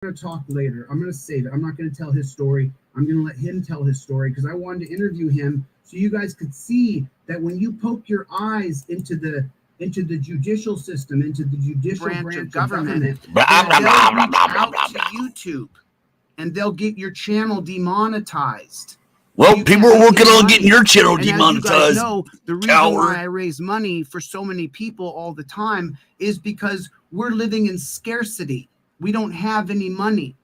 going to talk later. I'm going to save it. I'm not going to tell his story. I'm going to let him tell his story because I wanted to interview him so you guys could see that when you poke your eyes into the judicial system, into the judicial branch of government, they'll reach out to YouTube and they'll get your channel demonetized. Well, people are working on getting your channel demonetized. As you guys know, the reason why I raise money for so many people all the time is because we're living in scarcity. We don't have any money.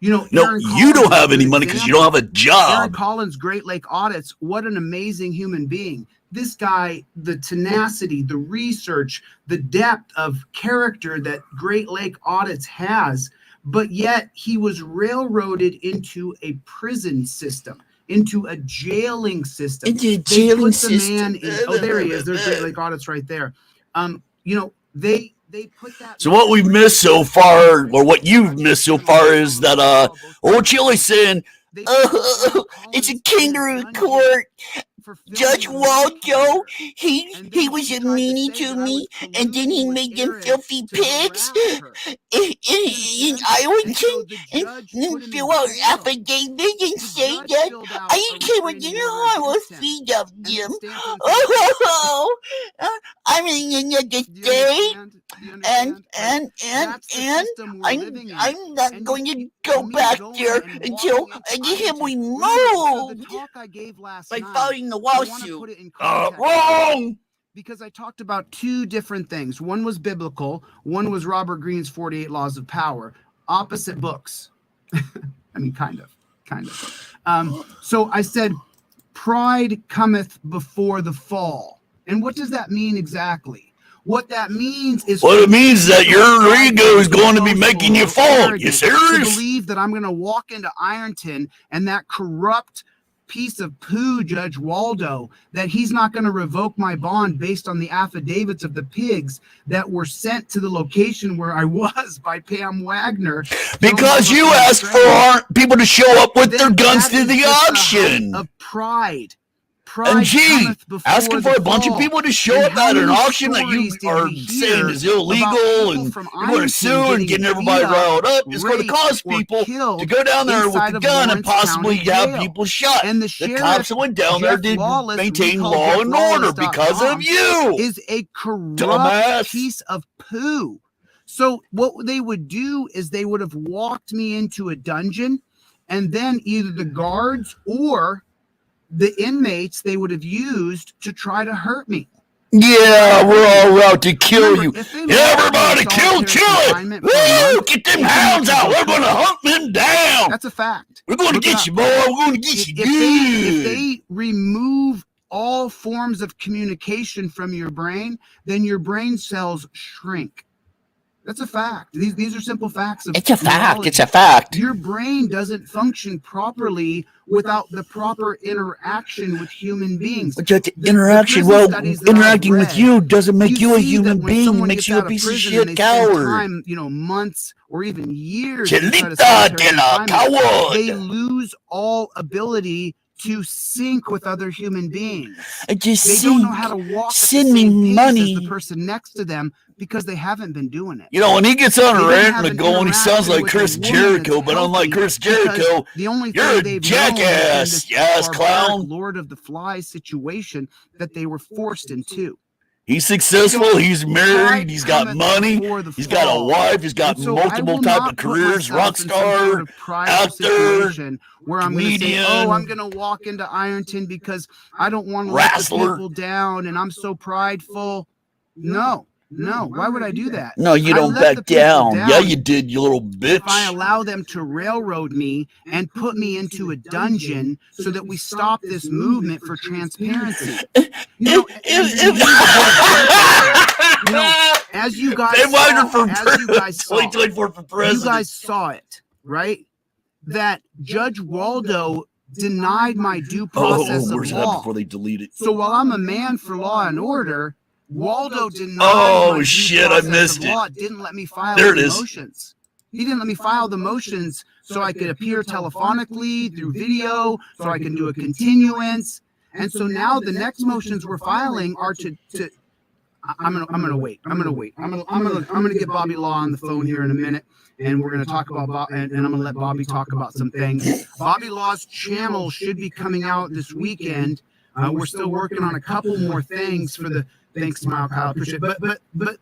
You know, no, you don't have any money because you don't have a job. Aaron Collins, Great Lake Audits, what an amazing human being. This guy, the tenacity, the research, the depth of character that Great Lake Audits has, but yet he was railroaded into a prison system, into a jailing system. Into a jailing system. Oh, there he is. There's Great Lake Audits right there. You know, they put that. So what we've missed so far, or what you've missed so far, is that old Chili's saying, it's a kangaroo court. Judge Waldo, he was a meanie to me, and then he made them filthy pigs in Arlington and fill out affidavit and say that I came within a harmless feet of them. Oh, I'm in another state, and I'm not going to go back there until I get him removed by filing the lawsuit. Wrong! Because I talked about two different things. One was biblical. One was Robert Greene's 48 Laws of Power. Opposite books. I mean, kind of. So I said, pride cometh before the fall. And what does that mean exactly? What that means is... Well, it means that your ego is going to be making you fall. You serious? To believe that I'm going to walk into Ironton and that corrupt piece of poo, Judge Waldo, that he's not going to revoke my bond based on the affidavits of the pigs that were sent to the location where I was by Pam Wagner. Because you asked for people to show up with their guns to the auction. Of pride. And gee, asking for a bunch of people to show up at an auction that you are saying is illegal and you want to sue and getting everybody riled up is going to cause people to go down there with a gun and possibly have people shot. And the cops that went down there did maintain law and order because of you. Is a corrupt piece of poo. So what they would do is they would have walked me into a dungeon, and then either the guards or the inmates they would have used to try to hurt me. Yeah, we're all out to kill you. Everybody kill Chili! Woo! Get them hounds out. We're going to hunt them down. That's a fact. We're going to get you, boy. We're going to get you good. If they remove all forms of communication from your brain, then your brain cells shrink. That's a fact. These are simple facts. It's a fact. It's a fact. Your brain doesn't function properly without the proper interaction with human beings. But interaction, interacting with you doesn't make you a human being. It makes you a piece of shit coward. Time, months or even years. Chillita de la coward. They lose all ability to sync with other human beings. They don't know how to walk. Send me money. As the person next to them, because they haven't been doing it. When he gets on a rant and going, he sounds like Chris Jericho, but unlike Chris Jericho, the only you're a jackass, yes, clown. Lord of the Flies situation that they were forced into. He's successful. He's married. He's got money. He's got a wife. He's got multiple type of careers. Rock star, actor, where I'm going to say, I'm going to walk into Ironton because I don't want to let the people down and I'm so prideful. No. Why would I do that? No, you don't back down. Yeah, you did, you little bitch. If I allow them to railroad me and put me into a dungeon so that we stop this movement for transparency. As you guys saw it, right? That Judge Waldo denied my due process of law. Before they delete it. So while I'm a man for law and order, Waldo denied I missed it. Didn't let me file the motions. He didn't let me file the motions so I could appear telephonically through video, so I can do a continuance. And so now the next motions we're filing are to I'm gonna wait. I'm gonna get Bobby Law on the phone here in a minute, and we're gonna talk about and I'm gonna let Bobby talk about some things. Bobby Law's channel should be coming out this weekend. We're still working on a couple more things for the thanks, Smile Kyle, appreciate it. But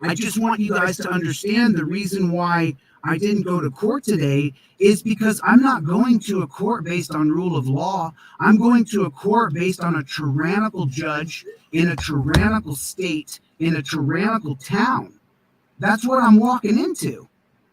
I just want you guys to understand the reason why I didn't go to court today is because I'm not going to a court based on rule of law. I'm going to a court based on a tyrannical judge in a tyrannical state in a tyrannical town. That's what I'm walking into.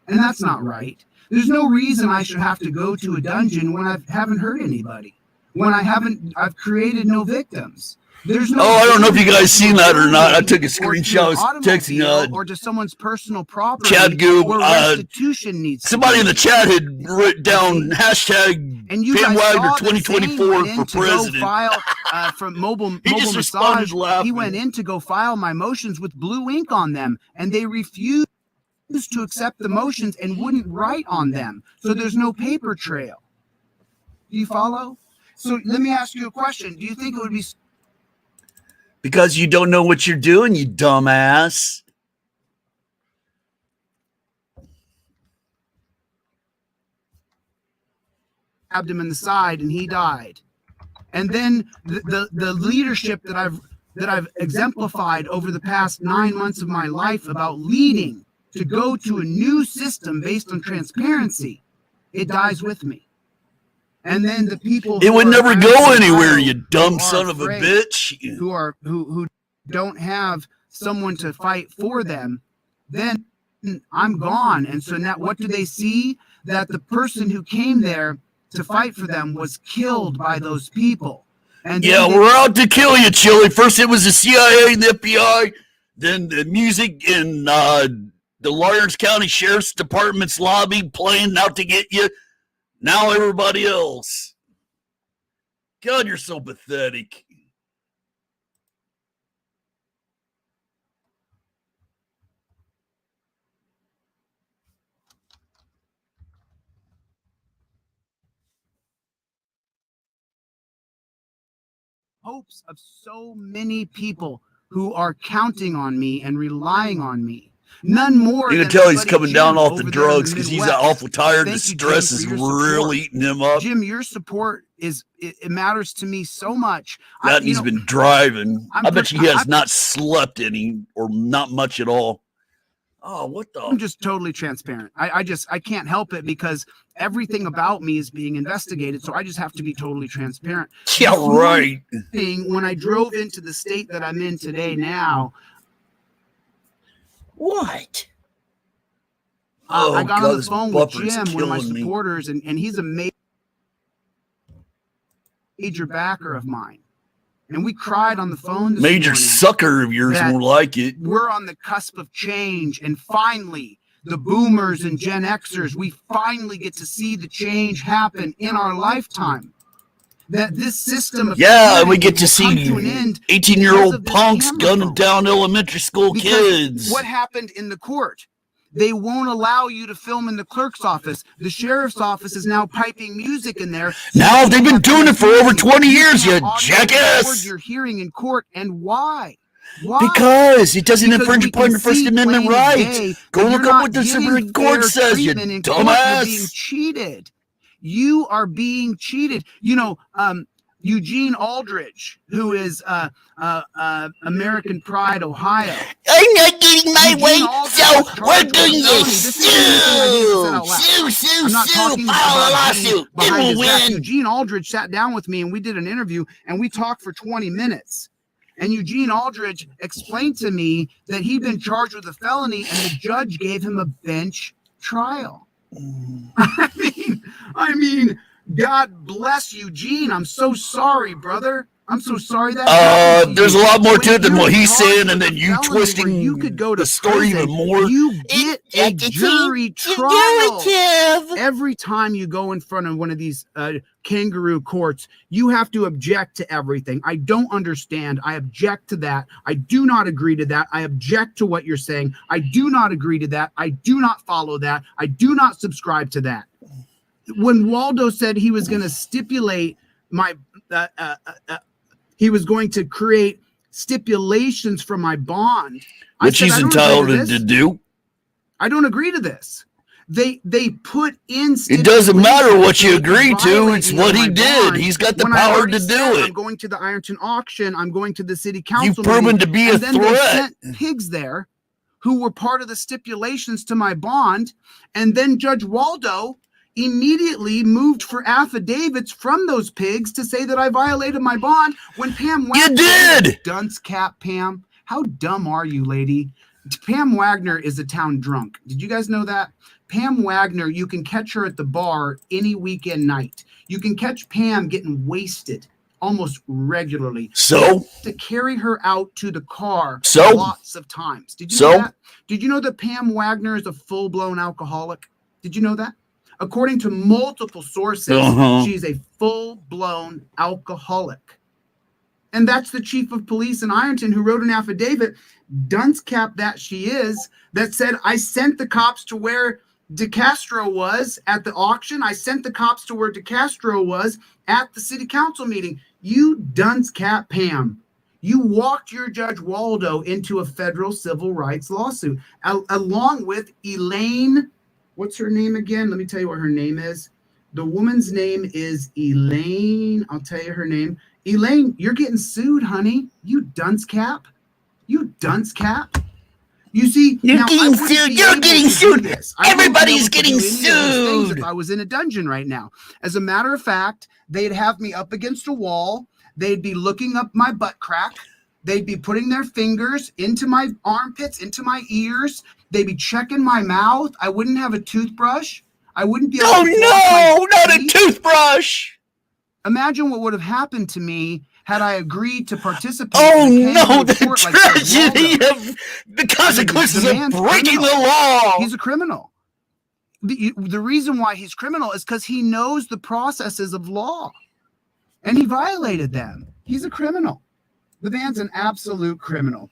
And that's not right. There's no reason I should have to go to a dungeon when I haven't hurt anybody. When I've created no victims. There's no. I don't know if you guys seen that or not. I took a screenshot. I was texting or to someone's personal property. Chad Goob. Restitution needs. Somebody in the chat had written down hashtag Pam Wagner 2024 for president. File from mobile massage. He went in to go file my motions with blue ink on them, and they refused to accept the motions and wouldn't write on them. So there's no paper trail. Do you follow? So let me ask you a question. Do you think it would be? Because you don't know what you're doing, you dumbass. Stabbed him in the side and he died. And then the leadership that I've exemplified over the past 9 months of my life about leading to go to a new system based on transparency, it dies with me. And then the people it would never go anywhere, you dumb son of a bitch. Who don't have someone to fight for them, then I'm gone. And so now what do they see? That the person who came there to fight for them was killed by those people. And yeah, we're out to kill you, Chili. First it was the CIA and the FBI, then the music in the Lawrence County Sheriff's Department's lobby playing out to get you. Now everybody else. God, you're so pathetic. Hopes of so many people who are counting on me and relying on me. None more. You can tell he's coming down off the drugs because he's awful tired. The stress is really eating him up. Jim, your support it matters to me so much. That he's been driving. I bet he has not slept any or not much at all. Oh, what the? I'm just totally transparent. I can't help it because everything about me is being investigated. So I just have to be totally transparent. Yeah, right. When I drove into the state that I'm in today now. What? I got on the phone with Jim, one of my supporters, and he's a major backer of mine. And we cried on the phone. Major sucker of yours, more like it. We're on the cusp of change. And finally, the boomers and Gen Xers, we finally get to see the change happen in our lifetime. That this system of we get to see 18-year-old punks gunning down elementary school kids. What happened in the court? They won't allow you to film in the clerk's office. The sheriff's office is now piping music in there. Now they've been doing it for over 20 years, you jackass. You're hearing in court, and why? Because it doesn't infringe upon your First Amendment rights. Go look up what the Supreme Court says, you dumbass. You're being cheated. You are being cheated. You know, Eugene Aldridge, who is American Pride, Ohio. I'm not getting my way, so we're doing this. Sue, file a lawsuit, then we'll win. Eugene Aldridge sat down with me and we did an interview and we talked for 20 minutes. And Eugene Aldridge explained to me that he'd been charged with a felony and the judge gave him a bench trial. I mean, God bless Eugene. I'm so sorry, brother. I'm so sorry that there's a lot more to it than what he's saying, and then you twisting you could go to the story even more. You get a jury trial every time you go in front of one of these kangaroo courts. You have to object to everything. I don't understand. I object to that. I do not agree to that. I object to what you're saying. I do not agree to that. I do not follow that. I do not subscribe to that. When Waldo said he was going to stipulate my he was going to create stipulations for my bond. Which he's entitled to do. I don't agree to this. They put in. It doesn't matter what you agree to. It's what he did. He's got the power to do it. I'm going to the Ironton auction. I'm going to the city council. You've proven to be a threat. They sent pigs there who were part of the stipulations to my bond. And then Judge Waldo immediately moved for affidavits from those pigs to say that I violated my bond when Pam Wagner. You did! Dunce cap, Pam. How dumb are you, lady? Pam Wagner is a town drunk. Did you guys know that? Pam Wagner, you can catch her at the bar any weekend night. You can catch Pam getting wasted almost regularly. So? To carry her out to the car lots of times. Did you know that? Did you know that Pam Wagner is a full-blown alcoholic? Did you know that? According to multiple sources, she's a full-blown alcoholic. And that's the chief of police in Ironton who wrote an affidavit, dunce cap that she is, that said, I sent the cops to where DeCastro was at the auction. I sent the cops to where DeCastro was at the city council meeting. You dunce cap, Pam. You walked your Judge Waldo into a federal civil rights lawsuit, along with Elaine. What's her name again? Let me tell you what her name is. The woman's name is Elaine. I'll tell you her name. Elaine, you're getting sued, honey. You dunce cap. You dunce cap. You see, you're getting sued. You're getting sued. Everybody's getting sued. If I was in a dungeon right now, as a matter of fact, they'd have me up against a wall. They'd be looking up my butt crack. They'd be putting their fingers into my armpits, into my ears. They'd be checking my mouth. I wouldn't have a toothbrush. I wouldn't be able to not a toothbrush. Imagine what would have happened to me had I agreed to participate. The tragedy of the consequences of breaking the law. He's a criminal. The reason why he's criminal is because he knows the processes of law, and he violated them. He's a criminal. The man's an absolute criminal.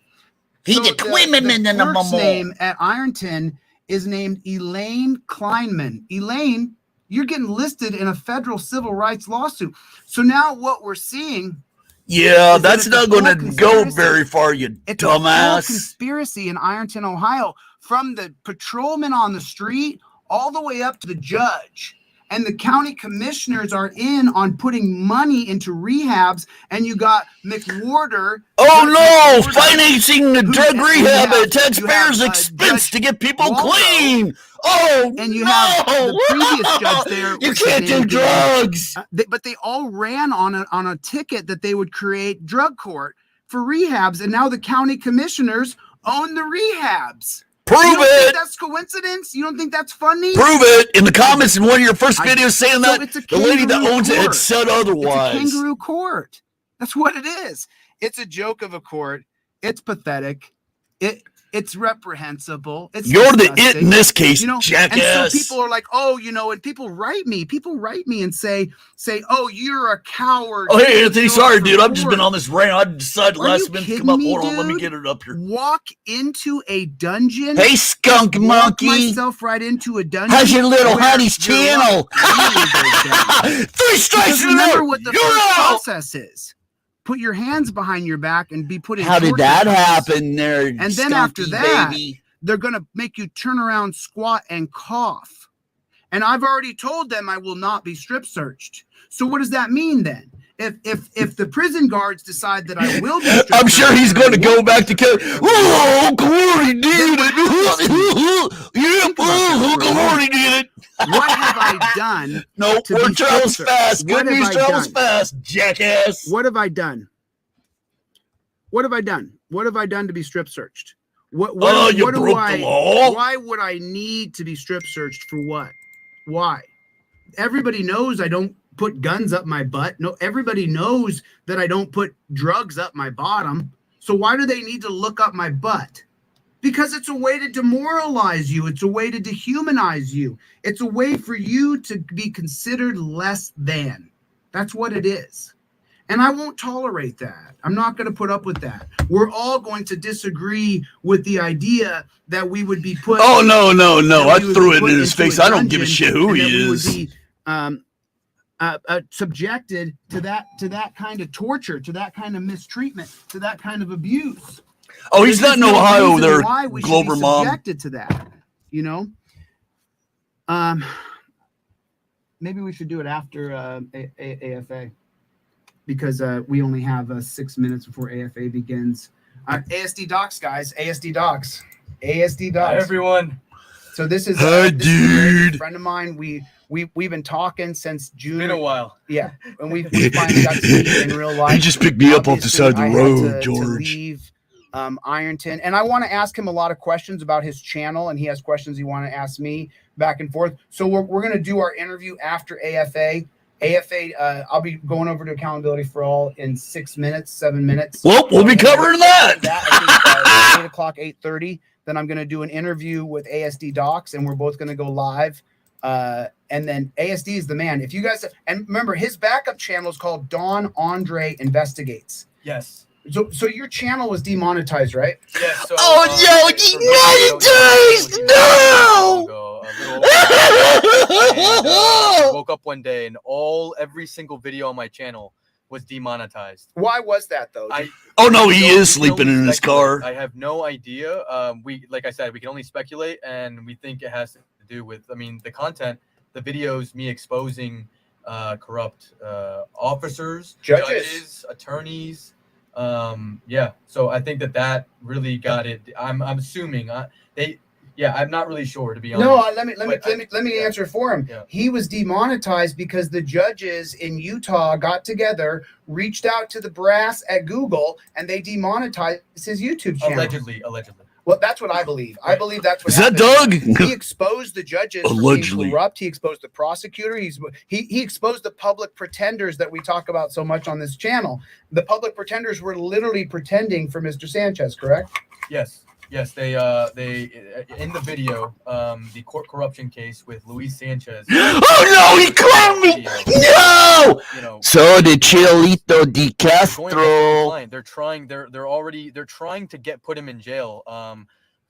He's a criminal. The clerk's name at Ironton is named Elaine Kleinman. Elaine, you're getting listed in a federal civil rights lawsuit. So now what we're seeing. Yeah, that's not going to go very far, you dumbass. It's a conspiracy in Ironton, Ohio, from the patrolman on the street all the way up to the judge. And the county commissioners are in on putting money into rehabs. And you got McWhorter. Financing the drug rehab at taxpayers' expense to get people clean. And you have the previous judge there. You can't do drugs. But they all ran on a ticket that they would create drug court for rehabs. And now the county commissioners own the rehabs. Prove you don't it. Think that's coincidence? You don't think that's funny? Prove it. In the comments in one of your first videos saying that, the lady that owns it had said otherwise. It's a kangaroo court. That's what it is. It's a joke of a court. It's pathetic. It's reprehensible. You're the it in this case, jackass. And so people are like, and people write me and say, oh, you're a coward. Oh, hey, Anthony, sorry, dude. I've just been on this rant. I decided last minute to come up. Hold on, let me get it up here. Walk into a dungeon. Hey, skunk monkey. Walk myself right into a dungeon. How's your little honey's channel? 3 strikes and remember what the first process is. Put your hands behind your back and be put in. How did that happen there? And then after that, they're going to make you turn around, squat, and cough. And I've already told them I will not be strip searched. So what does that mean then? If the prison guards decide that I will be strip searched, I'm sure he's going to go back to Corey did it. Corey did it. What have I done? No, we're Charles Fast. Good news, Charles Fast, jackass. What have I done? What have I done? What have I done to be strip searched? You broke the law. Why would I need to be strip searched for what? Why? Everybody knows I don't put guns up my butt. No, everybody knows that I don't put drugs up my bottom. So why do they need to look up my butt? Because it's a way to demoralize you. It's a way to dehumanize you. It's a way for you to be considered less than. That's what it is. And I won't tolerate that. I'm not going to put up with that. We're all going to disagree with the idea that we would be put. Oh, no. I threw it in his face. I don't give a shit who he is. subjected to that kind of torture, to that kind of mistreatment, to that kind of abuse. Oh, he's not in Ohio there, why we Glover should be Mom. subjected to that, you know. Maybe we should do it after AFA, because we only have 6 minutes before AFA begins. ASD Docs, guys. ASD Docs. ASD Docs. Hi, everyone. So this is Hi, this is dude. a friend of mine. We've been talking since June. It's been a while. Yeah, and we finally got to meet in real life. He just picked me up off the side of the road, George. To leave Ironton, and I want to ask him a lot of questions about his channel, and he has questions he want to ask me back and forth. So we're going to do our interview after AFA. AFA, I'll be going over to Accountability for All in 6 minutes, 7 minutes. Well, we'll be covering that. I think 8 o'clock, 8:30. Then I'm going to do an interview with ASD Docs, and we're both going to go live. And then ASD is the man. If you guys, and remember, his backup channel is called Don Andre Investigates. Yes. So your channel was demonetized, right? Yes. So, demonetized! No! I woke up one day and every single video on my channel was demonetized. Why was that though? He is sleeping in his car. I have no idea. Like I said, we can only speculate, and we think it has to do with, the content, the videos, me exposing corrupt officers, judges, attorneys. So I think that really got it. I'm assuming I'm not really sure, to be honest. No, let me answer for him. Yeah. He was demonetized because the judges in Utah got together, reached out to the brass at Google, and they demonetized his YouTube channel. Allegedly. Well, that's what I believe. I believe that's what happened. Is that Doug? He exposed the judges Allegedly. for being corrupt. He exposed the prosecutor. He exposed the public pretenders that we talk about so much on this channel. The public pretenders were literally pretending for Mr. Sanchez, correct? Yes, they in the video, the court corruption case with Luis Sanchez. Oh no, he clowned me! No! So did Chillita de Castro. They're trying to put him in jail.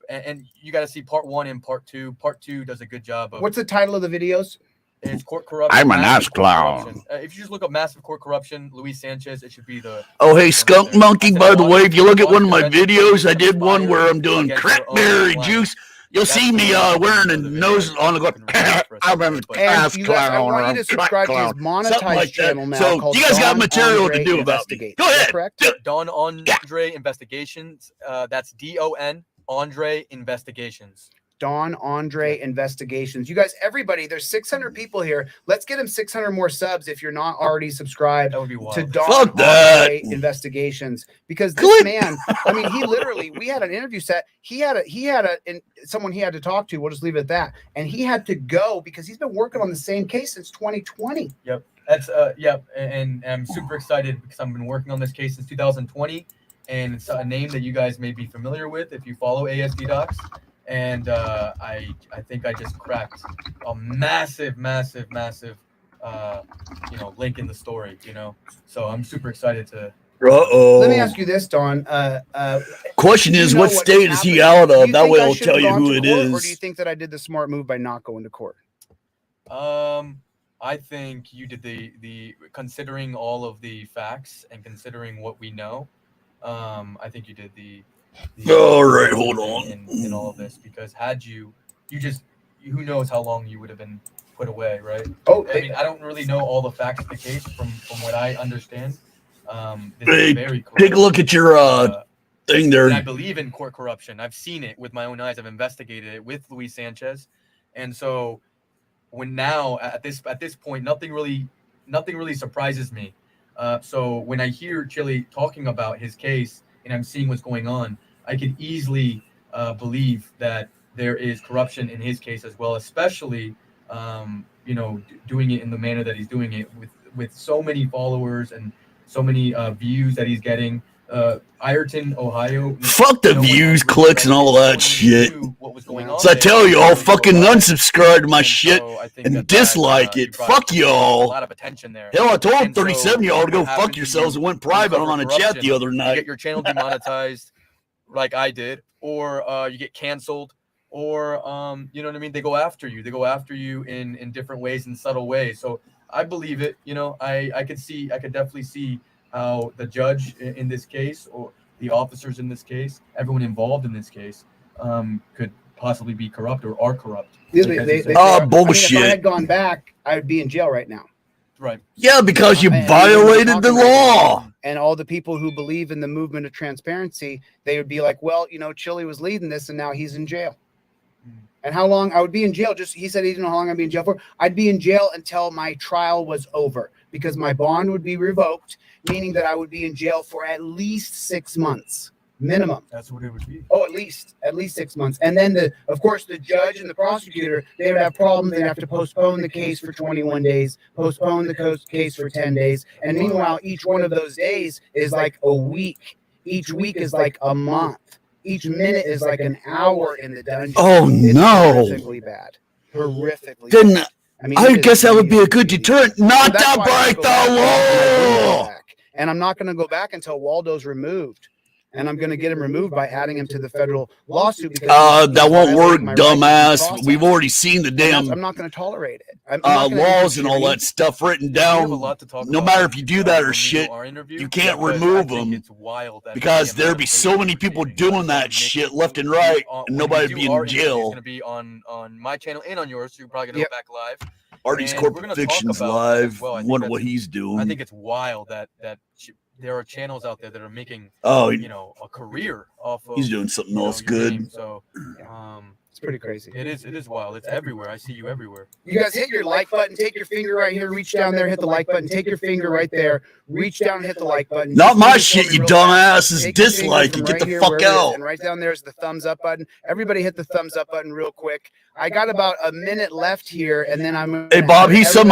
And you got to see part 1 and part 2. Part 2 does a good job of. What's the title of the videos? It's court corruption. I'm an ass clown. If you just look up massive court corruption, Luis Sanchez, it should be the. Oh, hey, Skunk Monkey, by the way, if you look at one of my videos, I did one where I'm doing cranberry juice. You'll see me wearing a nose on the I'm an ass clown. I want you to subscribe to his monetized channel now. So you guys got material to do about me. Go ahead. Correct? Don Andre Investigations. That's DON Andre Investigations. Don Andre Investigations. You guys, everybody, there's 600 people here. Let's get him 600 more subs if you're not already subscribed that would be wild. to Don Andre Investigations. Because this man, he literally, we had an interview set. He had someone he had to talk to. We'll just leave it at that. And he had to go because he's been working on the same case since 2020. Yep. That's and I'm super excited because I've been working on this case since 2020, and it's a name that you guys may be familiar with if you follow ASD Docs. And I think I just cracked a massive, link in the story, So I'm super excited to. Let me ask you this, Don. Question is, what state is he out of? That way I'll tell you who it is. Or do you think that I did the smart move by not going to court? I think you did the considering all of the facts and considering what we know. I think you did the all right, hold on. In all of this, because had you who knows how long you would have been put away, right? I don't really know all the facts of the case from what I understand. This is very corrupt. Take a look at your thing there. And I believe in court corruption. I've seen it with my own eyes. I've investigated it with Luis Sanchez, and so when now at this point, nothing really surprises me. So when I hear Chili talking about his case and I'm seeing what's going on, I could easily believe that there is corruption in his case as well, especially doing it in the manner that he's doing it with so many followers and so many views that he's getting. Ironton, Ohio. Fuck the views, clicks, and all that shit. What was going on so I tell you, I'll fucking unsubscribe to my shit and dislike it. Fuck y'all. A lot of attention there. Hell, I told 37 y'all to go fuck yourselves and went private on a chat the other night. You get your channel demonetized, like I did, or you get canceled, or you know what I mean. They go after you. They go after you in different ways, in subtle ways. So I believe it. You know, I could definitely see how the judge in this case, or the officers in this case, everyone involved in this case, could possibly be corrupt or are corrupt. Bullshit. Oh, I mean, if I bullshit. had gone back, I would be in jail right now. Right. Yeah, because you And we violated wouldn't the be talking about law. And all the people who believe in the movement of transparency, they would be like, well, you know, Chili was leading this and now he's in jail. And how long I would be in jail? He said he didn't know how long I'd be in jail for. I'd be in jail until my trial was over, because my bond would be revoked, meaning that I would be in jail for at least 6 months minimum. That's what it would be. Oh, at least 6 months. And then of course, the judge and the prosecutor, they would have problems. They'd have to postpone the case for 21 days, postpone the case for 10 days. And meanwhile, each one of those days is like a week. Each week is like a month. Each minute is like an hour in the dungeon. Oh, it's no. Horrifically bad. Horrifically Then bad. I mean, I guess that would be a good deterrent not to break the law. And I'm not going to go back until Waldo's removed. And I'm going to get him removed by adding him to the federal lawsuit. That won't work, dumbass. We've already seen the damn I'm not going to tolerate it. laws and all that stuff written down. No matter if you do that or shit, you can't remove them, because there'd be so many people doing that shit left and right, and nobody'd be in jail. It's going to be on my channel and on yours, so you're probably going to go back live. Artie's Corporate Fiction's live. Wonder what he's doing. I think it's wild that there are channels out there that are making a career off of. He's doing something else good. Game. So it's pretty crazy. It is wild. It's everywhere. I see you everywhere. You guys hit your like button. Take your finger right here. Reach down there. Hit the like button. Take your finger right there. Reach down and hit the like button. Not my shit, you dumbasses. Dislike it. Get the fuck out. And right down there is the thumbs up button. Everybody hit the thumbs up button real quick. I got about a minute left here, and then I'm. Hey Bob, he's some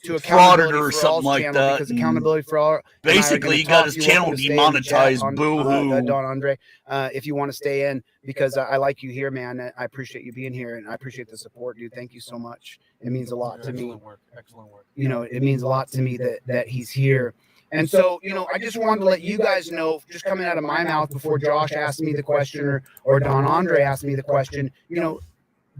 to frauded or something like that. Because accountability for all. Basically, he got his channel demonetized. Boo hoo. Don Andre, if you want to stay in, because I like you here, man. I appreciate you being here, and I appreciate the support, dude. Thank you so much. It means a lot to me. Excellent work. You know, it means a lot to me that he's here. And so, you know, I just wanted to let you guys know, just coming out of my mouth before Josh asked me the question or Don Andre asked me the question, you know,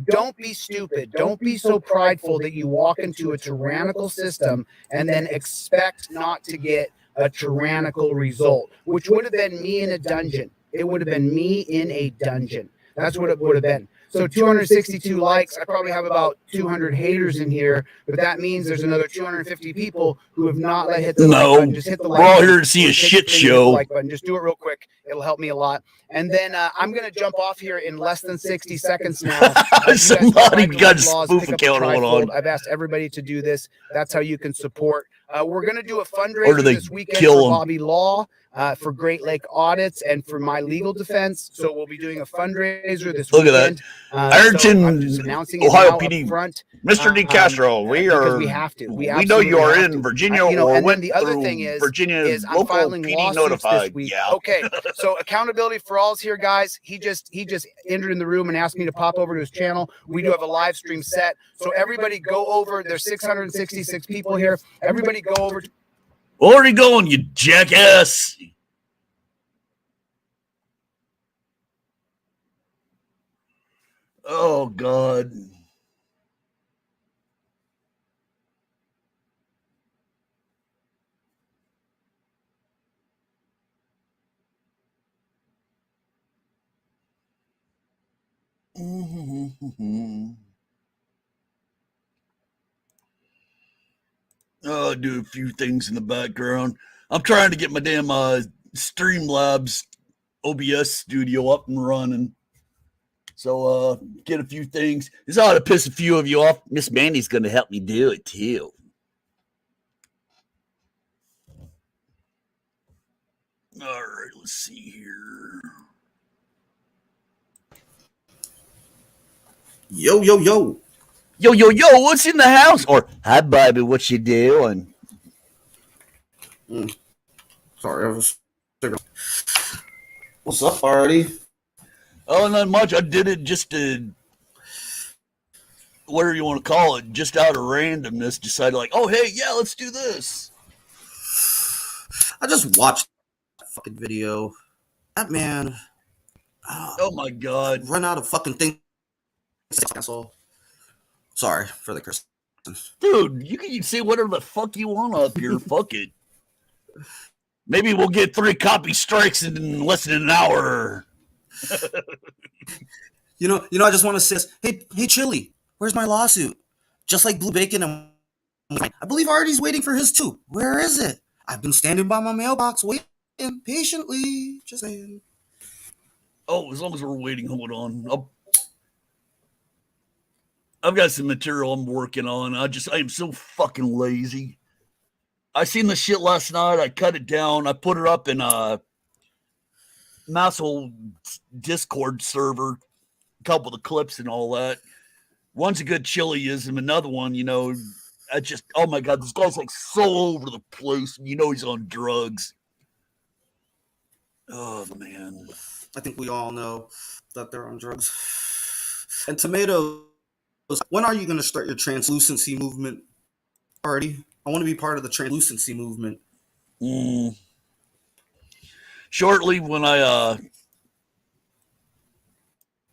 don't be stupid. Don't be so prideful that you walk into a tyrannical system and then expect not to get a tyrannical result, which would have been me in a dungeon. It would have been me in a dungeon. That's what it would have been. So 262 likes. I probably have about 200 haters in here, but that means there's another 250 people who have not hit the like button. Just hit the like we're all button. here to see a shit show. Like button. Just do it real quick. It'll help me a lot. And then I'm going to jump off here in less than 60 seconds now. Somebody got a spoof account on. I've asked everybody to do this. That's how you can support. We're going to do a fundraiser this weekend for Bobby Law, for Great Lake Audits, and for my legal defense. So we'll be doing a fundraiser this weekend. Look at that. Ironton, Ohio PD. Front. Mr. DeCastro, we have to. We know you are in Virginia, and then the other thing is I'm filing PD lawsuits notified. this week. Yeah. Okay, so accountability for all's here, guys. He just entered in the room and asked me to pop over to his channel. We do have a live stream set, so everybody go over. There's 666 people here. Everybody go over. Already going, you jackass. Oh God. I'll do a few things in the background. I'm trying to get my damn Streamlabs OBS studio up and running. So get a few things. This ought to piss a few of you off. Miss Mandy's going to help me do it too. All right, let's see here. Yo, yo, yo. Yo, yo, yo, what's in the house? Or, hi, Bobby, what you doing? Sorry, I was... What's up, Artie? Oh, not much. I did it just to, whatever you want to call it, just out of randomness, decided like, oh, hey, yeah, let's do this. I just watched that fucking video. That man... Oh, my God. Run out of fucking things. Asshole. Sorry for the curse. Dude, you can say whatever the fuck you want up here. Fuck it. Maybe we'll get 3 copy strikes in less than an hour. You know, I just want to say, hey, Chili, where's my lawsuit? Just like Blue Bacon and I believe Arty's waiting for his too. Where is it? I've been standing by my mailbox waiting patiently. Just saying. Oh, as long as we're waiting, hold on. I've got some material I'm working on. I am so fucking lazy. I seen the shit last night. I cut it down. I put it up in a Massel Discord server. A couple of the clips and all that. One's a good chiliism. Another one, you know, oh my God, this guy's like so over the place. You know he's on drugs. Oh, man. I think we all know that they're on drugs. And Tomatoes, when are you going to start your translucency movement, Arty? I want to be part of the translucency movement. Shortly, when I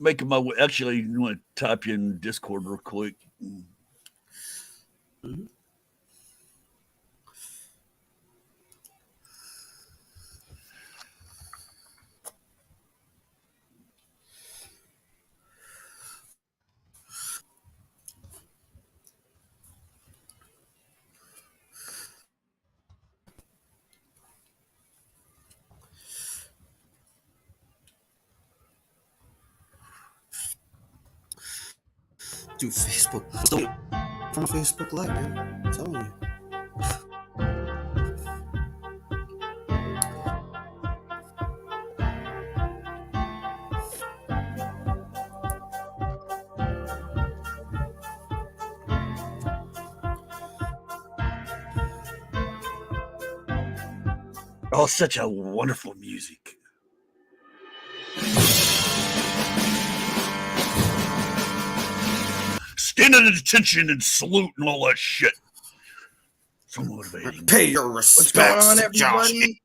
making my way. Actually, you want to type you in Discord real quick. Mm-hmm. Dude, Facebook. From Facebook Live, man. I'm telling you. Oh, such a wonderful music. Stand at attention and salute and all that shit. So motivating. Pay your respects. What's going on, everybody?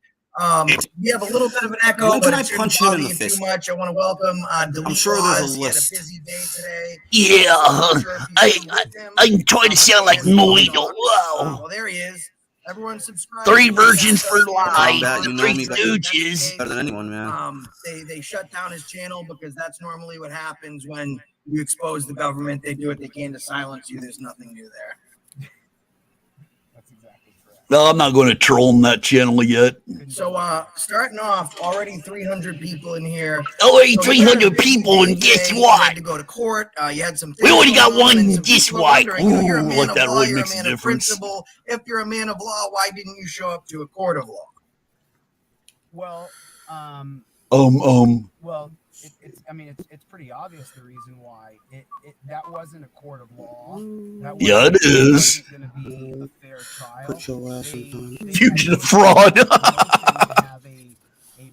We have a little bit of an echo, When can but I it shouldn't punch him in bother the you face? too much. I want to welcome Delete I'm sure there's a Laws. He had list. a busy day today. Yeah, I'm sure if you were with him, I'm trying to sound like Moito. Wow. Well, there he is. Everyone subscribe. 3 virgins for life. Combat, The you know 3 me better. Stooges. Better than anyone, man. They shut down his channel because that's normally what happens when you expose the government. They do what they can to silence you. There's nothing new there. No, I'm not going to troll on that channel yet. So, starting off, already 300 people in here. Already So 300 people, and guess You what? had to go to court. You had some. We already got one and some this people are white. wondering, you know, you're a Ooh, man like of that law, really you're a makes a man of difference. principle. If you're a man of law, why didn't you show up to a court of law? Well, well, it's pretty obvious the reason why. That wasn't a court of law. That Yeah, it is. going to be a fair trial. Put your ass in They Fugitive had fraud. a motion to have a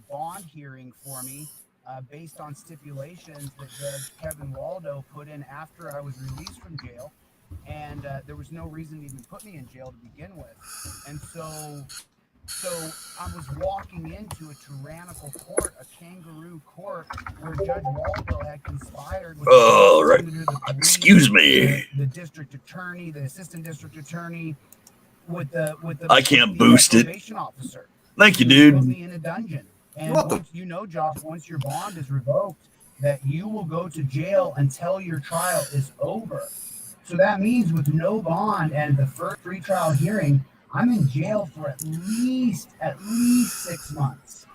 bond hearing for me based on stipulations that Judge Kevin Waldo put in after I was released from jail, and there was no reason to even put me in jail to begin with, and so I was walking into a tyrannical court, a kangaroo court, where Judge Waldo had conspired with Oh, right. the police, Excuse me. the district attorney, the assistant district attorney, with the I can't the boost it. probation officer. Thank you, He put dude. me in a dungeon. And welcome. once, you know, Josh, once your bond is revoked, that you will go to jail until your trial is over. So that means with no bond and the first pretrial hearing, I'm in jail for at least 6 months.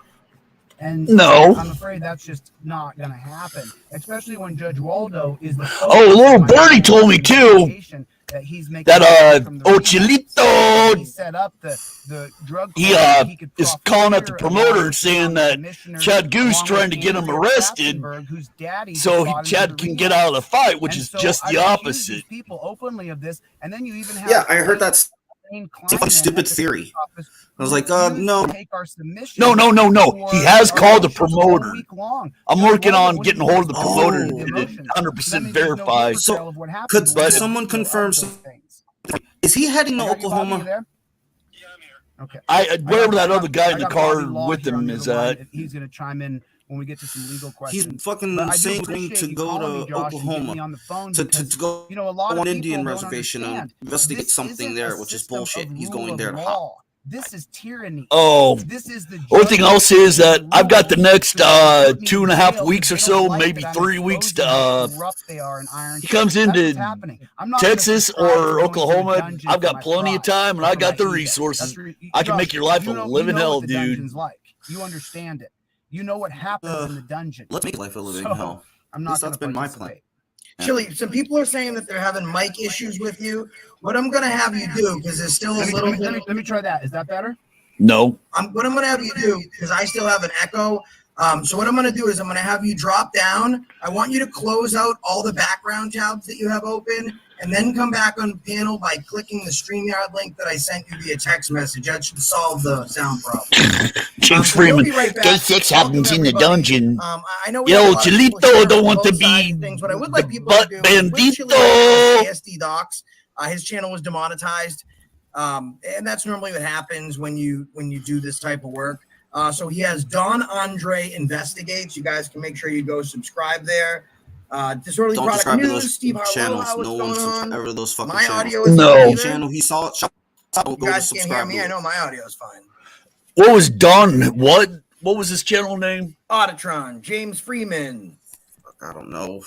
And No. I'm afraid that's just not going to happen, especially when Judge Waldo is the Oh, little birdie told me too that he's making that from the Chillita, he set up the drug he court, he could is calling out the profiteer promoter along and saying with that Commissioner, Chad Goose along trying with to get him Andrea arrested Katzenberg, whose daddy so fought into Chad the can get relapse. out of the fight, which And is so just the I've accused these opposite. people openly of this, and then you even have Yeah, I heard that's Lane a Kleinman stupid at the theory. office I was who like, refused no. to take our submission No. He for has our called the motions all promoter. week long. I'm Judge working Waldo on wouldn't getting even hold of the respond promoter to and the get it motions. So that 100% means there's no paper verified. trail of what happened, Could but we have someone video confirm of those some- things. Is he heading to I got you, Bobby, Oklahoma? you there? Okay. Wherever that I other guy in the got car Bobby Law with here on him the is other line, at. and he's going to chime in when we get to some legal questions. He's fucking But I do saying appreciate to you go calling me, to Josh, and getting Oklahoma me on the phone to because, go you know, a lot of on people Indian don't reservation and understand. investigate This something isn't there, a which is system bullshit. of He's rule going of there to hop. law. This is tyranny. Oh, This is the only thing I'll say is that I've got the next so 2.5 weeks or so, maybe 3 weeks to corrupt they are in Iron. he comes That's what's into happening. I'm not gonna Texas subscribe to or going to a Oklahoma. dungeon I've for got my plenty of pride time and I got the before I eat it. resources. That's I can Josh, make your life a you know living what hell, the dude. dungeon's like. You understand it. You know what happens in the dungeon. Let's make life a living So, hell. I'm At not least going that's to been my participate. plan. Chili, some people are saying that they're having mic issues with you. What I'm gonna have you do, because there's still a little bit. Let me try that. Is that better? No. What I'm gonna have you do, because I still have an echo. So what I'm gonna do is I'm gonna have you drop down. I want you to close out all the background tabs that you have open, and then come back on panel by clicking the StreamYard link that I sent you via text message. That should solve the sound problem. James So we'll Freeman. be right back. Day 6 Welcome, happens in the everybody. dungeon. I know we have a Yo, lot of people Chillita here don't on want to both sides be of things. What I would the like people butt to do is with Chili bandito. ASD Docs. His channel was demonetized, and that's normally what happens when you do this type of work. So he has Don Andre Investigates. You guys can make sure you go subscribe there. Disorderly Don't Product subscribe to News. those Steve channels. Harlow, what's No one going on? subscribe to those fucking My channels. audio is No. fine The channel he saw, don't You go to guys can't hear subscribe me. to I it. know my audio is fine. What was Don? What was his channel name? Auditron, James Freeman. I don't know.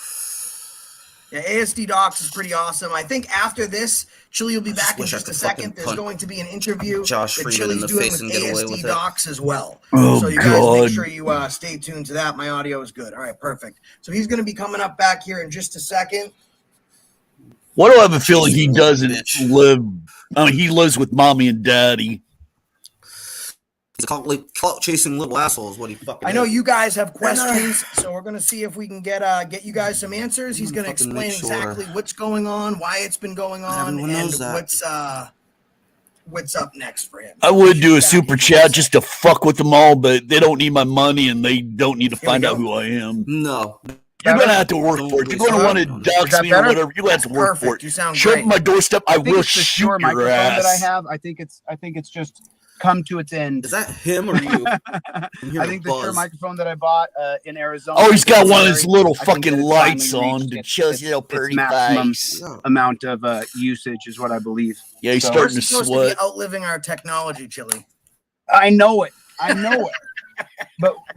Yeah, ASD Docs is pretty awesome. I think after this, Chili will be back in wish I just a could second. fucking There's punch going to be an interview Josh that Freeman Chili's in the doing face with and get away ASD with it. Docs as well. Oh, So you guys make God. sure you stay tuned to that. My audio is good. All right, perfect. So he's going to be coming up back here in just a second. Why do I have a feeling he doesn't Bitch. live? I mean, he lives with mommy and daddy. He's clout chasing little assholes. What he fucking I know is. you guys have questions, so we're going to see if we can get you guys some answers. He's going to Fucking explain make sure. exactly what's going on, why it's been going on, Everyone and knows that. what's up next for him. I would do a Back super in chat a just to fuck with them all, but they don't need my money and they don't need to Here we find out go. who I am. No. You're gonna have to work Don't for it. You're waste gonna your want to time on it. dox that me better? or whatever. You're gonna have to work for Perfect. it. You sound Show up great. at my doorstep. I I think will it's the shoot Shure your microphone that I ass. have. I think it's just come to its end. Is that him or you? I think the Shure buzz. microphone that I bought in Arizona. Oh, he's got one of his February, little I think fucking that it's lights finally on reached that shows his little pretty maximum face. Yeah. amount of usage is what I believe. Yeah, he's So- We're starting to supposed to sweat. be outliving our technology, Chili. I know it.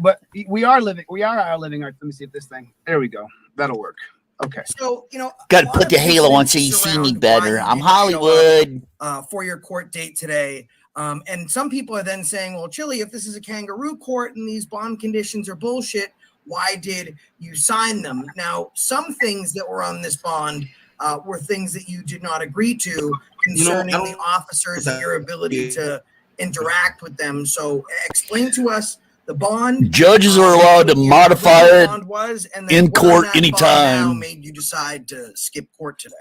but we are outliving our. Let me see if this thing. There we go. That'll work. Okay. So, Got to a lot put of the halo on so you incidents see me surround better. why you I'm didn't show Hollywood. up, for your court date today. And some people are then saying, well, Chili, if this is a kangaroo court and these bond conditions are bullshit, why did you sign them? Now, some things that were on this bond were things that you did not agree to concerning the officers and your ability to interact with them. So explain to us the bond. Judges are allowed to what your modify original it bond was, and then in what on court that bond anytime. now made you decide to skip court today?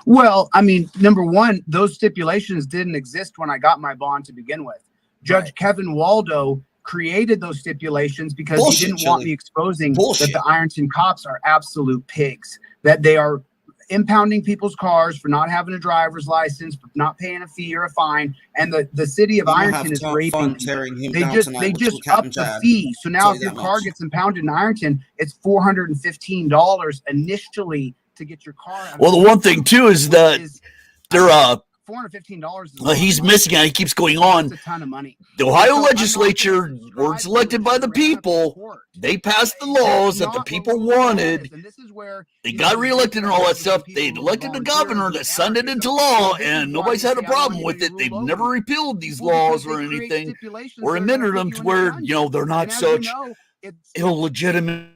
Well, I mean, number one, those stipulations didn't exist when I got my bond to begin with. Judge Right. Kevin Waldo created those stipulations because Bullshit, he didn't want Chili. me exposing Bullshit. that the Ironton cops are absolute pigs, that they are impounding people's cars for not having a driver's license, for not paying a fee or a fine, and the city of I'm gonna Ironton have is fun raping people. tearing him They down just tonight with upped Captain the Chad. fee. So now Tell if you your that car much. gets impounded in Ironton, it's $415 initially to get your car out of Well, the one thing too is that they're $415 is he's missing out. He keeps going on. That's a ton of money. The Ohio So I'm not legislature gonna subscribe was to elected by the tyrannical people. court. They passed the That's laws that the not what people rule of law wanted. is, and this is where, They you got know, the reelected and all that stuff. people They who elected the volunteer governor and that do signed it anarchism. into law, This is and why nobody's they had a say, I want problem you with to it. rule They've over never me. repealed these Well, because laws they or create anything stipulations or that are gonna amended put them you to in the where, dungeon. they're not And as such you know, it's illegitimate,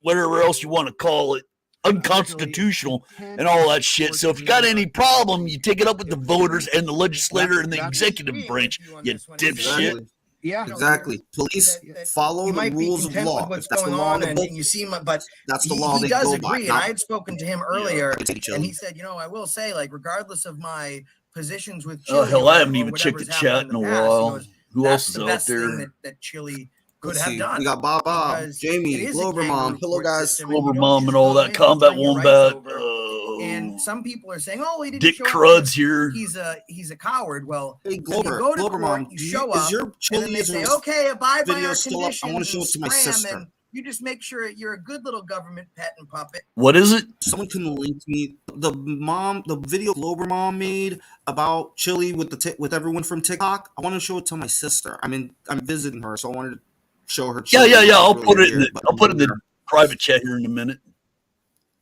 whatever else you want to call it, unconstitutional and all that shit. So if you got any problem, you take it up with the voters and the legislator and the executive branch, you dipshit. Exactly. yeah. Exactly. Police follow You the might be rules of content law. with what's If that's the going law on, in the and book, you see him, but that's the law he they does go by. agree. And I had spoken to him earlier, Yeah. and he said, I will say, like, regardless of my positions with Oh, Chili, hell, I haven't or even checked whatever's the happened chat in the a past, he while. goes, Who that's else is the out best thing there? that Chili could Let's have see. done. We got Bob, because Jamie, it is a Glover kangaroo Mom. Hello, court guys. system, and you Clover don't Mom just and all go that in and combat turn your rights wombat. over. And some people are saying, "Oh, he didn't Dick show up. Crud's here. He's a coward." Well, Hey, you Glover, go to Glover court, Mom, you show is up, your and then Chili they is say, "Okay, abide by video our still up? I want to show it conditions," to my and scram, sister. and you just make sure you're a good little government pet and puppet. What is it? Someone can link me the video Glover Mom made about Chili with everyone from TikTok. I want to show it to my sister. I'm visiting her, so I wanted to show her. Yeah. Chili. It's I'll really put it in. weird, but I'll put it in the private chat here in a minute.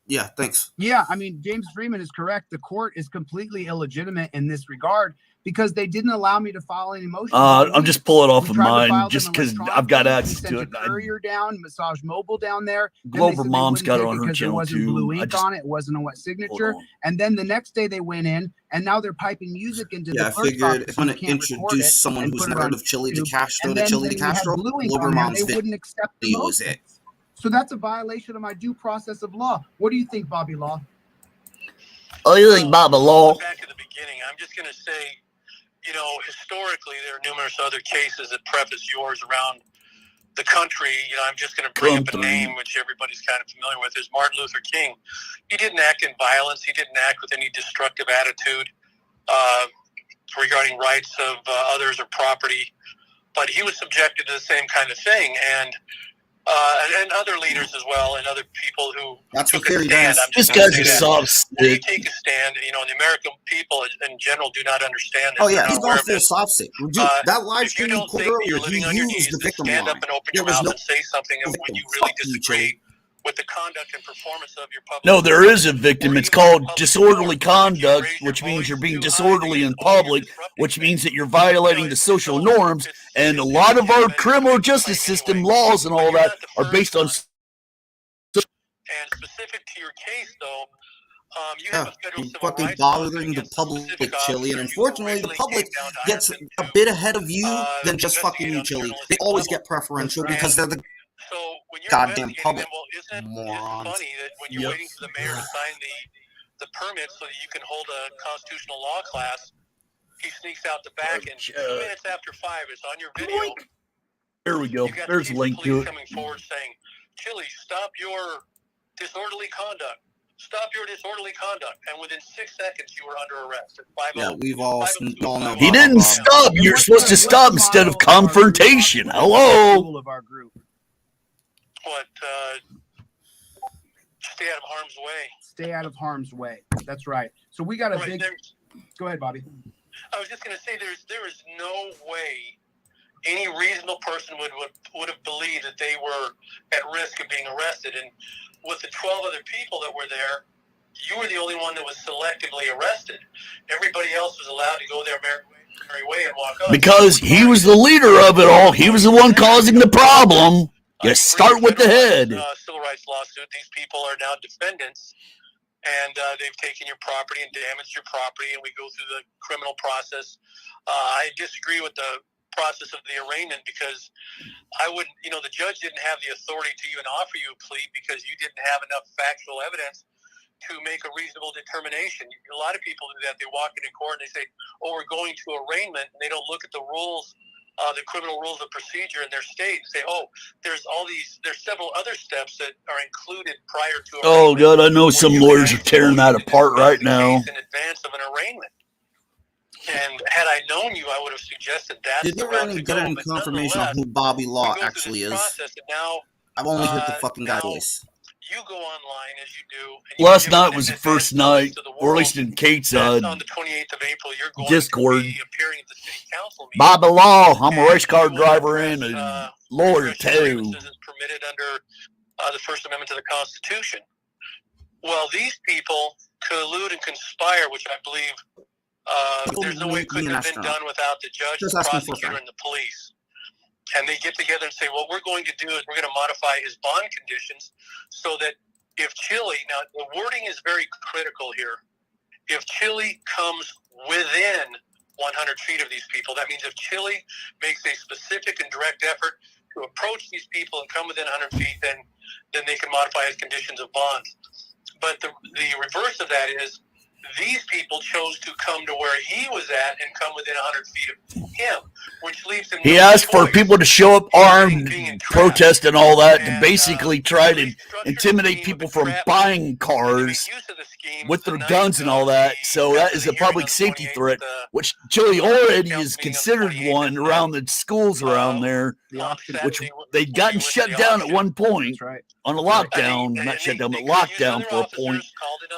Yeah, thanks. Yeah, I mean, James Freeman is correct. The court is completely illegitimate in this regard because they didn't allow me to file any motions. I'm just pulling off We of tried to mine file just them because I've got electronically. access We to sent it. a courier down, Massage Mobile down there. Then they Glover said they Mom's wouldn't got it take on her because there channel wasn't too. blue I ink just on it. It wasn't a wet hold signature. on. And then the next day they went in, and now they're piping music into Yeah, the I clerk's figured office. if I'm so going you to can't record introduce it someone and who's put it never heard on of Chili de YouTube. Castro And to then Chili when de we had Castro, blue ink Glover on there, Mom's they wouldn't accept the video is motion. it. So that's a violation of my due process of law. What do you think, Bobby Law? Oh, you think Baba Law? Back at the beginning, I'm just going to say, historically, there are numerous other cases that preface yours around the country. I'm just going to bring up a name which everybody's kind of familiar with, is Martin Luther King. He didn't act in violence. He didn't act with any destructive attitude regarding rights of others or property, but he was subjected to the same kind of thing. And other leaders as well, and other people who took a stand. This guy's a soft when you stick. take a stand, the American people in general do not understand this. Oh yeah, They're he's not aware gone of full this. soft stick. Dude, that live If you stream you don't put think that earlier, you're living on your he used knees, the then victim stand line. up and open There your was mouth no and say something when victim. you really Fuck you, disagree Chili. with the conduct and performance of your public. No, there is a victim. Or It's even in called public disorderly forum. If you conduct, raise your which means voice you're being too high, disorderly they in say, "Oh, you're public, disrupting which things." means that you're violating the social norms. And a lot of our criminal justice system laws and all that are based on. And specific to your case, though, you Yeah, have a federal you're civil fucking rights lawsuit bothering the against a public, specific Chili, and officer. You unfortunately, the originally public came down to gets Ireland a to, bit ahead of you than just fucking investigate you, on a Chili. They journalistic always level. get preferential That's right. because they're the So when you're goddamn investigating public them, well, isn't it morons. funny that when you're waiting for the mayor to sign the permit so that you can hold a constitutional law class, he sneaks out the back and 2 minutes after 5, it's on your video. There we go. You got There's the a link police to it. coming forward saying, "Chili, stop your disorderly conduct. Stop your disorderly conduct." And within 6 seconds, you were under arrest. Yeah, we've all know. He didn't stop. You're supposed to stop instead of confrontation. Hello. Of our group. What? Stay out of harm's way. Stay out of harm's way. That's right. So we got a big. Go ahead, Bobby. I was just going to say, there is no way any reasonable person would have believed that they were at risk of being arrested. And with the 12 other people that were there, you were the only one that was selectively arrested. Everybody else was allowed to go their merry way and walk up. Because he was the leader of it all. He was the one causing the problem. You start with the head. Civil rights lawsuit. These people are now defendants, and they've taken your property and damaged your property, and we go through the criminal process. I disagree with the process of the arraignment because I wouldn't, the judge didn't have the authority to even offer you a plea because you didn't have enough factual evidence to make a reasonable determination. A lot of people do that. They walk into court and they say, "Oh, we're going to arraignment," and they don't look at the rules, the criminal rules of procedure in their state, and say, "Oh, there's several other steps that are included prior to arraignment." Oh, God, I know some lawyers are tearing that apart right now. In advance of an arraignment. And had I known you, I would have suggested that. Did you ever get any confirmation on who Bobby Law actually is? Now, I've only heard the fucking guy's voice. You go online as you do. Last night was the first night, or at least in Kate's on the 28th of April, you're going Discord. to be appearing at the city council meeting. Bobby Law, I'm a race car driver and a lawyer too. This is permitted under the First Amendment to the Constitution. Well, these people collude and conspire, which I believe there's no way it couldn't have been done without the judge, the prosecutor, and the police. And they get together and say, what we're going to do is we're going to modify his bond conditions so that if Chili, now the wording is very critical here, if Chili comes within 100 feet of these people, that means if Chili makes a specific and direct effort to approach these people and come within 100 feet, then they can modify his conditions of bond. But the reverse of that is these people people chose to come to where he was at and come within 100 feet of him, which leaves him. He asked for people to show up armed, protest and all that, to basically try to intimidate people from buying cars with their guns and all that. So that is a public safety threat, which Chile already is considered one around the schools around there, which they'd gotten shut down at one point on a lockdown, not shut down, but lockdown for a point.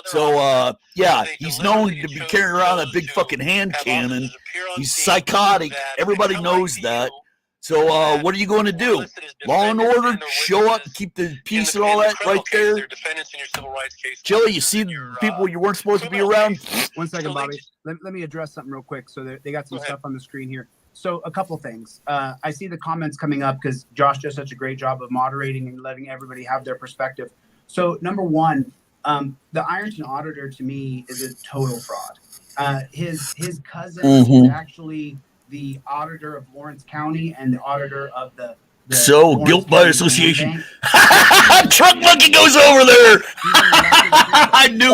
So, yeah, he's known to be carrying around a big fucking hand cannon. He's psychotic. Everybody knows that. So, what are you going to do? Law and order, show up, keep the peace and all that right there. Chili, you see the people you weren't supposed to be around? 1 second, Bobby. Let me address something real quick. So they got some stuff on the screen here. So a couple things. I see the comments coming up because Josh does such a great job of moderating and letting everybody have their perspective. So number one, the Ironton auditor to me is a total fraud. His cousin is actually the auditor of Lawrence County and the auditor of the so Lawrence guilt by County association. Bank. Truck monkey goes over there. I knew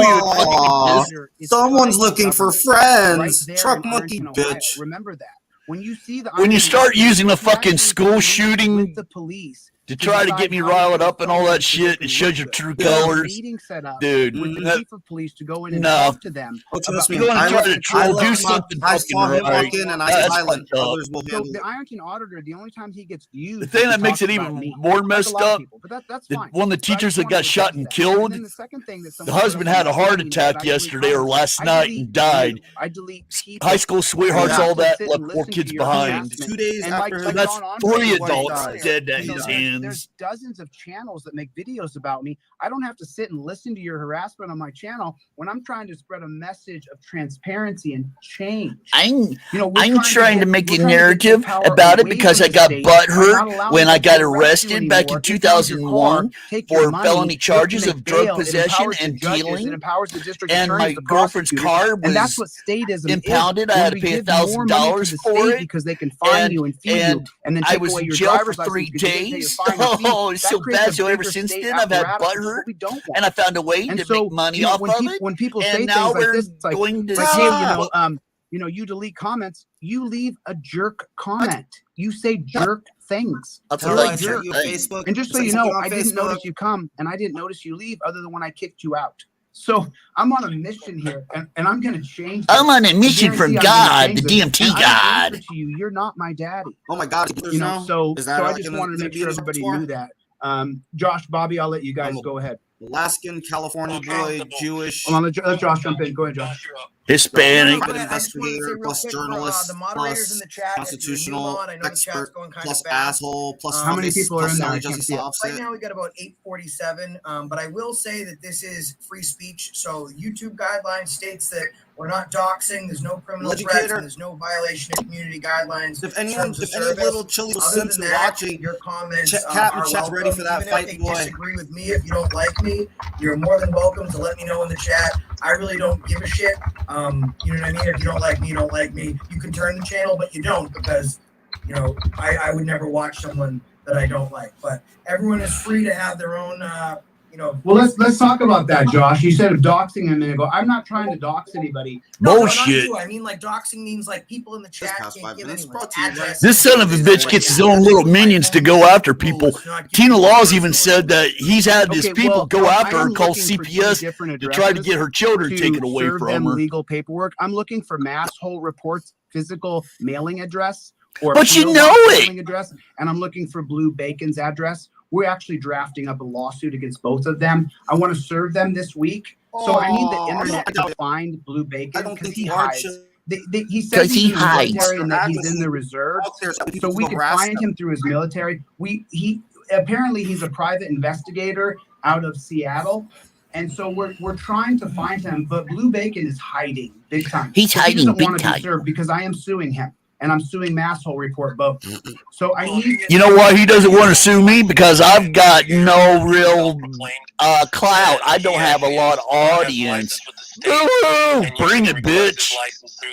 you. Someone's looking for friends. Right Truck in monkey, Ironton, Ohio. bitch. Remember that. When you see the When you start using a fucking actually school with shooting the police to try to get me riled up and all that shit, it shows your true colors. Meeting set up Dude, with the chief of police to go in and no. talk to them. Oh, trust me, You're going to try to I troll, let do him up. something I fucking saw him right. walk in and I That's silent. fucked up. Others will So handle the it. Ironton auditor, the only time he gets used, The thing is that to makes talk it about even me. more Like messed a lot of up, people, but that's the, fine. one of the So I teachers just that got wanted to shot address and that. killed, And then the second thing that the someone husband said had a on heart screen that attack I delete yesterday or comments. last I night delete and died. you. I delete people. High school sweethearts, I all have to that, sit left and 4 listen kids to your behind. harassment. 2 days And after like That's Don Andre 3 was adults earlier, dead at you know, his there's hands. dozens of channels that make videos about me. I don't have to sit and listen to your harassment on my channel when I'm trying to spread a message of transparency and change. I'm We're trying to get- make we're a trying to get narrative power about it away because from I the got state by butthurt not allowing when I them to got arrest you arrested back anymore, in impound your car, 2001 take your for money. felony You have to charges make of drug bail. It possession empowers the and judges. It dealing. empowers the district And attorneys, my the girlfriend's prosecutors, car and that's was what statism impounded. is. I When had to we pay give more money $1,000 to the for state it, because they can fine you and feed you, and then I take was away in your jail for driver's license 3 because you didn't pay your days. fine and fees. Oh, it's That so creates bad. a So ever bigger since state then, I've had apparatus, which is butthurt, what we don't want. and I found a way And to so, make money you know, off of it. when people And say now things like we're this, it's like, going to hey, you delete comments, you leave a jerk comment. You say jerk things. That's Tell what I I sent do. you a Facebook. And just so sent you something know, on I didn't Facebook. notice you come and I didn't notice you leave other than when I kicked you out. So I'm on a mission here and I'm going to change this. I'm on a mission I from guarantee I'm gonna God, change the this. DMT And I God. answer to you, you're not my daddy. Oh my God! You know, so Is that so I like just in a- wanted is to it make being sure a everybody repertoire? knew that. Josh, Bobby, I'll let you guys I'm a- go ahead. Alaskan, California boy, Jewish. Hold on, let Josh jump in. Go ahead, Josh. Hispanic. Private investigator, plus journalist, the moderators in plus the chat, if you're a new constitutional mod, I know the chat's expert, going kind plus of fast. asshole, plus How many people are in there? I Sarah can't Jessica see it. Offset. Right now we got about 847, but I will say that this is free speech. So YouTube guidelines states that we're not doxing. There's no criminal threats. Educator. And there's no violation of community guidelines. If anyone, terms of if any service. little chili Other Sims than are that, watching, your comments Captain are Chet's welcome. ready for that Even fight, if they boy. disagree with me, if you don't like me, you're more than welcome to let me know in the chat. I really don't give a shit. You know what I mean? If you don't like me, you don't like me. You can turn the channel, but you don't because, you know, I would never watch someone that I don't like. But everyone is free to have their own, you know. Well, let's talk about that, Josh. You said of doxing a minute ago. I'm not trying to dox anybody. No, not Bullshit. you. I mean, like doxing means like people in the chat past can't 5 give minutes anyone brought to you by- addresses. This son of a bitch gets his own little minions to go after people. Tina Laws even said that he's had his people go after her, call CPS to try to get her children taken away serve from them her. legal paperwork. I'm looking for masshole reports, physical mailing address, or But you PO know box it. mailing address, and I'm looking for Blue Bacon's address. We're actually drafting up a lawsuit against both of them. I want to serve them this week, so I need the internet to find Blue I Bacon don't because think he you are hides. chill. He says 'Cause he he's in the hides. military and that he's in the reserves, so we can find him through his military. He apparently he's a private investigator out of Seattle, and so we're trying to find him. But Blue Bacon is hiding big time. He's So hiding he doesn't big want to be time. served because I am suing him, and I'm suing Masshole Report both. So I need. You know why he doesn't want to sue me? Because I've got no real clout. I don't have a lot of audience. Ooh, bring it, bitch.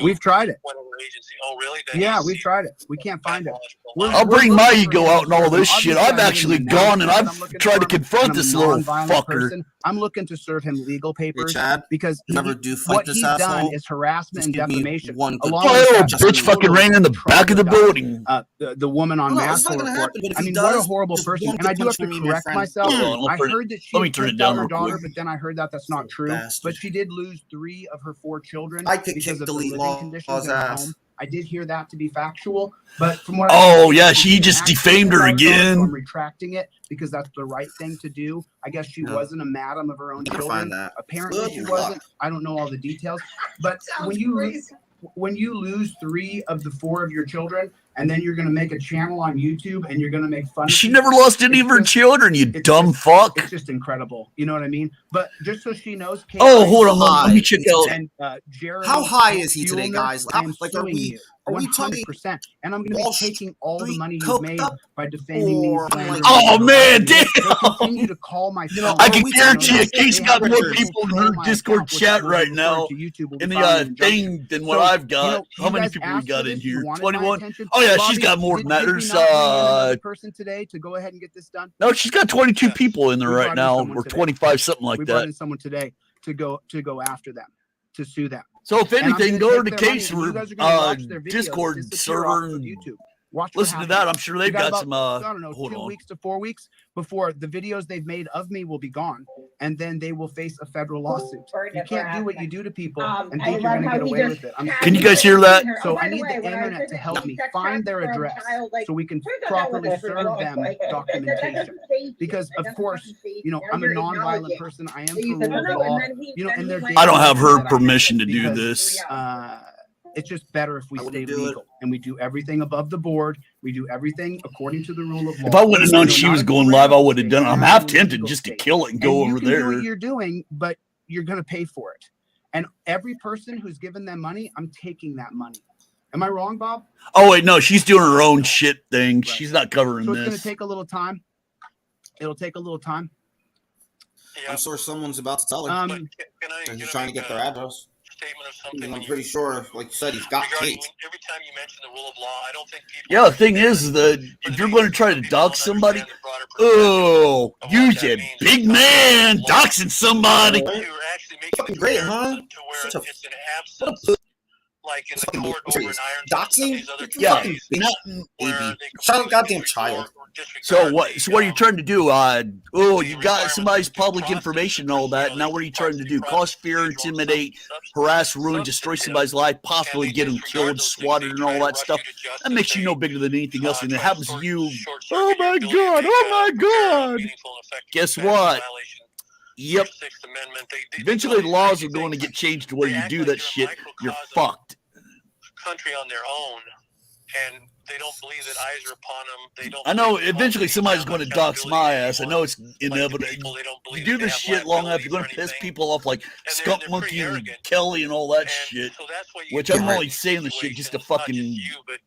We've tried it. agency. Oh, really? Yeah, we tried it. We can't find it. I'll bring my ego out and all this shit. I've actually gone and I've tried to confront this little fucker. I'm looking to serve him legal papers Chad, because never do fight what this he's done asshole. is harassment and Just give me defamation. one good Along Oh, with little that, bitch fucking ran in the back of the building. The woman on No, it's Mass not gonna report. happen, but if I he mean, what a does, horrible just person. one And I good do have punch to from me and your correct friend. myself. Hold on, I heard that she let me had turn it kicked down out her real daughter, quick. but then I heard that that's not true. Bastard. But she did lose 3 of her 4 children I could because kick of the delete living law's conditions in her ass. home. I did hear that to be factual, but from what Oh, I yeah, she just defamed her again. So I'm retracting it because that's the right thing to do. I guess she Yeah. wasn't a madam of her own Never children. find that. Apparently Good she luck. wasn't. I don't know all the details, but when you lose 3 of the 4 of your children, and then you're going to make a channel on YouTube and you're going to make fun of She people, never lost any of her children, you dumb fuck. It's just incredible. You know what I mean? But just so she knows, Kate, Oh, hold on. Let me check out. and Jeremy, How high is he today, Fuelner, guys? I am Like, are suing we you are we 100%, and I'm going to be Wall taking all the Street money you've coked made up by defaming or these. like- Oh, man, damn. They continue to call my phone. I can we guarantee you, talking Kate's about got more Richard? people in her Discord chat right now in the thing than what I've got. How many people we got in here? 21? Oh, yeah, she's got more than that. There's, person today to go ahead and get this done. no, she's got 22 people in there We right brought in now, someone or today. 25, something like We brought that. in someone today to go after them, to sue them. So if And I'm anything, gonna go to take the their Kate's money, and you guys are gonna watch their videos Discord disappear off server of and YouTube. Watch what listen to happens. that. I'm sure they've We got got some. I don't know, Hold 2 on. weeks to 4 weeks before the videos they've made of me will be gone, and then they will face a federal lawsuit. You can't do what you do to people and think you're going to get away with it. Can you guys hear that? So I need the internet to help me find their address so we can properly serve them documentation. Because of course, you know, I'm a non-violent person. I am for rule of law. You know, and they're I don't have her that I permission to do because, this. it's just better if we I stay wouldn't do legal and we do everything above the board. We do everything according to the rule of law. If I would have known she was going live, I would have done it. I'm half tempted legal just to state. kill it and go And you over can do there. what you're doing, but you're going to pay for it. And every person who's given them money, I'm taking that money. Am I wrong, Bob? Oh wait, no, she's doing her own shit thing. Right. She's not covering So it's going to this. take a little time. It'll take a little time. Yeah. I'm sure someone's about to tell her. Um, But can I and he's get trying to get their address. statement of something? I'm pretty sure, like you said, he's got regarding Kate. every time you mention the rule of law, I don't think people. Yeah, the thing is that if you're going to try to dox somebody, oh, use a big man doxing somebody. You're actually making Fucking great, huh? to where Such a- it's an absence, like in the fucking court over in serious. Iron Doxing? these other Yeah, communities nothing. where AB. they Shut up, completely goddamn disregard child. or disregard So what? the, So what are you trying to do? Oh, you got requirements somebody's of due public process information and and all that. Now what are you trying to do? Cause fear, intimidate, harass, ruin, destroy somebody's life, possibly get them killed, swatted, and all that stuff. That makes you no bigger than anything else, and it happens to you. Oh my God! Oh my God! Guess what? Yep. Eventually, the laws are going to get changed to where you do that shit. You're fucked. Country on their own, and they don't believe that eyes are upon them. They don't. I know believe that eventually people somebody's have going to much dox my accountability ass. I know it's like the inevitable. people, they don't You believe do that they this have shit long enough, you're going to liability piss for people off like they're Skunk pretty Monkey and arrogant. Kelly and all that And shit. so that's why you Which get I'm in only these saying this shit just to situations, not fucking you, but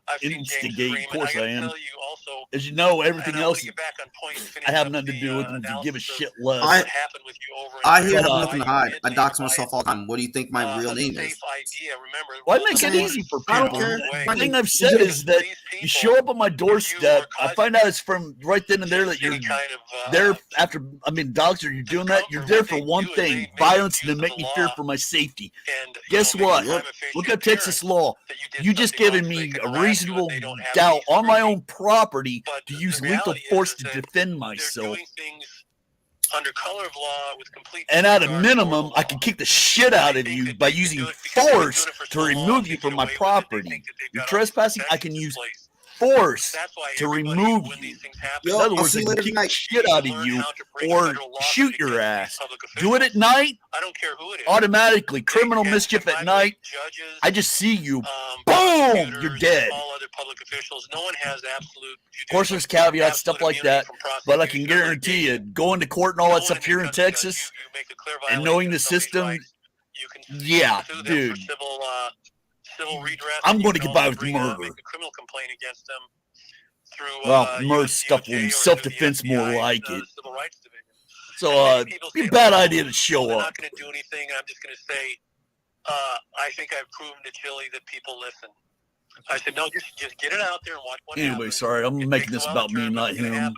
I've seen James instigate. Of Freeman. course I gotta am. tell you also, As you know, and everything I want else to get back on point and finish I have up nothing to do with and analysis give a of shit less. what happened with you over in I hear Europe, I have uh, nothing to why you hide. did I things, dox why myself all the time. What do you think my real a name safe is? idea. Remember, Why rules make of it war easy for I don't people? care. way. The thing I've said is that you show up on my doorstep, I find out it's from right then and there that you're Any kind of, there after, I mean, dogs, are you doing that? You're there for one thing, violence, and to make me fear for my safety. and, Guess make a what? prima facie Look up Texas appearance law. that did You just something given wrong, so me they can a harass you, reasonable and they don't have doubt any on my scrutiny. own property But to the use lethal reality force is to that defend they're myself. doing things under color of law with complete And at a disregard for minimum, the I law. can kick the shit out of you by using force to remove you from my property. You're trespassing, I can use force to remove you. Yo, In other I'll words, see I you can later kick the tonight. shit out of you or shoot your ass. Do it at night, I don't care who it is. automatically. Criminal mischief at night, Judges, I just see you. Boom! prosecutors, You're dead. All other public officials. No one has absolute. Of course, there's caveats, stuff like that, but I can guarantee you, going to court and all that stuff here in Texas, and knowing the system, yeah, dude, civil redress. I'm You going to can get by also with bring, murder. make a criminal complaint against them through. Well, murder US stuff DOJ will be or self-defense through the more FBI, like the it. Civil Rights Division. So, And many people be a say, bad "Oh, idea to show they're up. not going to do anything. I'm just going to say, I think I've proven to Chili that people listen. I said, no, just get it out there and watch what happens. Anyway, sorry, I'm making this about me, not him.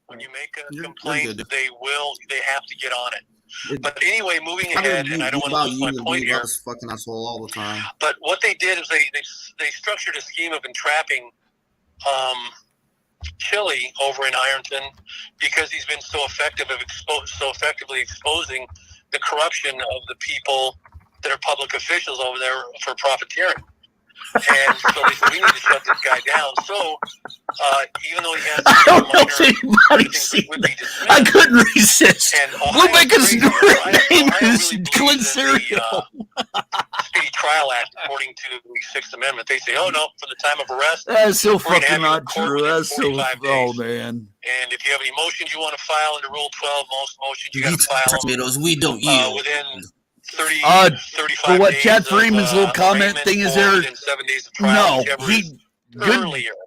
When you make a complaint, they have to get on it. But anyway, moving ahead, and I don't want to lose my point here. Fucking asshole all the time. But what they did is they structured a scheme of entrapping Chili over in Ironton because he's been so effective of so effectively exposing the corruption of the people that are public officials over there for profiteering. And so they said, we need to shut this guy down. So, even though he has I don't know if anybody's seen that. I couldn't resist. Blue Bacon's name is Clint Cereal. Speedy Trial Act, according to the Sixth Amendment, they say, oh, no, from the time of arrest. That's so fucking not true. That's so, oh, man. And if you have any motions you want to file under Rule 12, most motions you got to file tomatoes, we don't yield. Within 35 for what days Chad Freeman's little comment thing is there. 7 days of trial,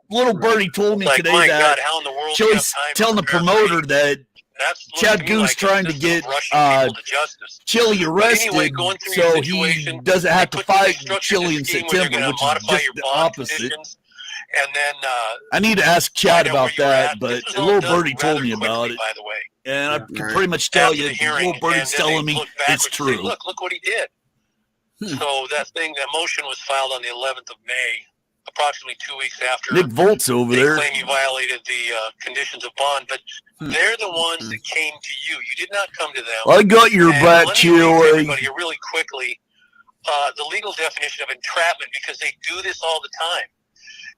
little birdie told me today that Chili's telling the promoter that Chad Goose trying to get Chili arrested, so he doesn't have to fight Chili in September, which is just the opposite. And then I need to ask Chad about that, but little birdie told me about it. By the way, and I can pretty much tell you, little birdie's telling me it's true. Say, look what he did. So that motion was filed on the 11th of May, approximately 2 weeks after. Nick Volt's over there. They claim you violated the conditions of bond, but they're the ones that came to you. You did not come to them. I got your back, Chili. Everybody, really quickly, the legal definition of entrapment, because they do this all the time.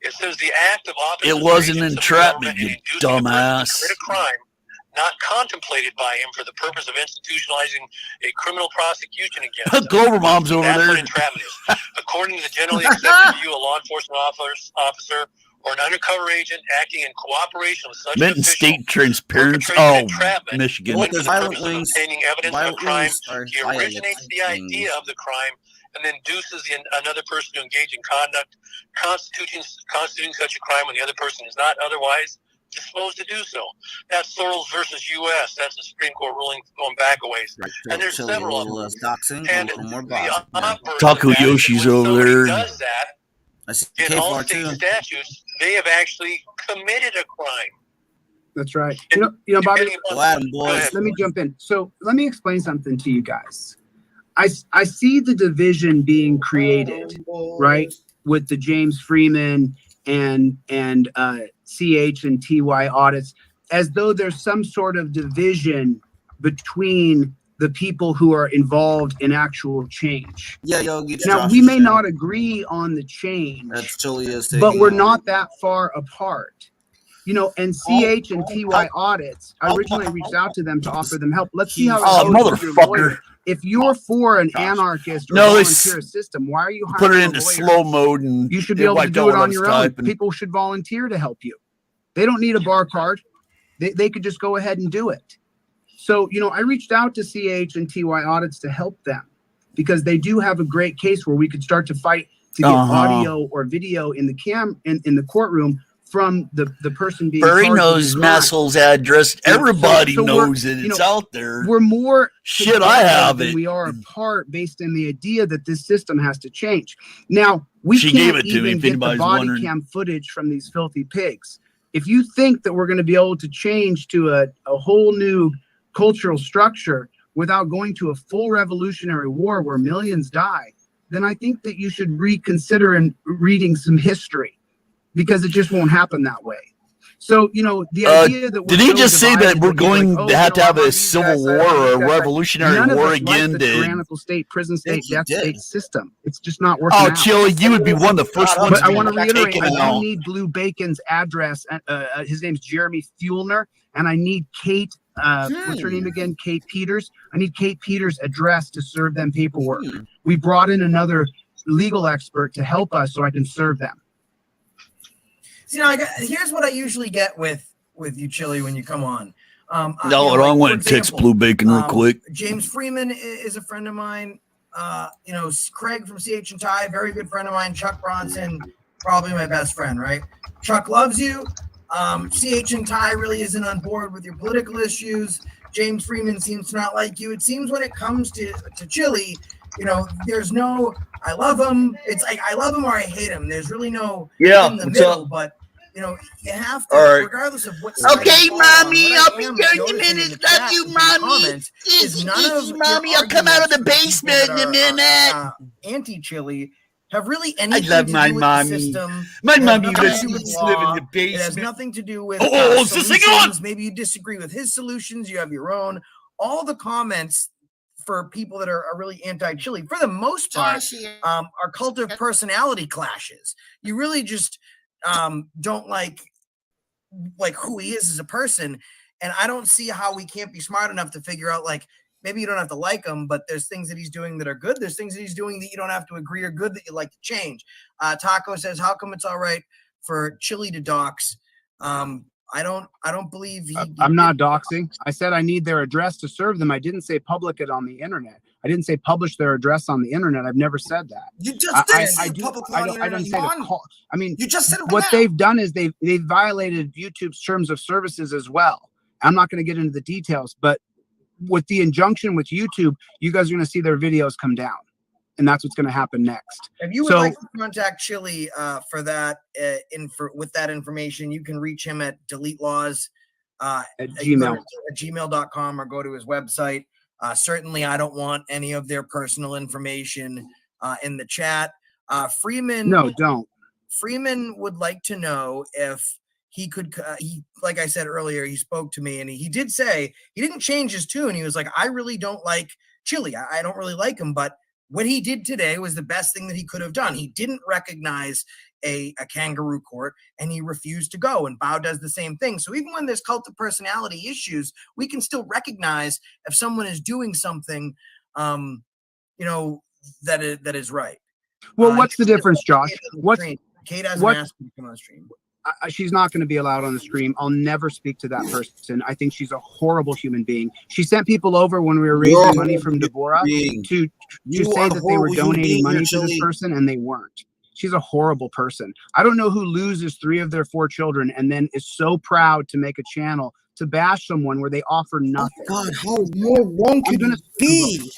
It says the act of office. It wasn't entrapment, you dumbass. A crime not contemplated by him for the purpose of institutionalizing a criminal prosecution against him. Clover Mom's over That's there. What entrapment is. According to the generally accepted view, a law enforcement officer or an undercover agent acting in cooperation with such Benton an official State Transparency. Michigan. For the purpose of obtaining evidence of a crime, he originates the idea of the crime and then induces another person to engage in conduct constituting such a crime when the other person is not otherwise disposed to do so. That's Searles versus U.S. That's the Supreme Court ruling going back a ways. Right, and there's several of them. And Taco Yoshi's over there. Does that, in all state statutes, they have actually committed a crime. That's right. You know, Bobby, boys. let me jump in. So let me explain something to you guys. I see the division being created, right, with the James Freeman and CH and TY audits, as though there's some sort of division between the people who are involved in actual change. Now, we may not agree on the change, but we're not that far apart. You know, and CH and TY audits, I originally reached out to them to offer them help. Let's see how it goes with your lawyer. If you're for an anarchist or volunteer system, why are you hiring put it into slow mode and you should be able to do it on your own? People should volunteer to help you. They don't need a bar card. They could just go ahead and do it. So, you know, I reached out to CH and TY audits to help them because they do have a great case where we could start to fight to get audio or video in the in the courtroom from the person being Barry knows Massill's address. Everybody knows it. It's out there. We're more I have it. We are apart based on the idea that this system has to change. Now, we can't even get the body cam footage from these filthy pigs. If you think that we're going to be able to change to a whole new cultural structure without going to a full revolutionary war where millions die, then I think that you should reconsider and reading some history. Because it just won't happen that way. So, you know, the idea that did he just say that we're going to have to have a civil war or a revolutionary war again? The tyrannical state, prison state, death state system. It's just not working. Oh, Chili, you would be one of the first ones. But I want to reiterate, I need Blue Bacon's address. His name's Jeremy Fuellner, and I need Kate. What's her name again? Kate Peters. I need Kate Peters' address to serve them paperwork. We brought in another legal expert to help us so I can serve them. You know, here's what I usually get with you, Chili, when you come on. I want to text Blue Bacon real quick. James Freeman is a friend of mine. You know, Craig from CH and Ty, very good friend of mine. Chuck Bronson, probably my best friend, right? Chuck loves you. CH and Ty really isn't on board with your political issues. James Freeman seems to not like you. It seems when it comes to Chili, you know, there's no, I love him. It's like, I love him or I hate him. There's really no Yeah, in the what's middle, up? but you know, you have to, All right. regardless of what side Okay, you fall on, mommy, what I'll I be am 30 noticing in minutes. the Love chat you, and in the mommy. comments is none of Kissy, mommy. your I'll come out of the arguments for the basement people in a that minute. are anti-Chili have really I anything love to my do with the mommy. system. My It has mommy nothing to do with lets me live in law. the It has basement. nothing to do with Oh, it's the sing on. solutions. Maybe you disagree with his solutions. You have your own. All the comments for people that are really anti-Chili, for the most part, are cult of personality clashes. You really just don't like who he is as a person. And I don't see how we can't be smart enough to figure out, like, maybe you don't have to like him, but there's things that he's doing that are good. There's things that he's doing that you don't have to agree are good that you like to change. Taco says, how come it's all right for Chili to dox? I don't believe I'm not doxing. I said I need their address to serve them. I didn't say public it on the internet. I didn't say publish their address on the internet. I've never said that. You just did say do. publicly I on the don't. I internet. didn't say to call. I mean, You just said it right what now. they've done is they've violated YouTube's terms of services as well. I'm not going to get into the details, but with the injunction with YouTube, you guys are going to see their videos come down, and that's what's going to happen next. If you would like to contact Chili for that, with that information, you can reach him at DeleteLaws at Gmail. At gmail.com, or go to his website. Certainly, I don't want any of their personal information in the chat. Freeman, no, don't. Freeman would like to know if he could, like I said earlier, he spoke to me and he did say he didn't change his tune. He was like, I really don't like Chili. I don't really like him, but what he did today was the best thing that he could have done. He didn't recognize a kangaroo court, and he refused to go. And Bao does the same thing. So even when there's cult of personality issues, we can still recognize if someone is doing something, that is right. Well, what's the difference, Josh? Kate hasn't asked me to come on stream. She's not going to be allowed on the stream. I'll never speak to that person. I think she's a horrible human being. She sent people over when we were raising money from Deborah to say that they were donating money to this person, and they weren't. She's a horrible person. I don't know who loses 3 of their 4 children and then is so proud to make a channel to bash someone where they offer nothing. Oh God, how more wrong could you be?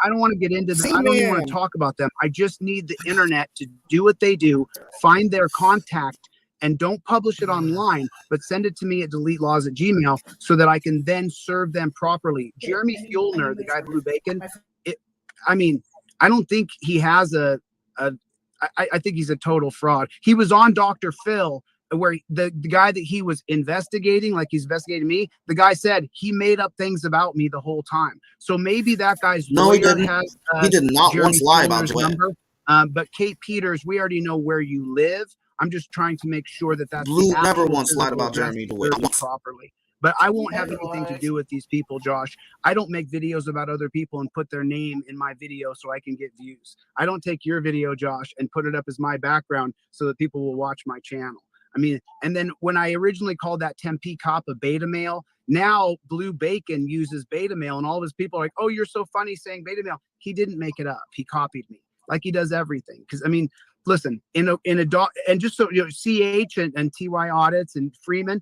I don't want to get into that. I don't even want to talk about them. I just need the internet to do what they do, find their contact, and don't publish it online, but send it to me at DeleteLaws@gmail so that I can then serve them properly. Jeremy Fuellner, the guy Blue Bacon, I don't think he has I think he's a total fraud. He was on Dr. Phil, where the guy that he was investigating, like he's investigating me, the guy said he made up things about me the whole time. So maybe that guy's lawyer has he did not Jeremy once lie Fuellner's about number. But Kate Peters, we already know where you live. I'm just trying to make sure that that's Blue never once lied about Jeremy properly. But I won't have anything to do with these people, Josh. I don't make videos about other people and put their name in my video so I can get views. I don't take your video, Josh, and put it up as my background so that people will watch my channel. I mean, and then when I originally called that Tempe cop a beta male, now Blue Bacon uses beta male, and all of his people are like, oh, you're so funny saying beta male. He didn't make it up. He copied me like he does everything. Because, I mean, listen, and just so you know, CH and TY audits and Freeman,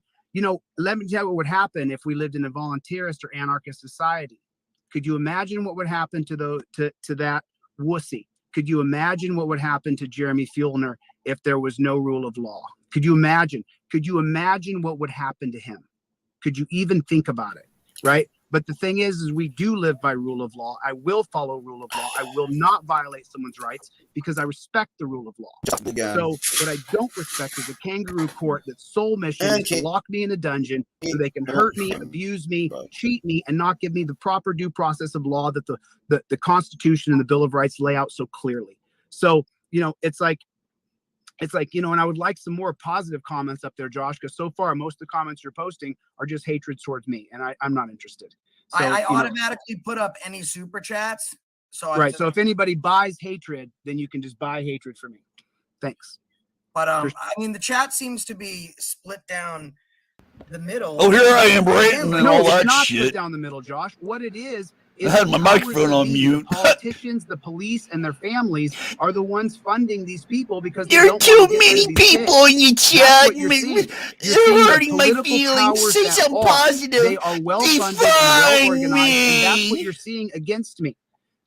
let me tell you what would happen if we lived in a volunteerist or anarchist society. Could you imagine what would happen to that wussy? Could you imagine what would happen to Jeremy Fuellner if there was no rule of law? Could you imagine? Could you imagine what would happen to him? Could you even think about it? Right? But the thing is we do live by rule of law. I will follow rule of law. I will not violate someone's rights because I respect the rule of law. So what I don't respect is a kangaroo court that's sole mission is to lock me in a dungeon so they can hurt me, abuse me, cheat me, and not give me the proper due process of law that the Constitution and the Bill of Rights lay out so clearly. So, it's like, and I would like some more positive comments up there, Josh, because so far most of the comments you're posting are just hatred towards me, and I'm not interested. So, I automatically put up any super chats. So So if anybody buys hatred, then you can just buy hatred for me. Thanks. But I mean, the chat seems to be split down the middle. Oh, here I am writing and all that it's not shit. Split down the middle, Josh. What it is I had my microphone on mute. The politicians, the police, and their families are the ones funding these people because there are too many people in your chat. You're hurting my feelings. Say something positive. They are well funded and well organized, and that's what you're seeing against me.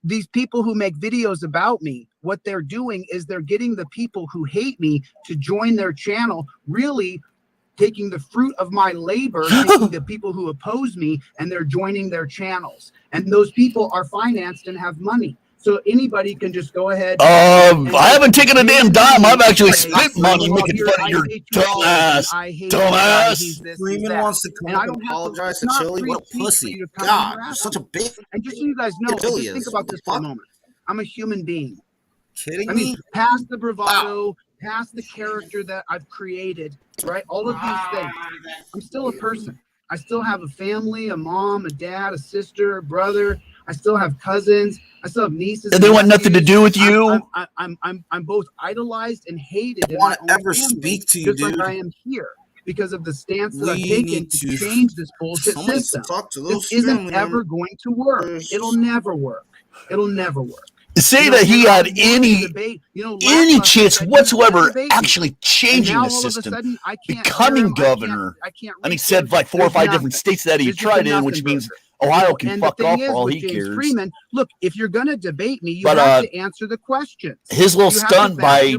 these people who make videos about me, what they're doing is they're getting the people who hate me to join their channel, really taking the fruit of my labor, taking the people who oppose me, and they're joining their channels. And those people are financed and have money. So anybody can just go ahead. I haven't taken a damn dime. I've actually spent money making fun of your dumbass. Freeman wants to come up and apologize to Chili. What a pussy. God, you're such a bitch. And just so you guys know, just think about this for a moment. I'm a human being. Kidding I mean, me? past the bravado, past the character that I've created, right? All of these things. I'm still a person. I still have a family, a mom, a dad, a sister, a brother. I still have cousins. I still have nieces. And they want nothing to do with you. I'm both idolized and hated. I want to ever speak to you, just dude. like I am here because of the stance that I've taken to change this bullshit system. This isn't ever going to work. It'll never work. It'll never work. To say that he had any chance whatsoever actually changing the system, becoming governor, and he said like 4 or 5 different states that he tried in, which means Ohio can fuck off for all he cares. Freeman, look, if you're going to debate me, you have to answer the questions. His little stunt by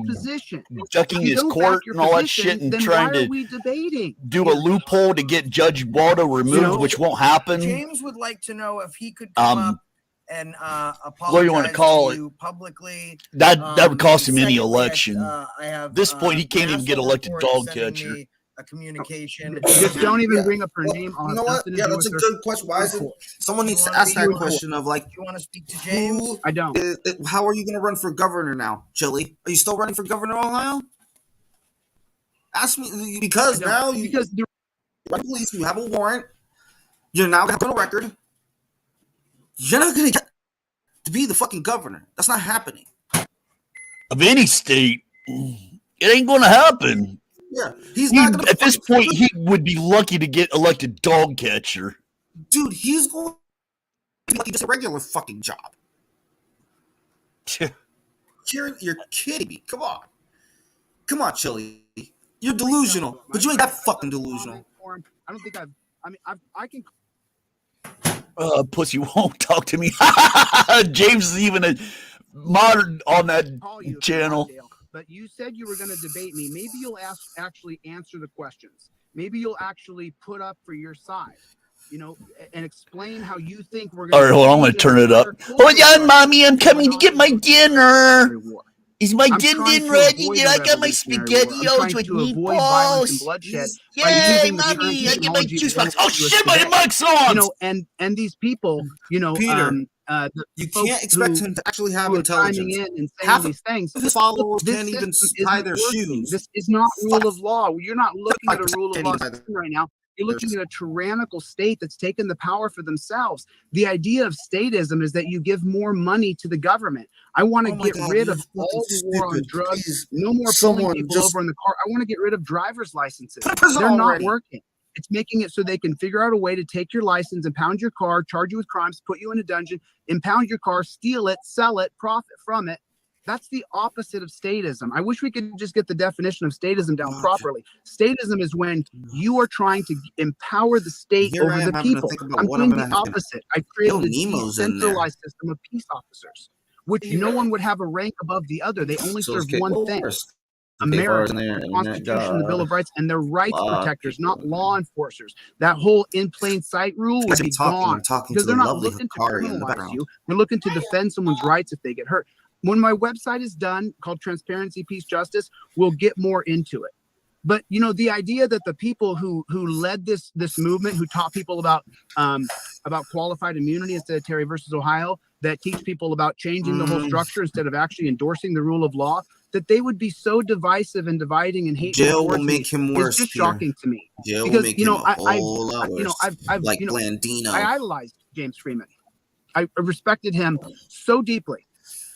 ducking his don't court and all that shit and trying to do a loophole to get Judge Waldo removed, which won't happen. James would like to know if he could come up and apologize what do you want to call to you publicly. That would cost him any election. At this point, he can't even get elected dog catcher. A communication. Just don't even bring up her name. You know what? Yeah, that's a good question. Why is it? Someone needs to ask that question of like, you want to speak to James? I don't. How are you going to run for governor now, Chili? Are you still running for governor of Ohio? Ask me because now you police. You have a warrant. You're now going to have a record. You're not going to get to be the fucking governor. That's not happening. Of any state, it ain't going to happen. Yeah, he's not gonna. At this point, he would be lucky to get elected dog catcher. Dude, he's going to be lucky just a regular fucking job. You're kidding me. Come on, Chili. You're delusional, but you ain't that fucking delusional. I don't think I can. Pussy won't talk to me. James is even a modern on that channel. But you said you were going to debate me. Maybe you'll actually answer the questions. Maybe you'll actually put up for your side, and explain how you think we're going to. All right, hold on. I'm going to turn it up. Hold on, Mommy. I'm coming to get my dinner. Is my dinner ready? I got my SpaghettiOs with meatballs. Yay, Mommy. I get my juice box. Oh, shit, my mic's on. And these people, Peter. You can't expect him to actually have intelligence. Half of these things. His followers can't even tie their shoes. This is not rule of law. You're not looking at a rule of law right now. You're looking at a tyrannical state that's taken the power for themselves. The idea of statism is that you give more money to the government. I want to get rid of all the war on drugs. No more pulling people over in the car. I want to get rid of driver's licenses. They're not working. It's making it so they can figure out a way to take your license, impound your car, charge you with crimes, put you in a dungeon, impound your car, steal it, sell it, profit from it. That's the opposite of statism. I wish we could just get the definition of statism down properly. Statism is when you are trying to empower the state over the people. I'm doing the opposite. I created a decentralized system of peace officers, which no one would have a rank above the other. They only serve one thing. America, the Constitution, the Bill of Rights, and they're rights protectors, not law enforcers. That whole in plain sight rule would be gone because they're not looking to criminalize you. They're looking to defend someone's rights if they get hurt. When my website is done, called Transparency, Peace, Justice, we'll get more into it. But the idea that the people who led this movement, who taught people about qualified immunity instead of Terry versus Ohio, that teach people about changing the whole structure instead of actually endorsing the rule of law, that they would be so divisive and dividing and hateful. Jail will make him worse. It's just shocking to me. Jail will make him a whole lot worse. I've Blandino. I idolized James Freeman. I respected him so deeply.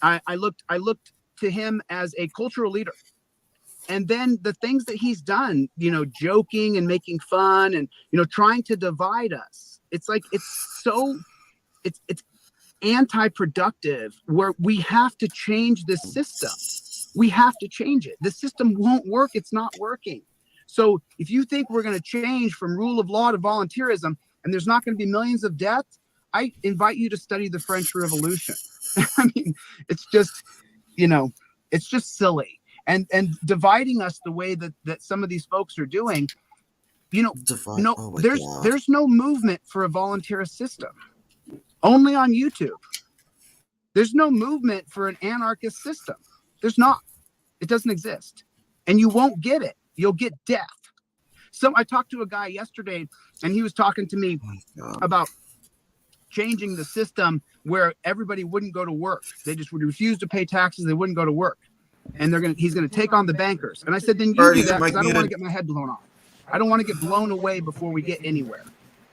I looked to him as a cultural leader. And then the things that he's done, joking and making fun and, trying to divide us. It's like, it's anti-productive where we have to change this system. We have to change it. The system won't work. It's not working. So if you think we're going to change from rule of law to volunteerism and there's not going to be millions of deaths, I invite you to study the French Revolution. I mean, it's just, it's just silly. And dividing us the way that some of these folks are doing, there's no movement for a volunteerist system. Only on YouTube. There's no movement for an anarchist system. There's not. It doesn't exist. And you won't get it. You'll get death. So I talked to a guy yesterday, and he was talking to me about changing the system where everybody wouldn't go to work. They just would refuse to pay taxes. They wouldn't go to work. And he's going to take on the bankers. And I said, then you do that, because I don't want to get my head blown off. I don't want to get blown away before we get anywhere.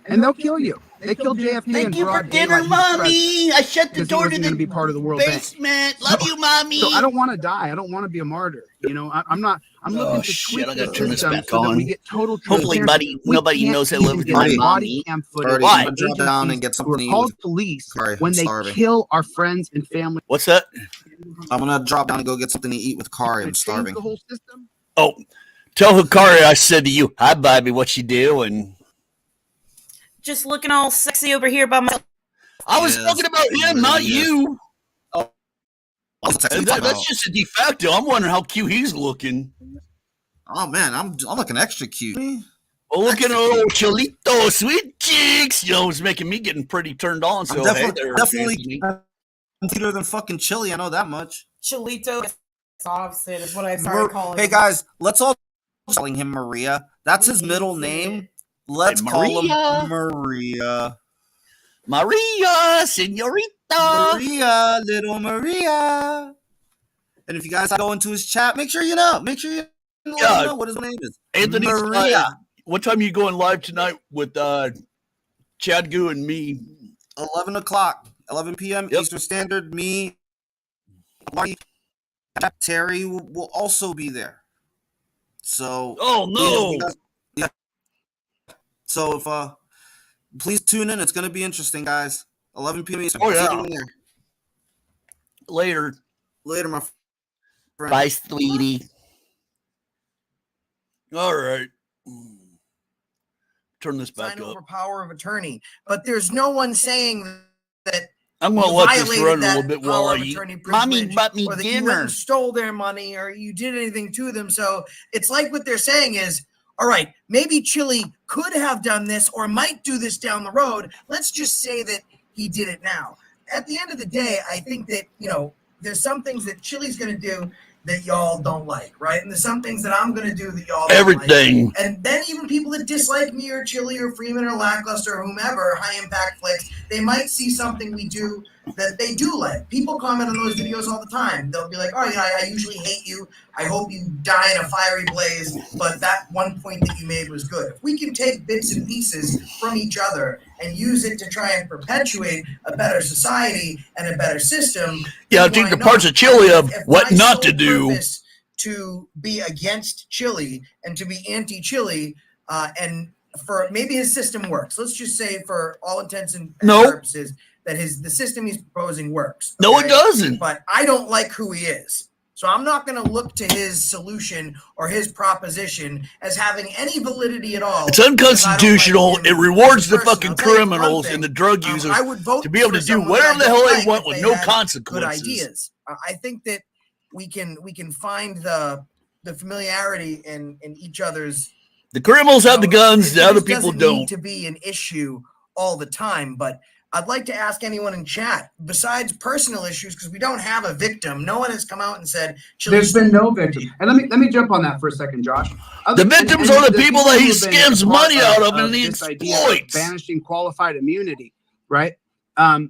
And they'll kill you. They killed JFK. Thank you for dinner, Mommy. I shut the door to the be part of the world basement. Love you, Mommy. So I don't want to die. I don't want to be a martyr. I'm not. I'm looking to tweak I gotta the turn this system back so that on. we get total Hopefully, transparency. nobody knows I live with my mommy. Why? Drop down and get something to eat. Called police when they kill our friends and family. What's that? I'm gonna drop down and go get something to eat with Kari. I'm starving. The whole system. Oh, tell Hikari I said to you, hi, Bobby, what you doing? Just looking all sexy over here by myself. I was talking about him, not you. That's That's just a de facto. I'm wondering how cute he's looking. Oh man, I'm looking extra cute. Well, look at old Chillita, sweet cheeks. It's making me getting pretty turned on. So definitely cuter than fucking Chili. I know that much. Chillito is opposite is what I started calling Hey him. guys, let's all calling him Maria. That's his middle name. Let's call him Maria. Maria, senorita. Maria, little Maria. And if you guys go into his chat, make sure you know. Make sure you know what his name is. Anthony, Maria. What time are you going live tonight with Chad Goo and me? 11 o'clock, 11 p.m. Eastern Standard. Me, Marty, Terry will also be there. So. Oh no. Yeah. So if please tune in. It's going to be interesting, guys. 11 p.m. Eastern. Oh yeah. Later, my friend. bye, sweetie. All right. Turn this back Sign up. over power of attorney, but there's no one saying that I'm going to let this run a little bit while I eat. Mommy bought me or that you went dinner. and stole their money or you did anything to them. So it's like what they're saying is, all right, maybe Chili could have done this or might do this down the road. Let's just say that he did it now. At the end of the day, I think that, there's some things that Chili's going to do that y'all don't like, right? And there's some things that I'm going to do that y'all don't Everything. like. And then even people that dislike me or Chili or Freeman or Lackluster or whomever, High Impact Flicks, they might see something we do that they do like. People comment on those videos all the time. They'll be like, oh, I usually hate you. I hope you die in a fiery blaze, but that one point that you made was good. If we can take bits and pieces from each other and use it to try and perpetuate a better society and a better system. Yeah, I think the parts of Chili of what not to do. To be against Chili and to be anti-Chili, and for maybe his system works. Let's just say, for all intents and purposes, that the system he's proposing works. Okay? No, it doesn't. But I don't like who he is. So I'm not going to look to his solution or his proposition as having any validity at all. It's unconstitutional. It rewards the fucking criminals and the drug users to be able to do whatever the hell they want with no consequences. Good ideas. I think that we can find the familiarity in each other's. The criminals have the guns. The other people don't. Need to be an issue all the time, but I'd like to ask anyone in chat, besides personal issues, because we don't have a victim. No one has come out and said there's been no victim. And let me jump on that for a second, Josh. The victims are the people that he skims money out of and he exploits. Banishing qualified immunity, right? And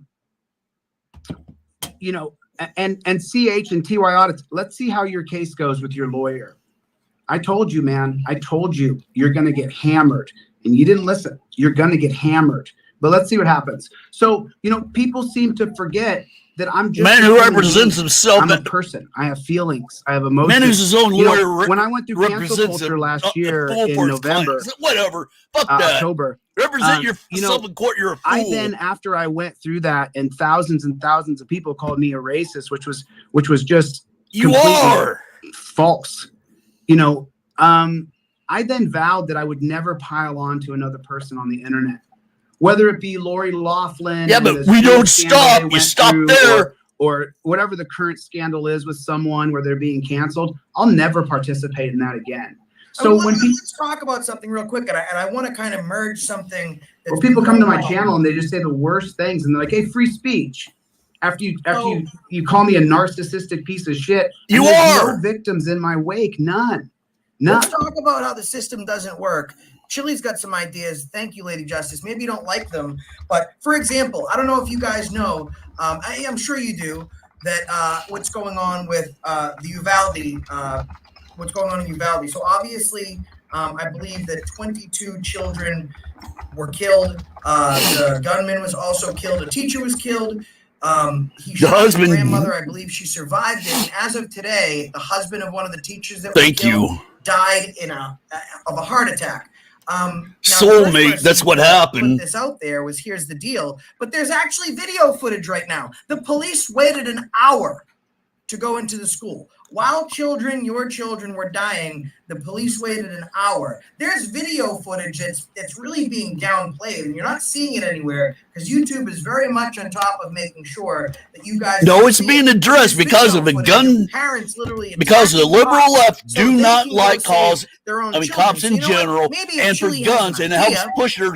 CH and TY audits. Let's see how your case goes with your lawyer. I told you, man. I told you you're going to get hammered, and you didn't listen. You're going to get hammered. But let's see what happens. So, people seem to forget that I'm just man who represents himself. I'm a person. I have feelings. I have emotions. Man who's his own lawyer. When I went through cancel culture last year in November, whatever, fuck that. October. Represent yourself in court. You're a fool. After I went through that, and thousands of people called me a racist, which was just false. I then vowed that I would never pile on to another person on the internet. whether it be Lori Loughlin. Yeah, and but the we school don't scandal stop. they You went stop through, there. or whatever the current scandal is with someone where they're being canceled. I'll never participate in that again. So when people let's talk about something real quick, and I want to kind of merge something. Or people come to my channel and they just say the worst things, and they're like, "Hey, free speech." After you call me a narcissistic piece of shit, You there's are. no victims in my wake. None. Let's talk about how the system doesn't work. Chili's got some ideas. Thank you, Lady Justice. Maybe you don't like them, but for example, I don't know if you guys know. I'm sure you do that. What's going on with the Uvalde? What's going on in Uvalde? So obviously, I believe that 22 children were killed. The gunman was also killed. A teacher was killed. He shot his grandmother. I believe she survived it. And as of today, the husband of one of the teachers that was killed died of a heart attack. Soulmate, that's what happened. Put this out there was here's the deal, but there's actually video footage right now. The police waited an hour to go into the school. While your children were dying, the police waited an hour. There's video footage that's really being downplayed, and you're not seeing it anywhere because YouTube is very much on top of making sure that you guys. No, it's being addressed because of a gun. Parents literally because the liberal left do not like cops in general, and for guns, and it helps push their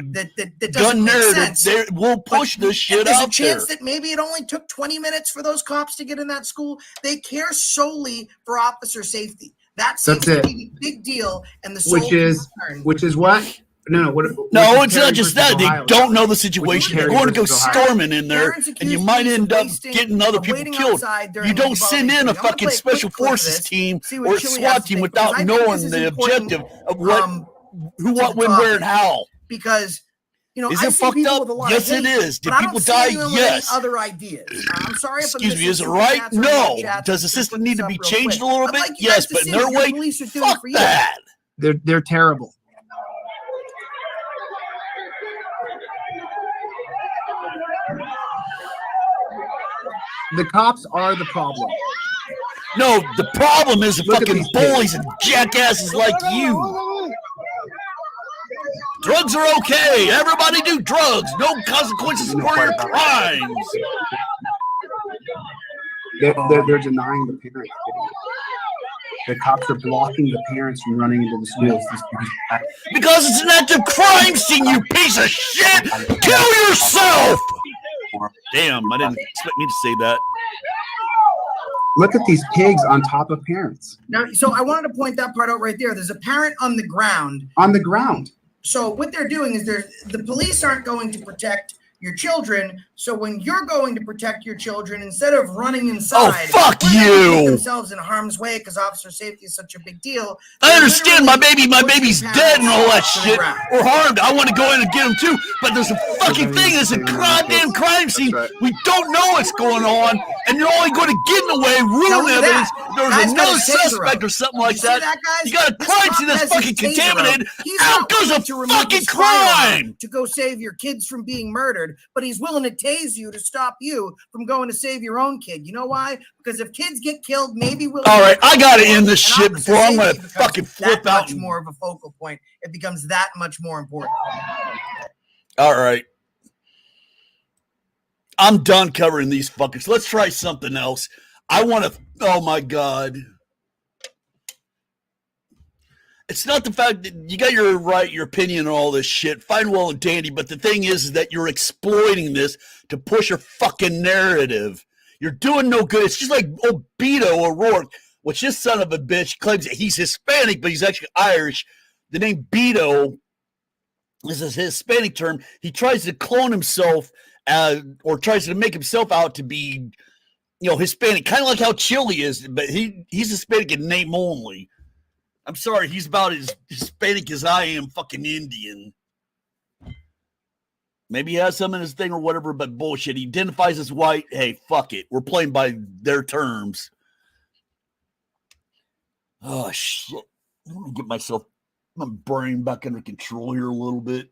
gun narrative. They will push this shit out there. There's a chance that maybe it only took 20 minutes for those cops to get in that school. They care solely for officer safety. That's a big deal, and which is what. No, it's not just that. They don't know the situation. They're going to go storming in there, and you might end up getting other people killed. You don't send in a fucking special forces team or a SWAT team without knowing the objective of who, what, when, where, and how. Because is it fucked up? Yes, it is. Did people die? Yes. Other ideas. I'm sorry. Excuse me. Is it right? No. Does the system need to be changed a little bit? Yes, but in their way, fuck that. They're terrible. The cops are the problem. No, the problem is the fucking bullies and jackasses like you. Drugs are okay. Everybody do drugs. No consequences for your crimes. They're denying the parents. The cops are blocking the parents from running into the schools. Because it's an active crime scene, you piece of shit! Kill yourself! Damn, I didn't expect me to say that. Look at these pigs on top of parents. Now, so I wanted to point that part out right there. There's a parent on the ground. On the ground. So what they're doing is the police aren't going to protect your children. So when you're going to protect your children, instead of running inside, fuck you, themselves in harm's way because officer safety is such a big deal. I understand my baby's dead and all that shit or harmed. I want to go in and get him too, but there's a fucking thing. It's a goddamn crime scene. We don't know what's going on, and you're only going to get in the way, ruin evidence. There's another suspect or something like that. You got a crime scene that's fucking contaminated. Out goes a fucking crime to go save your kids from being murdered, but he's willing to tase you to stop you from going to save your own kid. You know why? Because if kids get killed, maybe we'll. All right, I gotta end this shit before I'm gonna fucking flip out. Much more of a focal point. It becomes that much more important. All right, I'm done covering these fuckers. Let's try something else. I want to. Oh my god. It's not the fact that you got your right, your opinion, and all this shit. Fine, well, and dandy. But the thing is that you're exploiting this to push your fucking narrative. You're doing no good. It's just like old Beto O'Rourke, which this son of a bitch claims that he's Hispanic, but he's actually Irish. The name Beto is a Hispanic term. He tries to clone himself or tries to make himself out to be, Hispanic, kind of like how Chili is, but he's Hispanic in name only. I'm sorry, he's about as Hispanic as I am fucking Indian. Maybe he has some in his thing or whatever, but bullshit. He identifies as white. Hey, fuck it. We're playing by their terms. Oh, shit. I'm going to get my brain back under control here a little bit.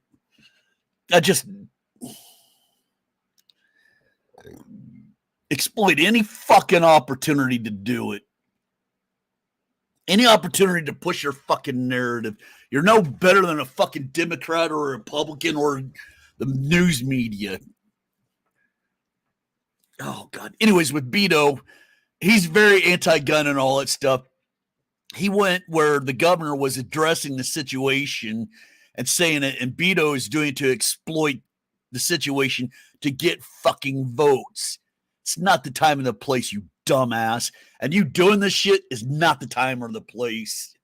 I just exploit any fucking opportunity to do it. Any opportunity to push your fucking narrative. You're no better than a fucking Democrat or a Republican or the news media. Oh, God. Anyways, with Beto, he's very anti-gun and all that stuff. He went where the governor was addressing the situation and saying it, and Beto is doing it to exploit the situation to get fucking votes. It's not the time and the place, you dumbass. And you doing this shit is not the time or the place.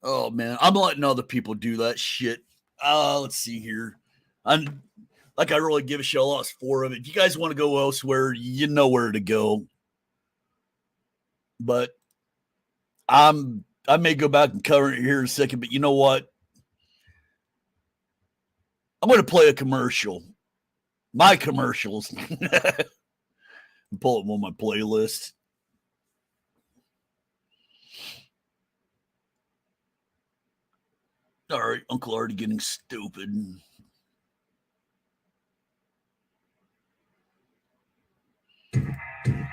Oh, man. I'm letting other people do that shit. Let's see here. I really give a shit. I lost 4 of it. If you guys want to go elsewhere, you know where to go. But I may go back and cover it here in a second, but you know what? I'm going to play a commercial. My commercials. Pull up on my playlist. All right, Uncle Artie getting stupid.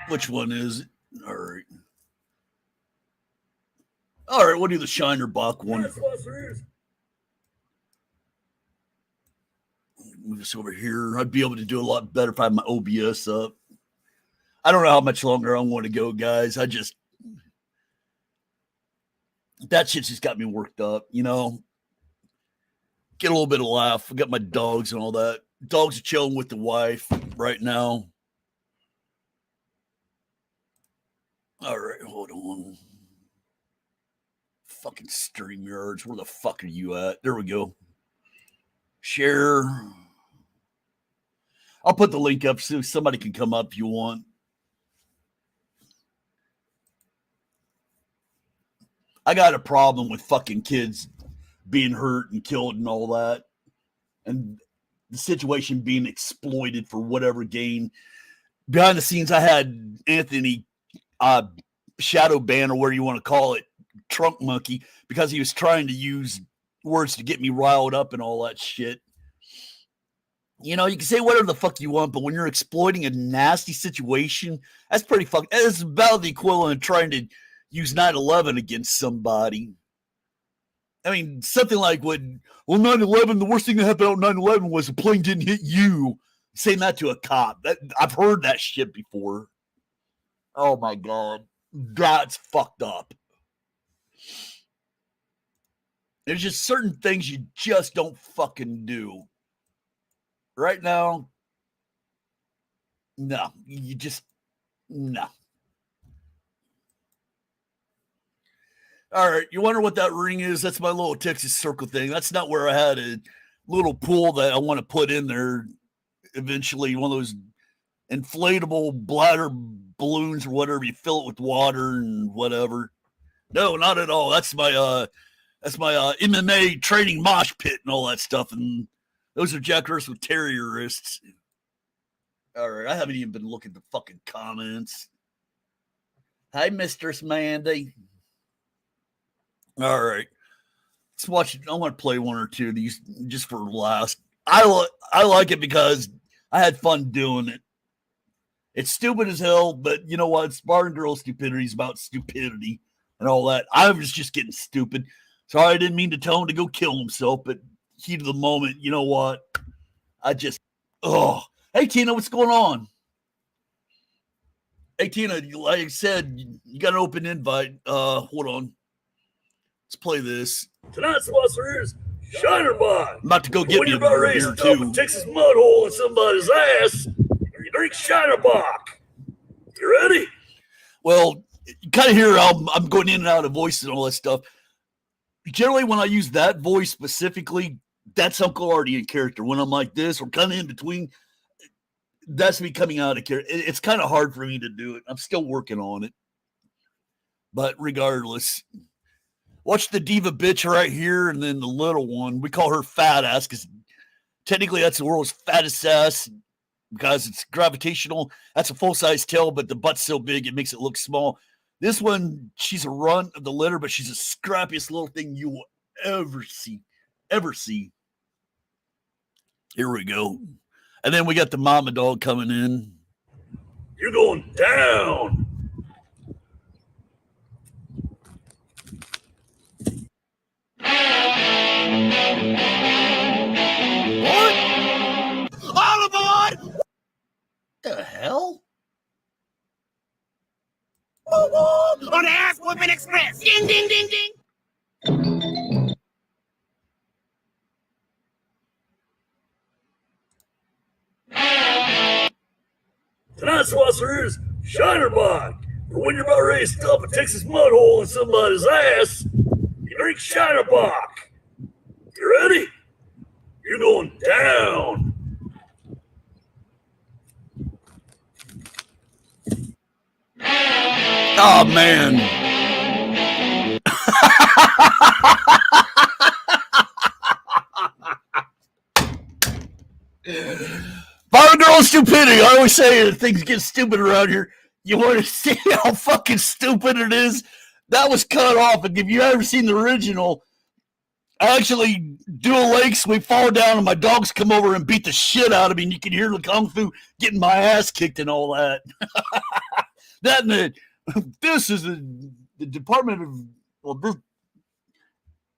Which one is it? All right. All right, we'll do the Shiner Bach one. Move this over here. I'd be able to do a lot better if I had my OBS up. I don't know how much longer I want to go, guys. That shit just got me worked up, you know. Get a little bit of laugh. I got my dogs and all that. Dogs are chilling with the wife right now. All right, hold on. Fucking StreamYards. Where the fuck are you at? There we go. Share. I'll put the link up so somebody can come up if you want. I got a problem with fucking kids being hurt and killed and all that. And the situation being exploited for whatever gain. Behind the scenes, I had Anthony shadow ban, or whatever you want to call it, trunk monkey, because he was trying to use words to get me riled up and all that shit. You know, you can say whatever the fuck you want, but when you're exploiting a nasty situation, that's pretty fucking. It's about the equivalent of trying to use 9/11 against somebody. I mean, something like when, 9/11, the worst thing that happened on 9/11 was a plane didn't hit you. Saying that to a cop. I've heard that shit before. Oh my God. That's fucked up. There's just certain things you just don't fucking do. Right now, no. You just, no. All right, you wonder what that ring is? That's my little Texas circle thing. That's not where I had a little pool that I want to put in there eventually. One of those inflatable bladder balloons or whatever. You fill it with water and whatever. No, not at all. That's my MMA training mosh pit and all that stuff. And those are Jack Hurst with terrorists. All right, I haven't even been looking at the fucking comments. Hi, Mistress Mandy. All right, let's watch it. I want to play one or two of these just for last. I like it because I had fun doing it. It's stupid as hell, but you know what? Spartan Girl Stupidity is about stupidity and all that. I was just getting stupid. Sorry, I didn't mean to tell him to go kill himself, but heat of the moment, you know what? Hey, Tina, what's going on? Hey, Tina, like I said, you got an open invite. Hold on. Let's play this. Tonight's sponsor is Shinerbot. I'm about to go get me a about beer ready here, to dump too. a Texas mud hole in somebody's ass, you drink Shinerbot. You ready? Well, you kind of hear I'm going in and out of voice and all that stuff. Generally, when I use that voice specifically, that's Uncle Artie in character. When I'm like this or kind of in between, that's me coming out of character. It's kind of hard for me to do it. I'm still working on it. But regardless, watch the diva bitch right here and then the little one. We call her fat ass because technically that's the world's fattest ass because it's gravitational. That's a full-size tail, but the butt's so big it makes it look small. This one, she's a runt of the litter, but she's the scrappiest little thing you will ever see. Ever see. Here we go. And then we got the mama dog coming in. You're going down. On the Ass Whooping Express. Ding, ding, ding, ding. Tonight's sponsor is Shinerbach. For when you're about ready to stuff a Texas mud hole in somebody's ass, you drink Shinerbach. You ready? You're going down. Oh, man. Fire girl stupidity. I always say that things get stupid around here. You want to see how fucking stupid it is? That was cut off. And if you ever seen the original, I actually do a leg sweep, fall down, and my dogs come over and beat the shit out of me. And you can hear the kung fu getting my ass kicked and all that. That and this is the Department of, well, this,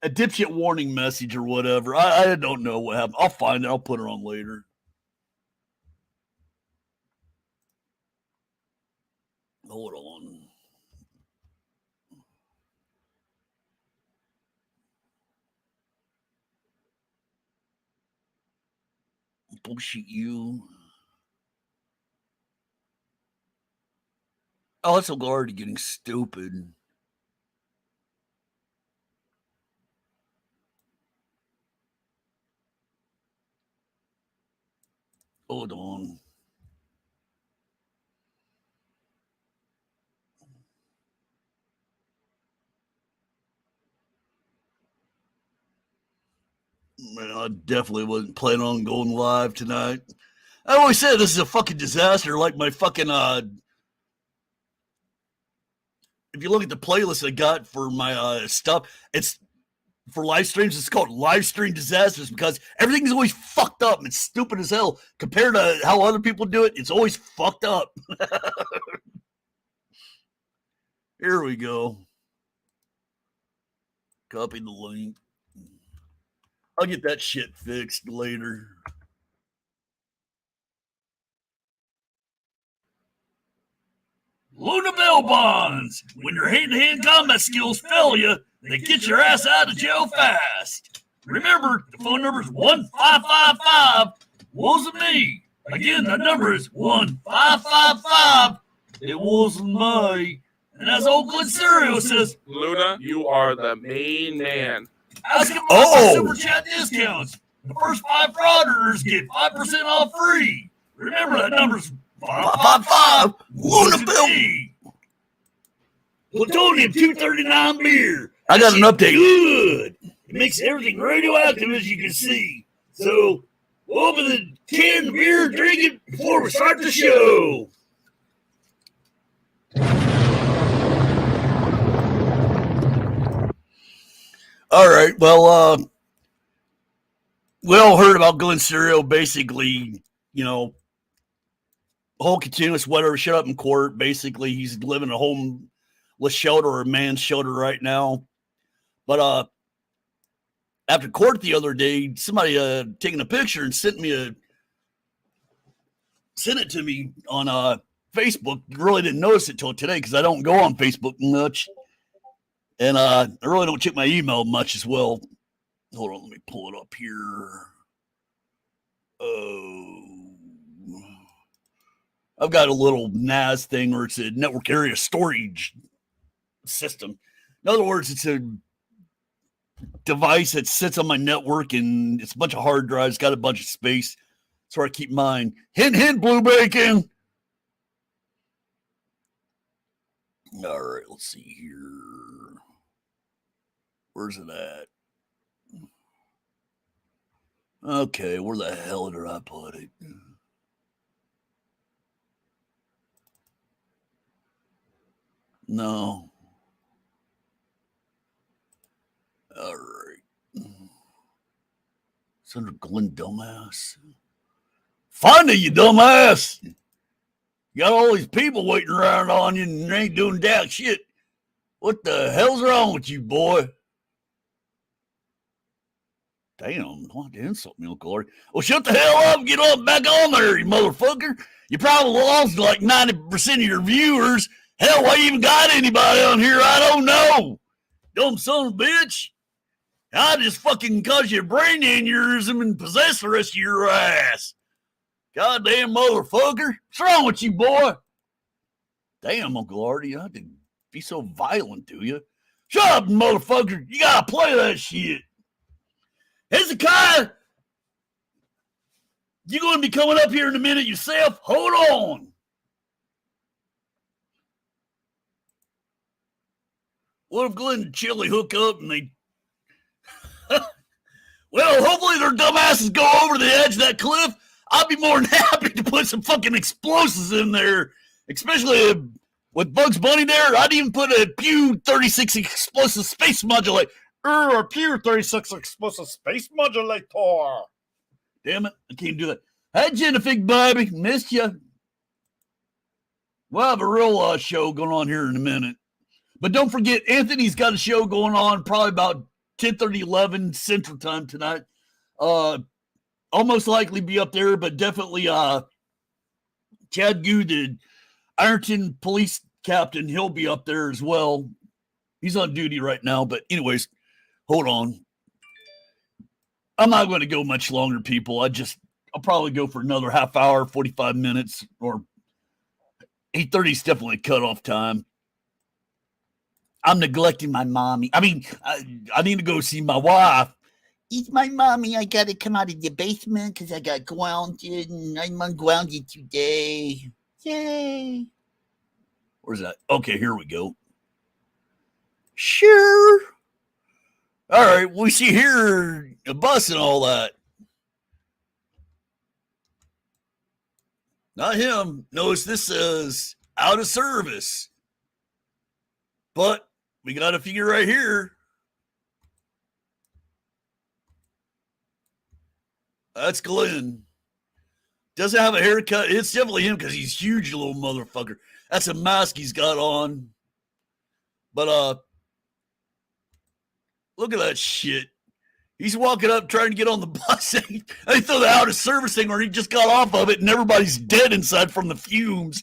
a dipshit warning message or whatever. I don't know what happened. I'll find it. I'll put it on later. Hold on. Bullshit you. Oh, it's already getting stupid. Hold on. Man, I definitely wasn't planning on going live tonight. I always said this is a fucking disaster. Like my fucking if you look at the playlist I got for my stuff, it's for live streams. It's called Live Stream Disasters because everything's always fucked up and it's stupid as hell compared to how other people do it. It's always fucked up. Here we go. Copy the link. I'll get that shit fixed later. Luna Bell Bonds. When your hand-to-hand combat skills fail you, they get your ass out of jail fast. Remember, the phone number is 1555. Wasn't me. Again, that number is 1555. It wasn't me. And as old Glenn Cereal says, Luna, you are the main man. Ask him about super chat discounts. The first 5 frauders get 5% off free. Remember that number's 555 Luna Bill. Plutonium 239 beer. I got an update. Good. It makes everything radioactive, as you can see. So open the can of beer and drink it before we start the show. All right. Well, we all heard about Glenn Cereal basically, you know, whole continuous whatever shut up in court. Basically, he's living a homeless shelter or a man's shelter right now. But after court the other day, somebody taking a picture and sent it to me on Facebook. Really didn't notice it till today because I don't go on Facebook much. And I really don't check my email much as well. Hold on, let me pull it up here. Oh, I've got a little NAS thing where it's a network area storage system. In other words, it's a device that sits on my network and it's a bunch of hard drives, got a bunch of space. That's where I keep mine. Hint, hint, Blue Bacon. All right, let's see here. Where's it at? Okay, where the hell did I put it? No. All right. It's under Glenn Dumbass. Find it, you dumbass. You got all these people waiting around on you and you ain't doing jack shit. What the hell's wrong with you, boy? Damn, what the insult me, Uncle Lord. Well, shut the hell up and get on back on there, you motherfucker. You probably lost like 90% of your viewers Hell, why you even got anybody on here? I don't know. Dumb son of a bitch. I just fucking cause you a brain aneurysm and possess the rest of your ass. Goddamn motherfucker. What's wrong with you, boy? Damn, Uncle Artie, I didn't be so violent, do you? Shut up, motherfucker. You gotta play that shit. Hezekiah, you gonna be coming up here in a minute yourself? Hold on. What if Glenn and Chili hook up and they... Well, hopefully their dumbasses go over the edge of that cliff. I'd be more than happy to put some fucking explosives in there, especially with Bugs Bunny there. I'd even put a Pew 36 explosive space modulator. A Pew 36 explosive space modulator. Damn it, I can't do that. Hey, Jennifer, baby, missed you. We'll have a real show going on here in a minute. But don't forget, Anthony's got a show going on probably about 10:30, 11 Central Time tonight. I'll most likely be up there, but definitely Chad Gu, the Ironton police captain, he'll be up there as well. He's on duty right now, but anyways, hold on. I'm not going to go much longer, people. I'll probably go for another half hour, 45 minutes, or 8:30 is definitely cutoff time. I'm neglecting my mommy. I mean, I need to go see my wife. It's my mommy. I got to come out of the basement because I got grounded, and I'm ungrounded today. Yay. Where's that? Okay, here we go. Sure. All right, we see here a bus and all that. Not him. Notice this says out of service. But we got a figure right here. That's Glenn. Doesn't have a haircut. It's definitely him because he's huge, little motherfucker. That's a mask he's got on. But look at that shit. He's walking up trying to get on the bus. They throw the out of service thing where he just got off of it and everybody's dead inside from the fumes.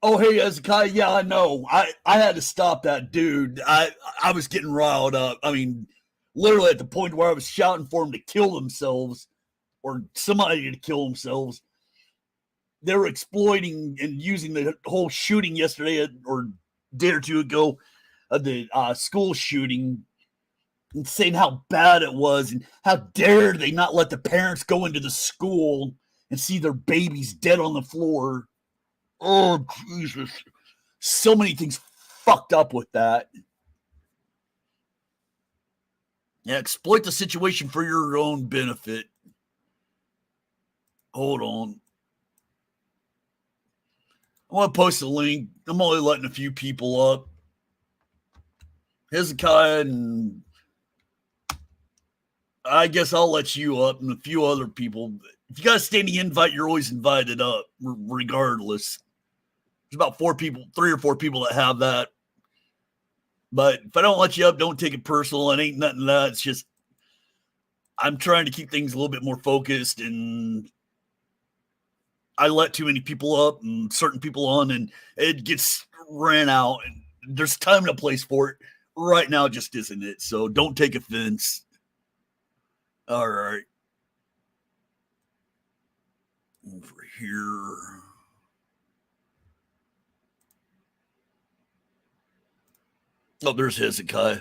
Oh, hey, Hezekiah, yeah, I know. I had to stop that dude. I was getting riled up. I mean, literally at the point where I was shouting for them to kill themselves or somebody to kill themselves. They were exploiting and using the whole shooting yesterday or a day or two ago of the school shooting and saying how bad it was and how dare they not let the parents go into the school and see their babies dead on the floor. Oh, Jesus. So many things fucked up with that. Yeah, exploit the situation for your own benefit. Hold on. I want to post a link. I'm only letting a few people up. Hezekiah, and I guess I'll let you up and a few other people. If you got a standing invite, you're always invited up, regardless. There's about 3 or 4 people that have that. But if I don't let you up, don't take it personal. It ain't nothing that. It's just I'm trying to keep things a little bit more focused, and I let too many people up and certain people on, and it gets ran out. And there's time and a place for it. Right now, just isn't it? So don't take offense. All right. Over here. Oh, there's Hezekiah.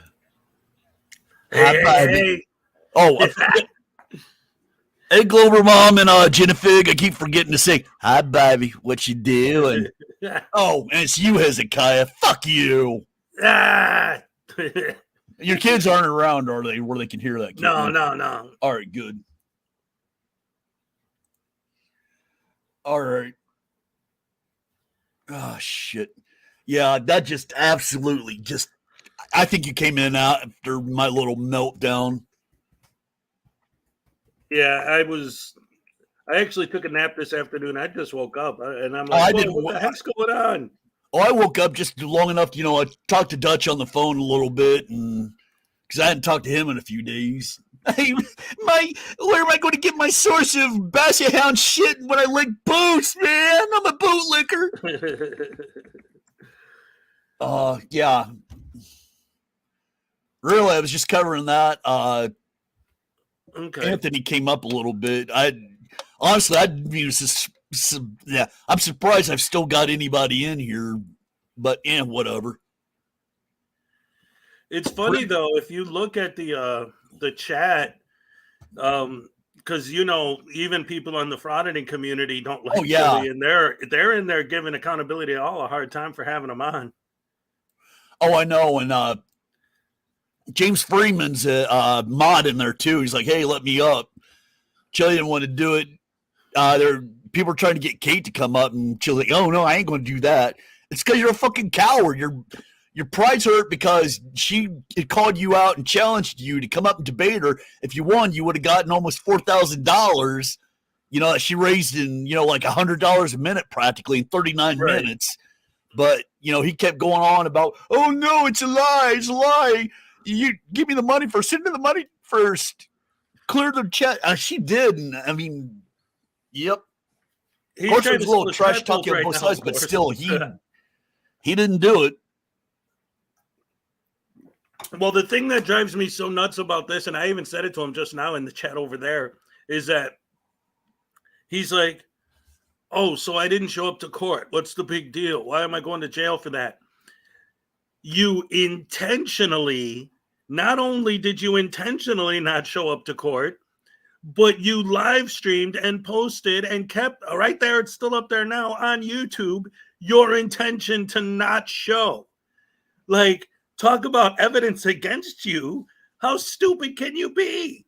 Hey. Oh, hey, Glover Mom and Jennifer. I keep forgetting to say, hi, baby. What you doing? Oh, and it's you, Hezekiah. Fuck you. Your kids aren't around, are they, where they can hear that? No. All right, good. All right. Oh, shit. Yeah, that just absolutely just, I think you came in after my little meltdown. Yeah, I actually took a nap this afternoon. I just woke up and I'm like, what the heck's going on? Oh, I woke up just long enough, I talked to Dutch on the phone a little bit, and because I hadn't talked to him in a few days. Hey, where am I going to get my source of basset hound shit when I lick boots, man? I'm a bootlicker. Yeah. Really, I was just covering that. Okay. Anthony came up a little bit. Honestly, yeah, I'm surprised I've still got anybody in here, but whatever. It's funny though, if you look at the chat, because even people on the frauditing community don't like Chili, and they're in there giving accountability all a hard time for having them on. Oh, I know, and James Freeman's a mod in there too. He's like, "Hey, let me up." Chili didn't want to do it. People are trying to get Kate to come up, and Chili's like, "Oh no, I ain't going to do that." It's because you're a fucking coward. Your pride's hurt because she had called you out and challenged you to come up and debate her. If you won, you would have gotten almost $4,000. That she raised in like $100 a minute practically in 39 minutes. But he kept going on about, "Oh no, it's a lie, it's a lie. You give me the money first. Send me the money first. Clear the chat." She did, and I mean, yep. Of course, there's a little trash talking on both sides, but still, he didn't do it. Well, the thing that drives me so nuts about this, and I even said it to him just now in the chat over there, is that he's like, "Oh, so I didn't show up to court. What's the big deal? Why am I going to jail for that?" You intentionally, not only did you intentionally not show up to court, but you live streamed and posted and kept right there. It's still up there now on YouTube. Your intention to not show. Like, talk about evidence against you. How stupid can you be?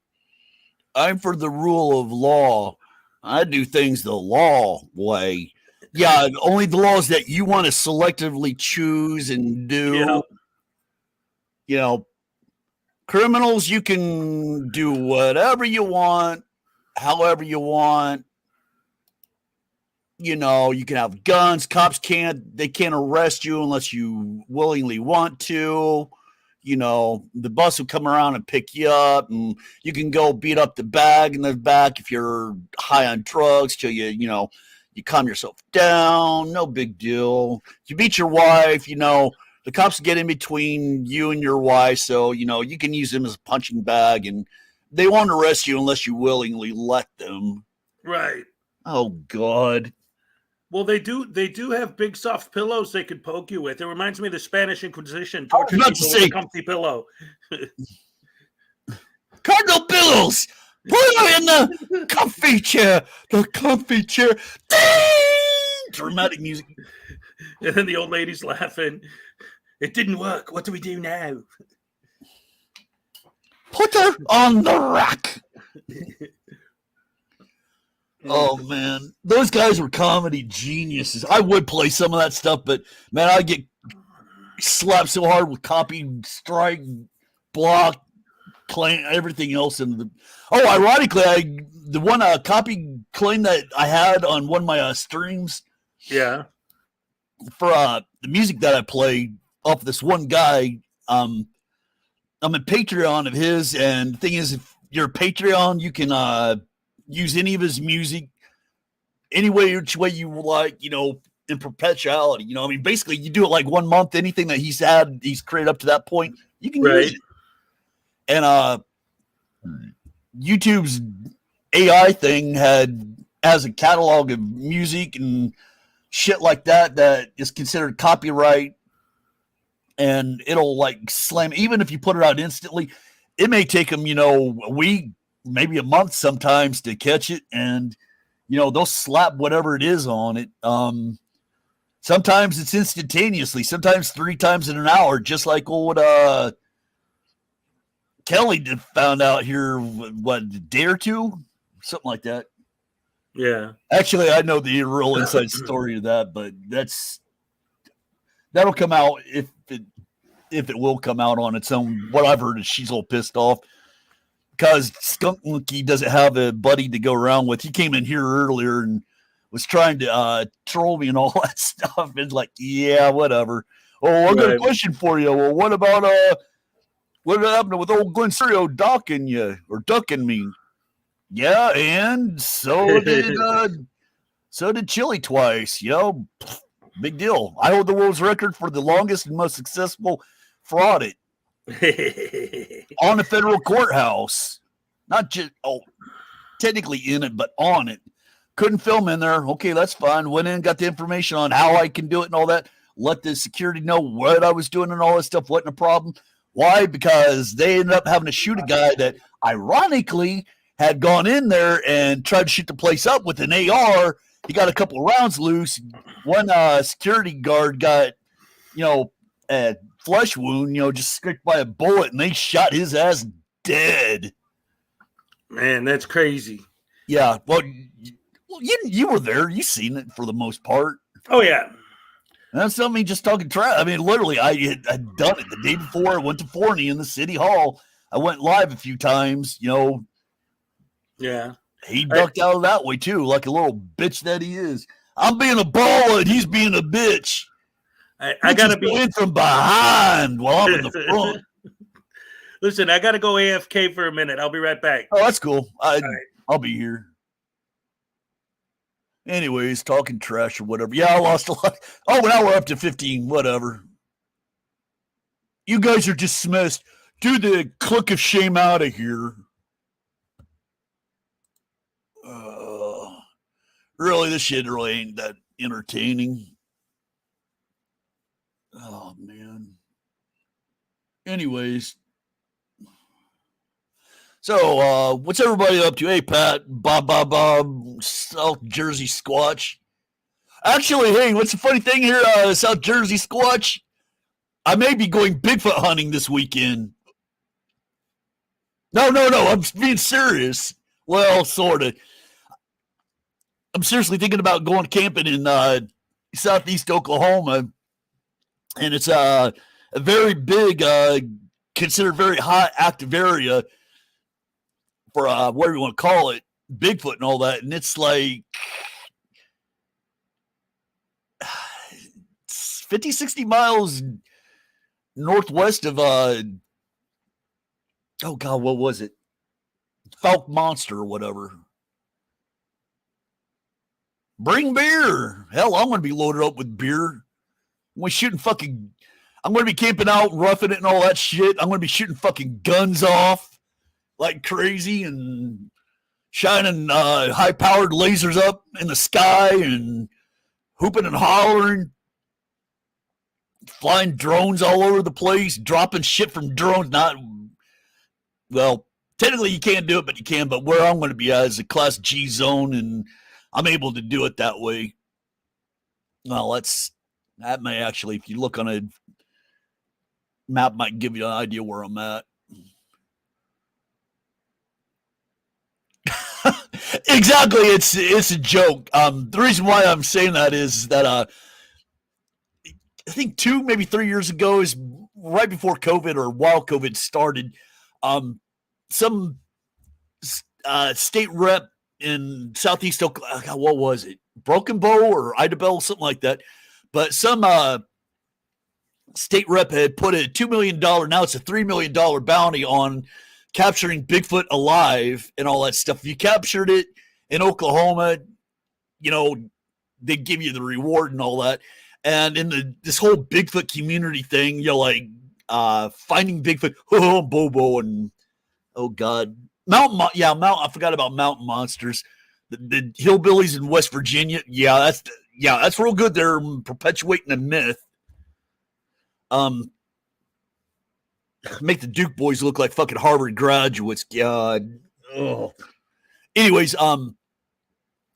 I'm for the rule of law. I do things the law way. Yeah, only the laws that you want to selectively choose and do. Criminals, you can do whatever you want, however you want. You can have guns. Cops they can't arrest you unless you willingly want to. The bus will come around and pick you up, and you can go beat up the bag in the back if you're high on drugs till you calm yourself down. No big deal. If you beat your wife, the cops get in between you and your wife, so you can use them as a punching bag, and they won't arrest you unless you willingly let them. Right. Oh God. Well, they do have big soft pillows they could poke you with. It reminds me of the Spanish Inquisition, torturing people with a comfy pillow. Cardinal pillows. Put her in the comfy chair. The comfy chair. Ding! Dramatic music. And then the old lady's laughing. It didn't work. What do we do now? Put her on the rack. Oh, man. Those guys were comedy geniuses. I would play some of that stuff, but, man, I'd get slapped so hard with copy, strike, block, claim, everything else. Ironically, the one copy claim that I had on one of my streams. Yeah. For the music that I played off this one guy, I'm a Patreon of his, and the thing is, if you're a Patreon, you can use any of his music any which way you like, in perpetuality. Basically, you do it like 1 month. Anything that he's created up to that point, you can use it. And YouTube's AI thing has a catalog of music and shit like that is considered copyright, and it'll like slam. Even if you put it out instantly, it may take them, a week, maybe a month sometimes to catch it, and they'll slap whatever it is on it. Sometimes it's instantaneously, sometimes 3 times in an hour, just like old Kelly found out here, what, a day or two, something like that. Yeah. Actually, I know the real inside story of that, but that'll come out if it will come out on its own. What I've heard is she's all pissed off because Skunk Monkey doesn't have a buddy to go around with. He came in here earlier and was trying to troll me and all that stuff. It's like, yeah, whatever. Oh, I got a question for you. Well, what about What happened with old Glen Serio ducking me? Yeah, and so did Chili twice. Big deal. I hold the world's record for the longest and most successful fraud on a federal courthouse. Not just technically in it, but on it. Couldn't film in there. Okay, that's fine. Went in, got the information on how I can do it and all that. Let the security know what I was doing and all that stuff. Wasn't a problem. Why? Because they ended up having to shoot a guy that ironically had gone in there and tried to shoot the place up with an AR. He got a couple of rounds loose. One security guard got, a flesh wound, just scraped by a bullet, and they shot his ass dead. Man, that's crazy. Yeah, well, you were there. You seen it for the most part. Oh, yeah. And that's not me just talking trash. I mean, literally, I had done it the day before. I went to Forney in the city hall. I went live a few times, Yeah. He ducked out of that way, too, like a little bitch that he is. I'm being a baller, and he's being a bitch. I got to be in from behind while I'm in the front. Listen, I got to go AFK for a minute. I'll be right back. Oh, that's cool. I'll be here. Anyways, talking trash or whatever. Yeah, I lost a lot. Oh, now we're up to 15. Whatever. You guys are dismissed. Do the click of shame out of here. Really, this shit really ain't that entertaining. Oh, man. Anyways. So, what's everybody up to? Hey, Pat, Bob, South Jersey Squatch. Actually, hey, what's the funny thing here, South Jersey Squatch? I may be going Bigfoot hunting this weekend. No, I'm being serious. Well, sort of. I'm seriously thinking about going camping in southeast Oklahoma, and it's a very big, considered very high active area for whatever you want to call it, Bigfoot and all that. And it's like 50, 60 miles northwest of, oh God, what was it? Falk Monster or whatever. Bring beer. Hell, I'm going to be loaded up with beer. I'm going to be camping out, roughing it and all that shit. I'm going to be shooting fucking guns off like crazy and shining high-powered lasers up in the sky and hooping and hollering, flying drones all over the place, dropping shit from drones. Well, technically you can't do it, but you can. But where I'm going to be at is a Class G zone, and I'm able to do it that way. Well, that may actually, if you look on a map, might give you an idea where I'm at. Exactly, it's a joke. The reason why I'm saying that is that I think 2, maybe 3 years ago, is right before COVID or while COVID started. Some state rep in Southeast Oklahoma, what was it? Broken Bow or Idabel, something like that. But some state rep had put a $2 million, now it's a $3 million bounty on capturing Bigfoot alive and all that stuff. If you captured it in Oklahoma, they give you the reward and all that. And in this whole Bigfoot community thing, finding Bigfoot, Bobo, and oh God, I forgot about mountain monsters. The hillbillies in West Virginia, that's real good. They're perpetuating a myth. Make the Duke boys look like fucking Harvard graduates. God. Oh. Anyways,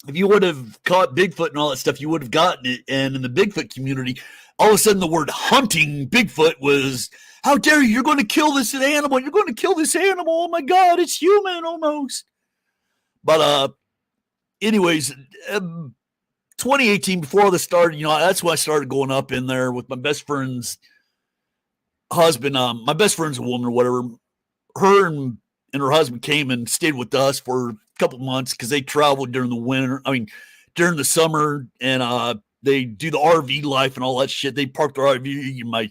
if you would have caught Bigfoot and all that stuff, you would have gotten it. And in the Bigfoot community, all of a sudden the word hunting Bigfoot was, how dare you? You're going to kill this animal. You're going to kill this animal. Oh my God, it's human almost. But anyways, 2018, before all this started, that's when I started going up in there with my best friend's husband. My best friend's a woman or whatever. Her and her husband came and stayed with us for a couple months because they traveled during during the summer, and they do the RV life and all that shit. They parked their RV in my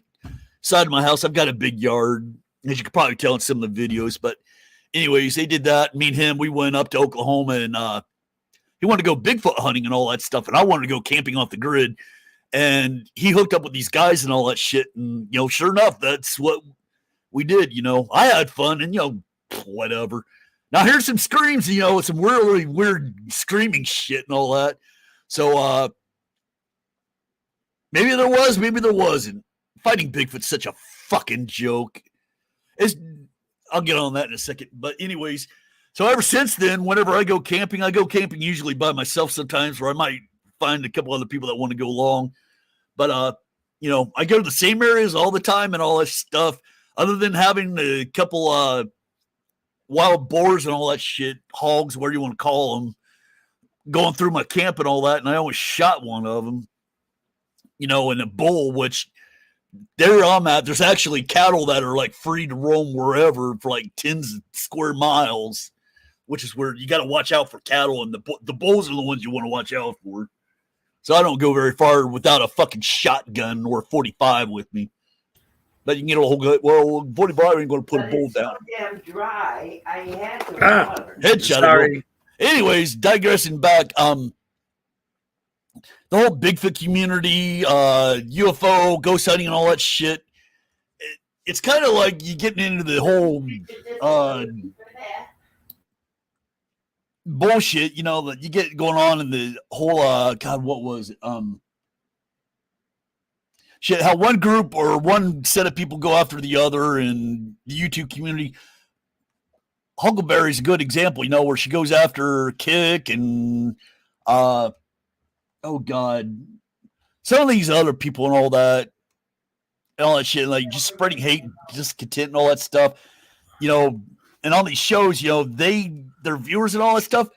side of my house. I've got a big yard, as you could probably tell in some of the videos. But anyways, they did that. Me and him, we went up to Oklahoma, and he wanted to go Bigfoot hunting and all that stuff, and I wanted to go camping off the grid. And he hooked up with these guys and all that shit. And, sure enough, that's what we did. I had fun and, whatever. Now here's some screams, some really weird screaming shit and all that. So maybe there was, maybe there wasn't. Fighting Bigfoot's such a fucking joke. I'll get on that in a second. But anyways, so ever since then, whenever I go camping usually by myself sometimes, or I might find a couple other people that want to go along. But I go to the same areas all the time and all that stuff, other than having a couple wild boars and all that shit, hogs, whatever you want to call them, going through my camp and all that. And I almost shot one of them, in a bull, which there I'm at. There's actually cattle that are like free to roam wherever for like 10 square miles, which is where you got to watch out for cattle. And the bulls are the ones you want to watch out for. So I don't go very far without a fucking shotgun or 45 with me. But you can get a whole good. Well, 45 ain't going to put a bull down. Damn dry. I had the water. Headshot. Sorry. Anyways, digressing back. The whole Bigfoot community, UFO, ghost hunting, and all that shit. It's kind of like you getting into the whole bullshit, that you get going on in the whole. God, what was it? Shit, how one group or one set of people go after the other in the YouTube community. Huckleberry's a good example, where she goes after Kick and oh God, some of these other people and all that shit, like just spreading hate, discontent and all that stuff, and on these shows, their viewers and all that stuff,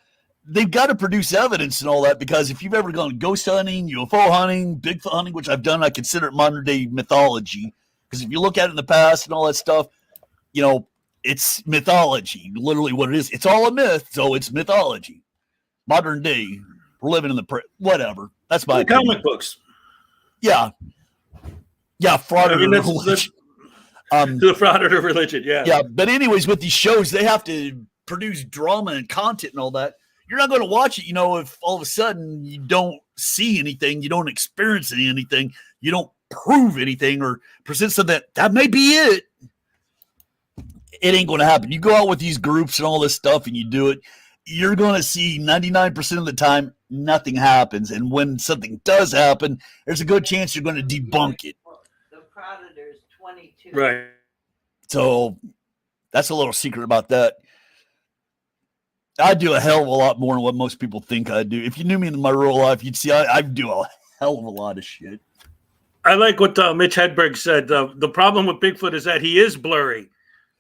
they've got to produce evidence and all that, because if you've ever gone ghost hunting, UFO hunting, Bigfoot hunting, which I've done, I consider it modern day mythology, because if you look at it in the past and all that stuff, it's mythology, literally what it is. It's all a myth, so it's mythology. Modern day, we're living in the whatever. That's my opinion. Comic books. Yeah, fraud or religion. The fraud or religion, yeah. Yeah, but anyways, with these shows, they have to produce drama and content and all that. You're not going to watch it, if all of a sudden you don't see anything, you don't experience anything, you don't prove anything or present something that may be it. It ain't going to happen. You go out with these groups and all this stuff and you do it, you're going to see 99% of the time nothing happens. And when something does happen, there's a good chance you're going to debunk it. The Predator's 22. Right. So that's a little secret about that. I do a hell of a lot more than what most people think I do. If you knew me in my real life, you'd see I do a hell of a lot of shit. I like what Mitch Hedberg said. The problem with Bigfoot is that he is blurry.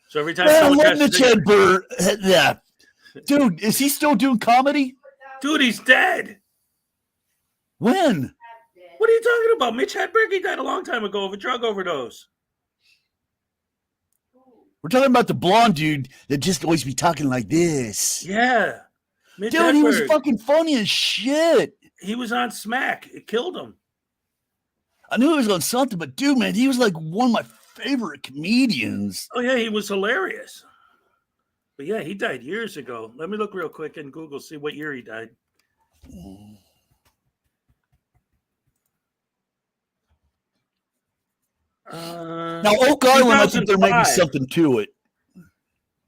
So every time someone tries Mitch Hedberg, yeah. Dude, is he still doing comedy? Dude, he's dead. When? What are you talking about? Mitch Hedberg, he died a long time ago of a drug overdose. We're talking about the blonde dude that just always be talking like this. Yeah. Mitch Hedberg. He was fucking funny as shit. He was on Smack. It killed him. I knew he was on something, but dude, man, he was like one of my favorite comedians. Oh, yeah, he was hilarious. But yeah, he died years ago. Let me look real quick in Google, see what year he died. Now, Oak Island, I think there may be something to it.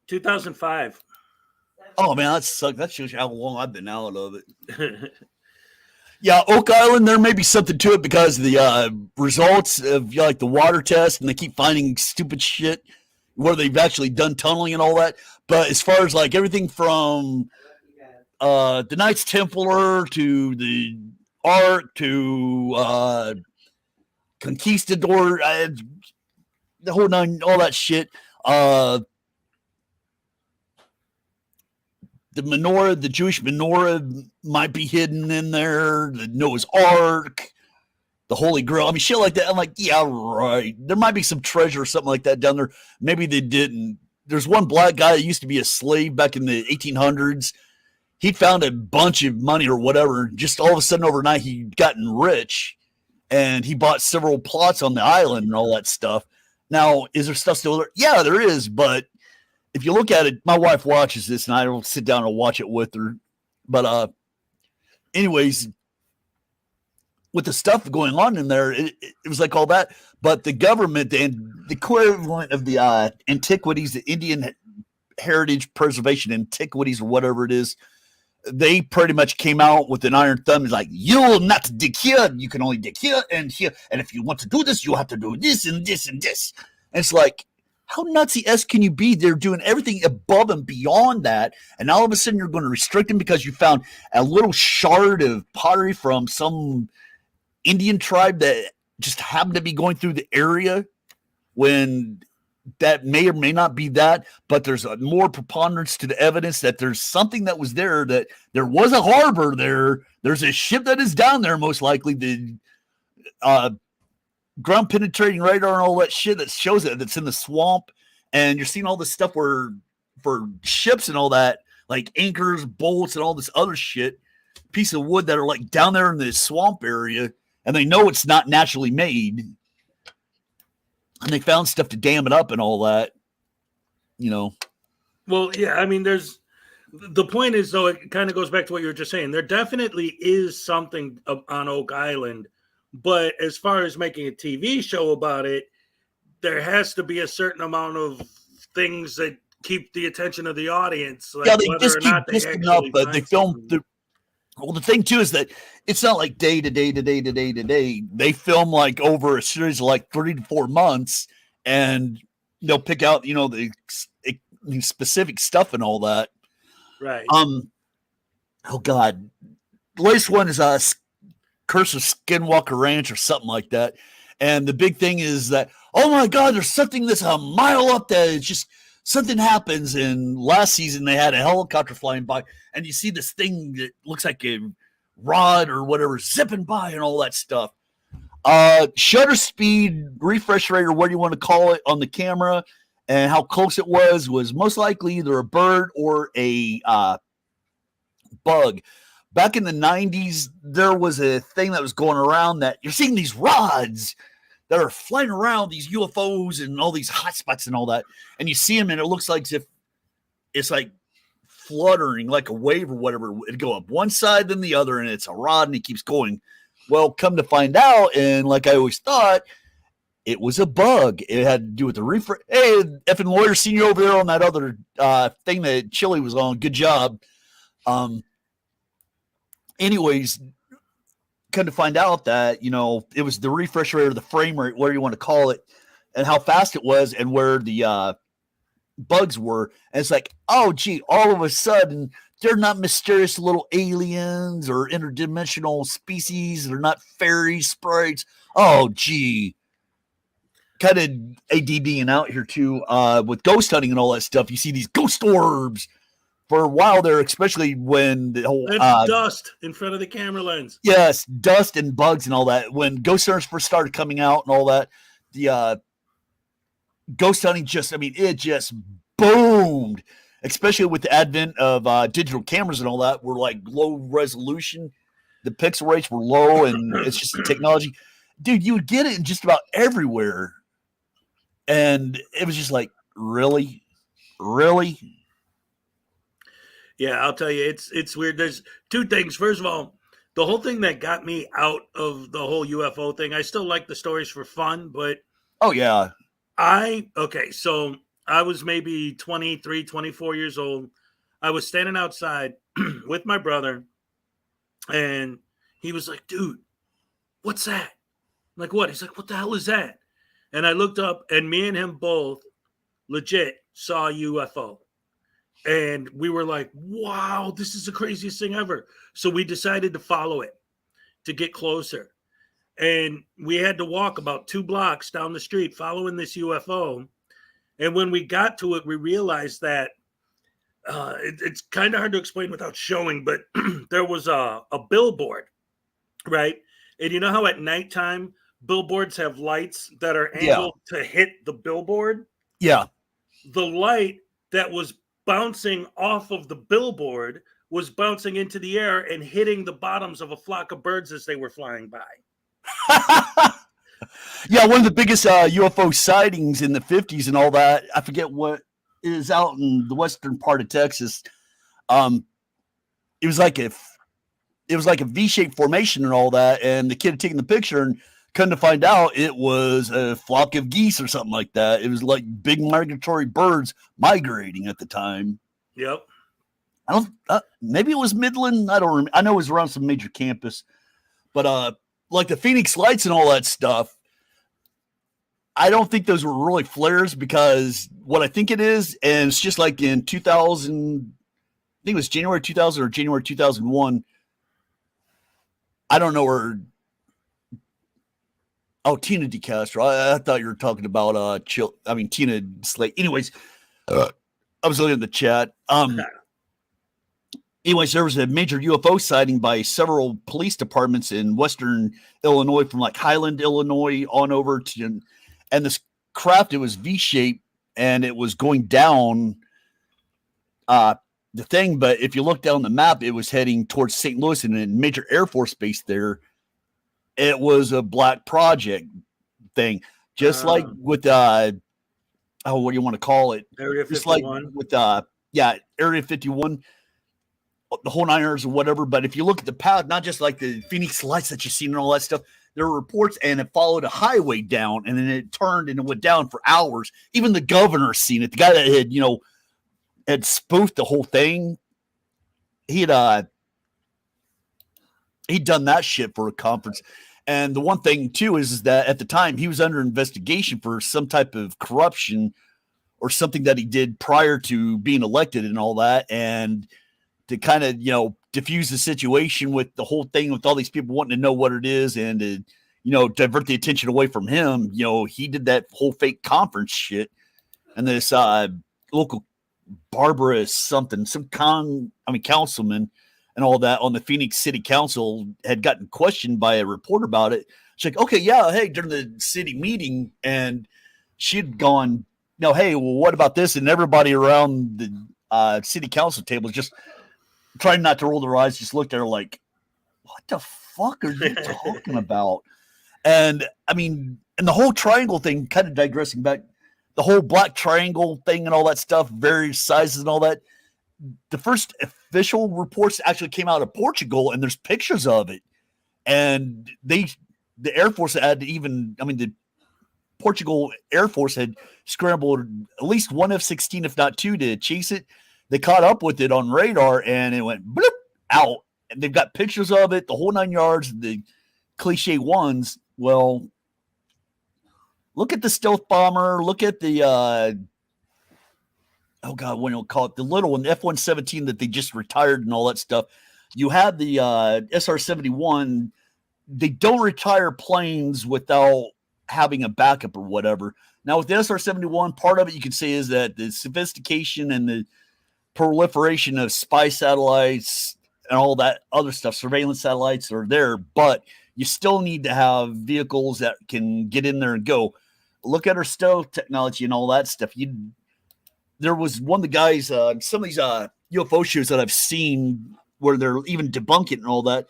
2005. Oh, man, that sucks. That shows you how long I've been out of it. Yeah, Oak Island, there may be something to it because of the results of like the water test, and they keep finding stupid shit where they've actually done tunneling and all that. But as far as like everything from the Knights Templar to the Ark to Conquistador, the whole nine, all that shit. The menorah, the Jewish menorah might be hidden in there. The Noah's Ark, the Holy Grail. I mean, shit like that. I'm like, yeah, right. There might be some treasure or something like that down there. Maybe they didn't. There's one black guy that used to be a slave back in the 1800s. He found a bunch of money or whatever. Just all of a sudden overnight, he'd gotten rich, and he bought several plots on the island and all that stuff. Now, is there stuff still there? Yeah, there is. But if you look at it, my wife watches this, and I don't sit down and watch it with her. But anyways, with the stuff going on in there, it was like all that. But the government, the equivalent of the antiquities, the Indian Heritage Preservation Antiquities, or whatever it is, they pretty much came out with an iron thumb. It's like, you will not dig here. You can only dig here and here. And if you want to do this, you have to do this and this and this. And it's like, how Nazi-esque can you be? They're doing everything above and beyond that. And all of a sudden you're going to restrict them because you found a little shard of pottery from some Indian tribe that just happened to be going through the area, when that may or may not be that, but there's a more preponderance to the evidence that there's something that was there, that there was a harbor there. There's a ship that is down there, most likely. The ground penetrating radar and all that shit that shows it, that's in the swamp. And you're seeing all this stuff where for ships and all that, like anchors, bolts, and all this other shit, piece of wood that are like down there in the swamp area. And they know it's not naturally made. And they found stuff to dam it up and all that, you know. Well, yeah, I mean, the point is, though, it kind of goes back to what you were just saying. There definitely is something on Oak Island. But as far as making a TV show about it, there has to be a certain amount of things that keep the attention of the audience. Like yeah, they whether just or keep not pisting up, but they film. Well, the thing too is that it's not like day to day to day to day to day. They film like over a series of like 3 to 4 months, and they'll pick out, you know, the specific stuff and all that. Right. Oh God, the latest one is Curse of Skinwalker Ranch or something like that. And the big thing is that, oh my God, there's something that's a mile up there. It's just something happens. And last season they had a helicopter flying by, and you see this thing that looks like a rod or whatever zipping by and all that stuff. Shutter speed, refresh rate, or what do you want to call it, on the camera, and how close it was most likely either a bird or a bug. Back in the 90s, there was a thing that was going around that you're seeing these rods that are flying around, these UFOs and all these hot spots and all that. And you see them, and it looks like as if it's like fluttering like a wave or whatever. It'd go up one side, then the other, and it's a rod, and it keeps going. Well, come to find out, and like I always thought, it was a bug. It had to do with the refresh. Hey, effing lawyer, seen you over there on that other thing that Chili was on. Good job. Anyways, come to find out that, you know, it was the refresh rate or the frame rate, whatever you want to call it, and how fast it was and where the bugs were. And it's like, oh, gee, all of a sudden, they're not mysterious little aliens or interdimensional species. They're not fairy sprites. Oh, gee. Kind of ADDing out here, too, with ghost hunting and all that stuff. You see these ghost orbs. For a while there, especially when the whole dust in front of the camera lens. Yes, dust and bugs and all that. When ghost hunters first started coming out and all that, the ghost hunting it just boomed. Especially with the advent of digital cameras and all that, were like low resolution. The pixel rates were low, and it's just technology. Dude, you would get it in just about everywhere. And it was just like, really? Really? Yeah, I'll tell you, it's weird. There's two things. First of all, the whole thing that got me out of the whole UFO thing, I still like the stories for fun, but oh yeah. So I was maybe 23, 24 years old. I was standing outside with my brother, and he was like, dude, what's that? I'm like, what? He's like, what the hell is that? And I looked up, and me and him both legit saw a UFO. And we were like, wow, this is the craziest thing ever. So we decided to follow it to get closer. And we had to walk about 2 blocks down the street following this UFO. And when we got to it, we realized that it's kind of hard to explain without showing, but there was a billboard, right? And you know how at nighttime billboards have lights that are angled to hit the billboard? Yeah. The light that was bouncing off of the billboard was bouncing into the air and hitting the bottoms of a flock of birds as they were flying by. Yeah, one of the biggest UFO sightings in the 50s and all that. I forget what is out in the western part of Texas. Um, it was like a V-shaped formation and all that, and the kid had taken the picture and come to find out it was a flock of geese or something like that. It was like big migratory birds migrating at the time. Yep. I don't. Maybe it was Midland. I don't remember. I know it was around some major campus, but like the Phoenix Lights and all that stuff. I don't think those were really flares because what I think it is, and it's just like in 2000. I think it was January 2000 or January 2001. I don't know where. Oh, Tina DeCastro. I thought you were talking about Tina Slate. Anyways, I was looking at the chat. Anyways, there was a major UFO sighting by several police departments in Western Illinois, from like Highland, Illinois, on over to, and this craft, it was V-shaped and it was going down the thing. But if you look down the map, it was heading towards St. Louis and a major Air Force base there. It was a black project thing, just like with what do you want to call it? Area 51. Just like with Area 51. The whole 9 yards or whatever. But if you look at the path, not just like the Phoenix Lights that you've seen and all that stuff, there were reports and it followed a highway down and then it turned and it went down for hours. Even the governor's seen it. The guy that had spoofed the whole thing, he'd done that shit for a conference. And the one thing too is that at the time he was under investigation for some type of corruption or something that he did prior to being elected and all that. And to kind of, diffuse the situation with the whole thing with all these people wanting to know what it is and to, divert the attention away from him. He did that whole fake conference shit. And this local Barbara something, councilman and all that on the Phoenix City Council had gotten questioned by a reporter about it. She's like, okay, yeah, hey, during the city meeting. And she'd gone, hey, well, what about this? And everybody around the city council table just trying not to roll their eyes, just looked at her like, what the fuck are you talking about? And and the whole triangle thing, kind of digressing back, the whole black triangle thing and all that stuff, various sizes and all that. The first official reports actually came out of Portugal, and there's pictures of it. And the Air Force had the Portugal Air Force had scrambled at least one F-16, if not two, to chase it. They caught up with it on radar and it went bloop out. And they've got pictures of it, the whole 9 yards, the cliche ones. Well, look at the stealth bomber. Look at the, what do you call it? The little one, the F-117 that they just retired and all that stuff. You have the SR-71. They don't retire planes without having a backup or whatever. Now, with the SR-71, part of it you can say is that the sophistication and the proliferation of spy satellites and all that other stuff, surveillance satellites are there, but you still need to have vehicles that can get in there and go. Look at our stealth technology and all that stuff. There was one of the guys, some of these UFO shows that I've seen where they're even debunking and all that.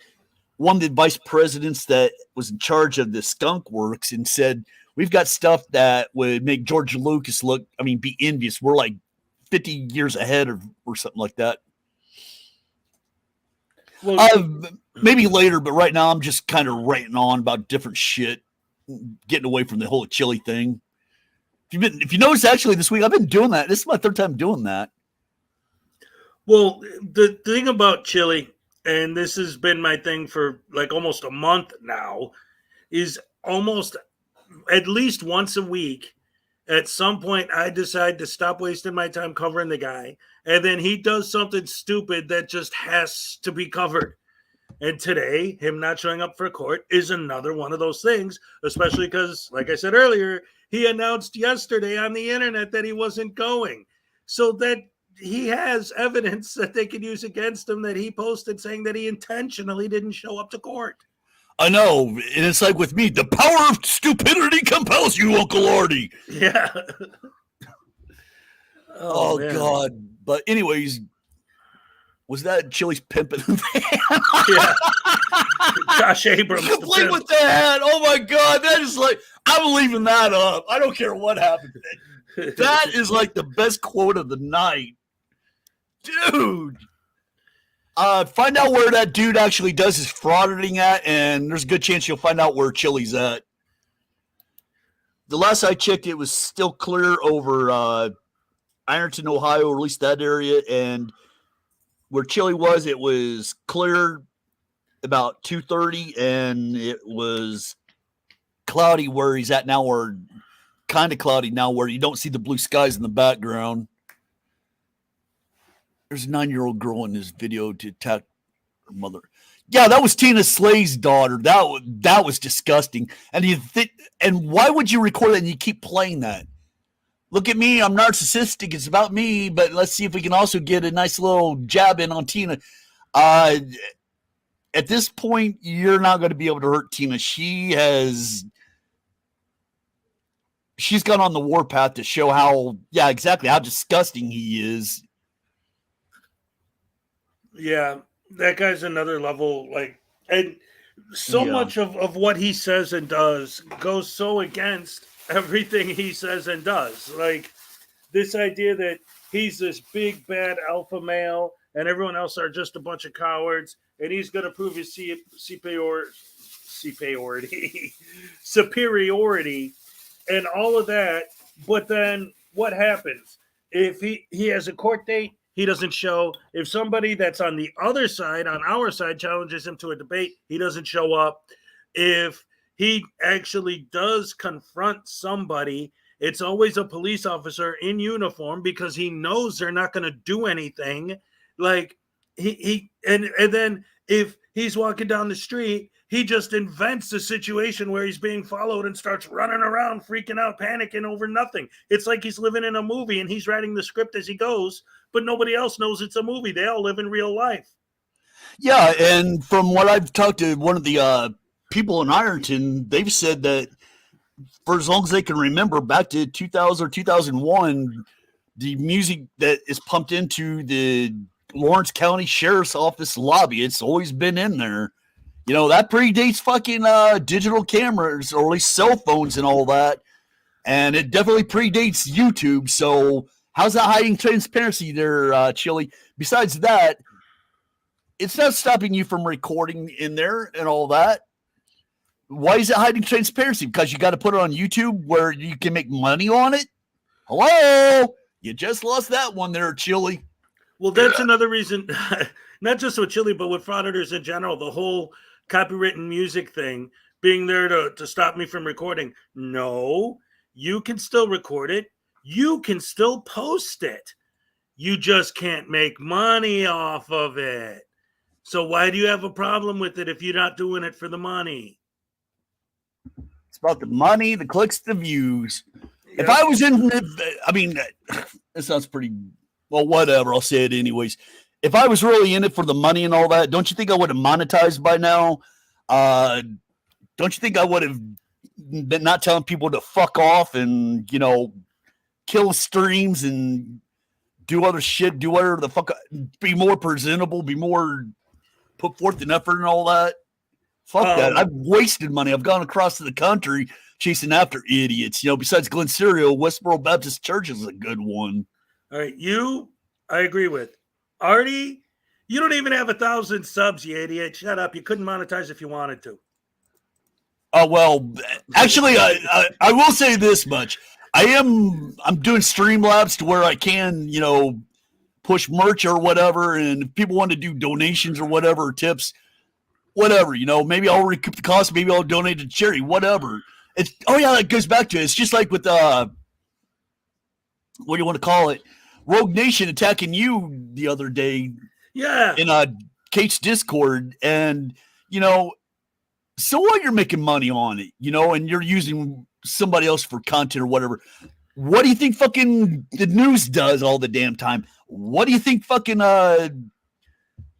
One of the vice presidents that was in charge of the skunk works and said, we've got stuff that would make George Lucas be envious. We're like 50 years ahead or something like that. Well, maybe later, but right now I'm just kind of ranting on about different shit, getting away from the whole chili thing. If you notice, actually, this week I've been doing that. This is my third time doing that. Well, the thing about chili, and this has been my thing for like almost a month now, is almost at least once a week. At some point, I decide to stop wasting my time covering the guy, and then he does something stupid that just has to be covered. And today, him not showing up for court is another one of those things, especially because, like I said earlier, he announced yesterday on the internet that he wasn't going. So that he has evidence that they could use against him that he posted saying that he intentionally didn't show up to court. I know, and it's like with me, the power of stupidity compels you, Uncle Artie. Yeah. Oh God. But anyways, was that Chili's pimping? Yeah. Josh Abrams. Complete with the head. Oh my God. That is like, I'm leaving that up. I don't care what happened. That is like the best quote of the night. Dude. Find out where that dude actually does his frauding at, and there's a good chance you'll find out where Chili's at. The last I checked, it was still clear over Ironton, Ohio, or at least that area, and where Chili was, it was clear about 2:30, and it was cloudy where he's at now, or kind of cloudy now where you don't see the blue skies in the background. There's a 9-year-old girl in this video to attack her mother. Yeah, that was Tina Slay's daughter. That was disgusting. And and why would you record that and you keep playing that? Look at me, I'm narcissistic. It's about me, but let's see if we can also get a nice little jab in on Tina. At this point, you're not going to be able to hurt Tina. She's gone on the warpath to show how disgusting he is. Yeah, that guy's another level. Like, and so much of what he says and does goes so against everything he says and does. Like, this idea that he's this big bad alpha male and everyone else are just a bunch of cowards, and he's going to prove his superiority and all of that. But then what happens if he has a court date? He doesn't show. If somebody that's on the other side, on our side, challenges him to a debate, he doesn't show up. If he actually does confront somebody, it's always a police officer in uniform because he knows they're not going to do anything. Like and then if he's walking down the street, he just invents a situation where he's being followed and starts running around, freaking out, panicking over nothing. It's like he's living in a movie and he's writing the script as he goes, but nobody else knows it's a movie. They all live in real life. Yeah, and from what I've talked to one of the people in Ironton, they've said that for as long as they can remember, back to 2000 or 2001, the music that is pumped into the Lawrence County Sheriff's Office lobby, it's always been in there. You know, that predates fucking digital cameras, or at least cell phones and all that. And it definitely predates YouTube. So how's that hiding transparency there, Chili? Besides that, it's not stopping you from recording in there and all that. Why is it hiding transparency? Because you got to put it on YouTube where you can make money on it? Hello? You just lost that one there, Chili. Well, that's another reason, not just with Chili, but with frauditors in general, the whole copywritten music thing being there to stop me from recording. No, you can still record it. You can still post it. You just can't make money off of it. So why do you have a problem with it if you're not doing it for the money? It's about the money, the clicks, the views. If I was in, I mean, it sounds pretty, well, whatever. I'll say it anyways. If I was really in it for the money and all that, don't you think I would have monetized by now? Don't you think I would have been not telling people to fuck off and, you know, kill streams and do other shit, do whatever the fuck, be more presentable, be more put forth an effort and all that? Fuck that. I've wasted money. I've gone across the country chasing after idiots. You know, besides Glen Cereal, Westboro Baptist Church is a good one. All right, I agree with. Artie, you don't even have 1,000 subs, you idiot. Shut up. You couldn't monetize if you wanted to. Oh, well, actually, I will say this much. I'm doing Streamlabs to where I can, you know, push merch or whatever. And if people want to do donations or whatever, tips, whatever, you know, maybe I'll recoup the cost. Maybe I'll donate to charity, whatever. That goes back to it. It's just like with, what do you want to call it? Rogue Nation attacking you the other day. Yeah. In Kate's Discord. And, you know, so what, you're making money on it, you know, and you're using somebody else for content or whatever. What do you think fucking the news does all the damn time? What do you think fucking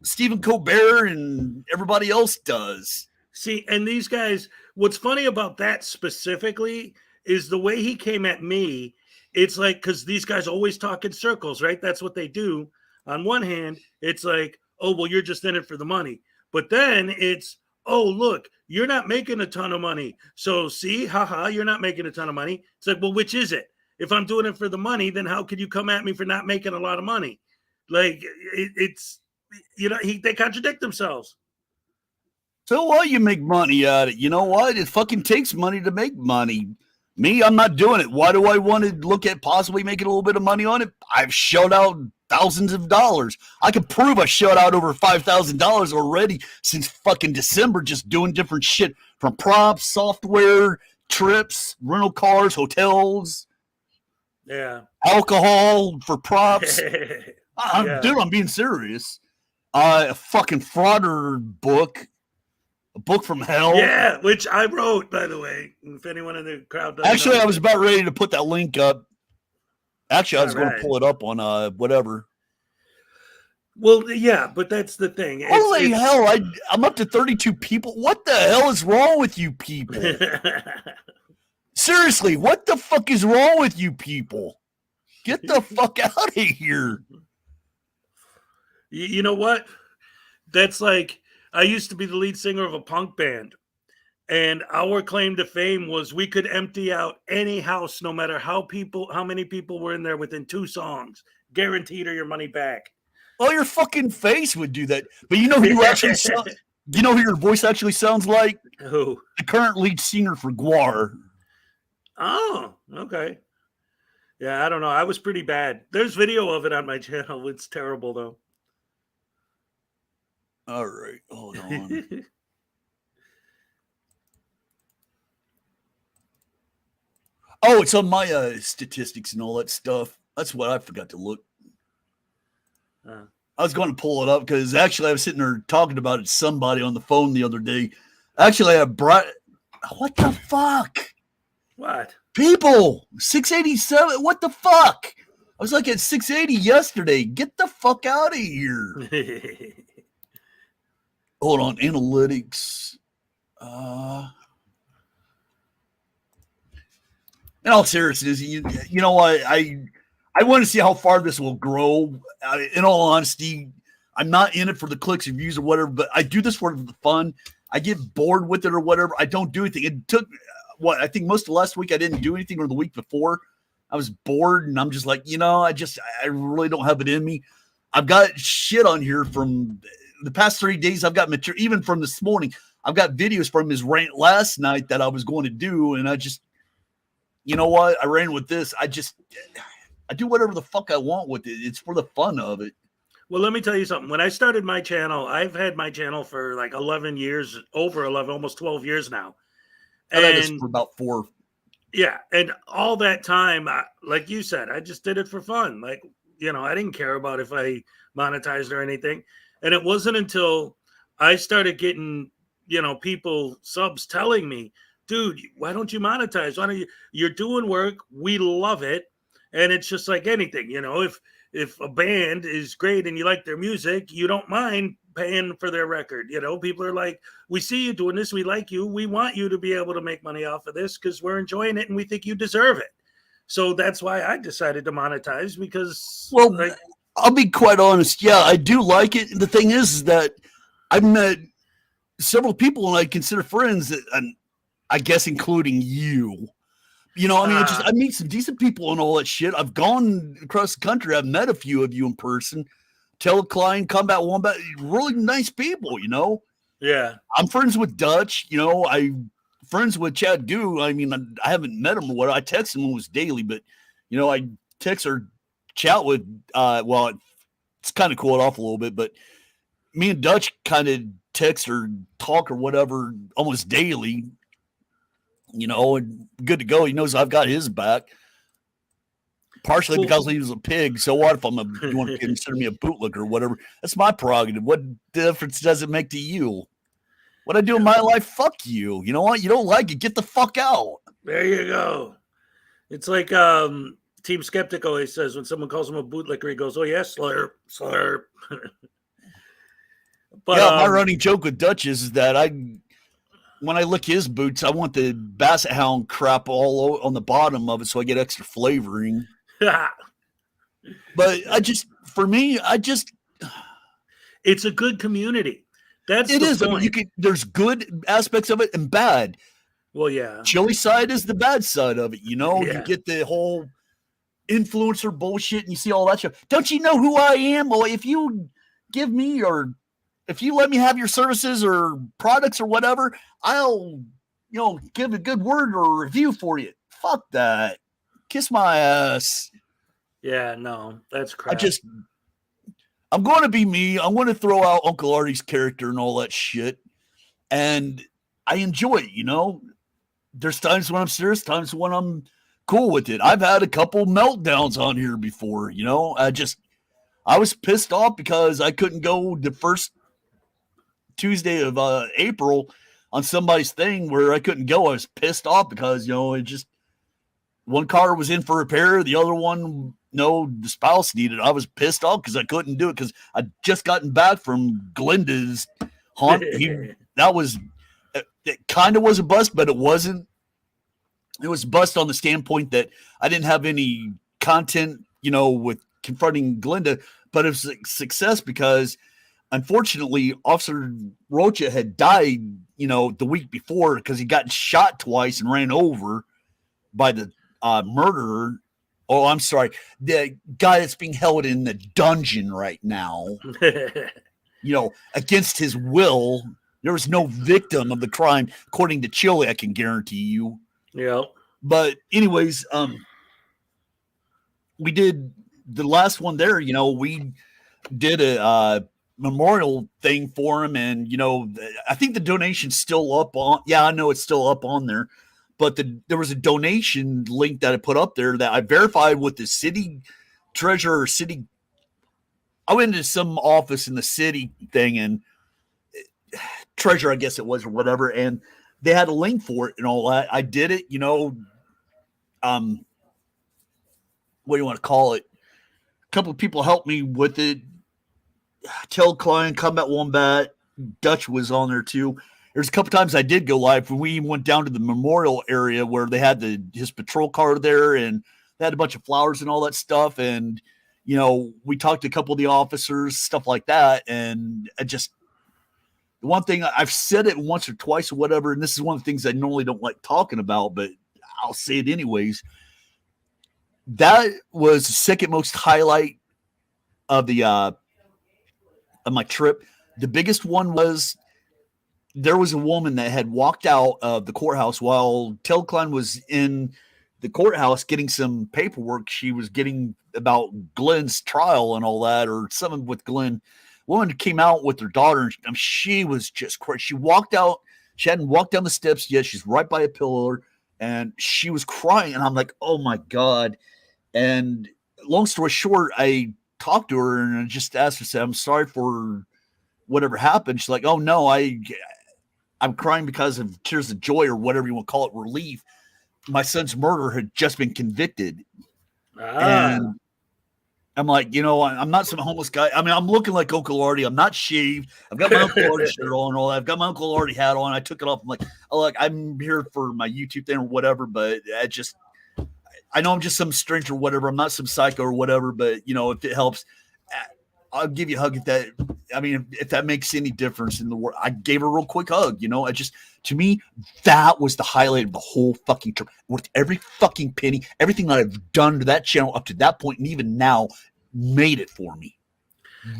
Stephen Colbert and everybody else does? See, and these guys, what's funny about that specifically is the way he came at me. It's like, because these guys always talk in circles, right? That's what they do. On one hand, it's like, oh, well, you're just in it for the money. But then it's, oh, look, you're not making a ton of money. So see, haha, you're not making a ton of money. It's like, well, which is it? If I'm doing it for the money, then how could you come at me for not making a lot of money? Like it's, they contradict themselves. So what? You make money at it. You know what? It fucking takes money to make money. Me, I'm not doing it. Why do I want to look at possibly making a little bit of money on it? I've shelled out thousands of dollars. I can prove I shelled out over $5,000 already since fucking December, just doing different shit from props, software, trips, rental cars, hotels, alcohol for props. Dude, I'm being serious. A fucking frauder book. A book from hell. Yeah, which I wrote, by the way. If anyone in the crowd doesn't Actually, know. I was about ready to put that link up. Actually, I was going to pull it up on whatever. Well, yeah, but that's the thing. Holy hell, I'm up to 32 people. What the hell is wrong with you people? Seriously, what the fuck is wrong with you people? Get the fuck out of here. You know what? That's like, I used to be the lead singer of a punk band, and our claim to fame was we could empty out any house, no matter how many people were in there within 2 songs, guaranteed or your money back. Well, your fucking face would do that, but you know who you actually sound, you know who your voice actually sounds like? Who? The current lead singer for Guar. Oh, okay. Yeah, I don't know. I was pretty bad. There's video of it on my channel. It's terrible though. All right, hold on. Oh, it's on my statistics and all that stuff. That's what I forgot to look. I was going to pull it up because actually I was sitting there talking about it to somebody on the phone the other day. Actually, I brought. What the fuck? What? People, 687. What the fuck? I was like at 680 yesterday. Get the fuck out of here. Hold on, analytics. In all seriousness, you know what? I want to see how far this will grow. In all honesty, I'm not in it for the clicks or views or whatever, but I do this for the fun. I get bored with it or whatever. I don't do anything. It took I think most of last week I didn't do anything, or the week before I was bored, and I'm just like, I really don't have it in me. I've got shit on here from the past 3 days. I've got material, even from this morning. I've got videos from his rant last night that I was going to do, and I just, you know what? I ran with this. I do whatever the fuck I want with it. It's for the fun of it. Well, let me tell you something. When I started my channel, I've had my channel for like 11 years, over 11, almost 12 years now. And that is for about 4. Yeah. And all that time, like you said, I just did it for fun. Like, I didn't care about if I monetized or anything. And it wasn't until I started getting, people, subs telling me, dude, why don't you monetize? Why don't you're doing work. We love it. And it's just like anything, if a band is great and you like their music, you don't mind paying for their record. People are like, we see you doing this. We like you. We want you to be able to make money off of this because we're enjoying it and we think you deserve it. So that's why I decided to monetize because. Well, I'll be quite honest. Yeah, I do like it. The thing is that I've met several people and I consider friends that, I guess, including you. I meet some decent people and all that shit. I've gone across the country. I've met a few of you in person. Telekline, Combat Wombat, really nice people, Yeah. I'm friends with Dutch, I'm friends with Chad Goo. I mean, I haven't met him or what. I text him almost daily, but, I text or chat with, it's kind of cooled off a little bit, but me and Dutch kind of text or talk or whatever almost daily. And good to go. He knows I've got his back. Partially because he was a pig. So what if you want to consider me a bootlicker or whatever? That's my prerogative. What difference does it make to you? What I do in my life? Fuck you. You know what? You don't like it? Get the fuck out. There you go. It's like Team Skeptic always says when someone calls him a bootlicker, he goes, "Oh yes, slurp, slurp." But my running joke with Dutch is that when I lick his boots, I want the Basset Hound crap all on the bottom of it so I get extra flavoring. But for me, it's a good community. That's It the is. I mean, point. there's good aspects of it and bad. Well, yeah. Chili side is the bad side of it. You Yeah. get the whole influencer bullshit and you see all that stuff. Don't you know who I am? Well, if you give me or if you let me have your services or products or whatever, I'll, give a good word or review for you. Fuck that. Kiss my ass. Yeah, no, that's crap. I'm going to be me. I'm going to throw out Uncle Artie's character and all that shit. And I enjoy it, There's times when I'm serious, times when I'm cool with it. I've had a couple meltdowns on here before, I was pissed off because I couldn't go the first Tuesday of April on somebody's thing where I couldn't go. I was pissed off because, one car was in for repair. The other one, the spouse needed. I was pissed off because I couldn't do it because I'd just gotten back from Glinda's haunt. It kind of was a bust, but it wasn't. It was a bust on the standpoint that I didn't have any content, with confronting Glinda, but it was a success because unfortunately Officer Rocha had died, the week before because he got shot twice and ran over by the murderer. Oh, I'm sorry. The guy that's being held in the dungeon right now, against his will. There was no victim of the crime, according to Chile, I can guarantee you. Yeah. But anyways, we did the last one there, we did a memorial thing for him. And, I think the donation's still up on. Yeah, I know it's still up on there. But there was a donation link that I put up there that I verified with the city treasurer or city. I went into some office in the city thing and treasurer, I guess it was, or whatever. And they had a link for it and all that. I did it, what do you want to call it? A couple of people helped me with it. Tell Klein, Combat Wombat, Dutch was on there too. There's a couple times I did go live when we went down to the memorial area where they had his patrol car there and they had a bunch of flowers and all that stuff. And, we talked to a couple of the officers, stuff like that. And the one thing I've said it once or twice or whatever, and this is one of the things I normally don't like talking about, but I'll say it anyways. That was the second most highlight of of my trip. The biggest one was there was a woman that had walked out of the courthouse while Tel Klein was in the courthouse getting some paperwork. She was getting about Glenn's trial and all that, or something with Glenn. Woman came out with her daughter, and she was just crazy. She walked out. She hadn't walked down the steps yet. She's right by a pillar, and she was crying. And I'm like, oh my God. And long story short, I talked to her and I just asked her, said, I'm sorry for whatever happened. She's like, oh no, I'm crying because of tears of joy or whatever you want to call it, relief. My son's murderer had just been convicted. And I'm like, I'm not some homeless guy. I mean, I'm looking like Uncle Artie. I'm not shaved. I've got my Uncle Artie shirt on and all that. I've got my Uncle Artie hat on. I took it off. I'm like, oh, look, I'm here for my YouTube thing or whatever, but I know I'm just some stranger or whatever. I'm not some psycho or whatever, but if it helps, I'll give you a hug if that makes any difference in the world. I gave her a real quick hug, to me, that was the highlight of the whole fucking trip. Worth every fucking penny, everything that I've done to that channel up to that point, and even now, made it for me.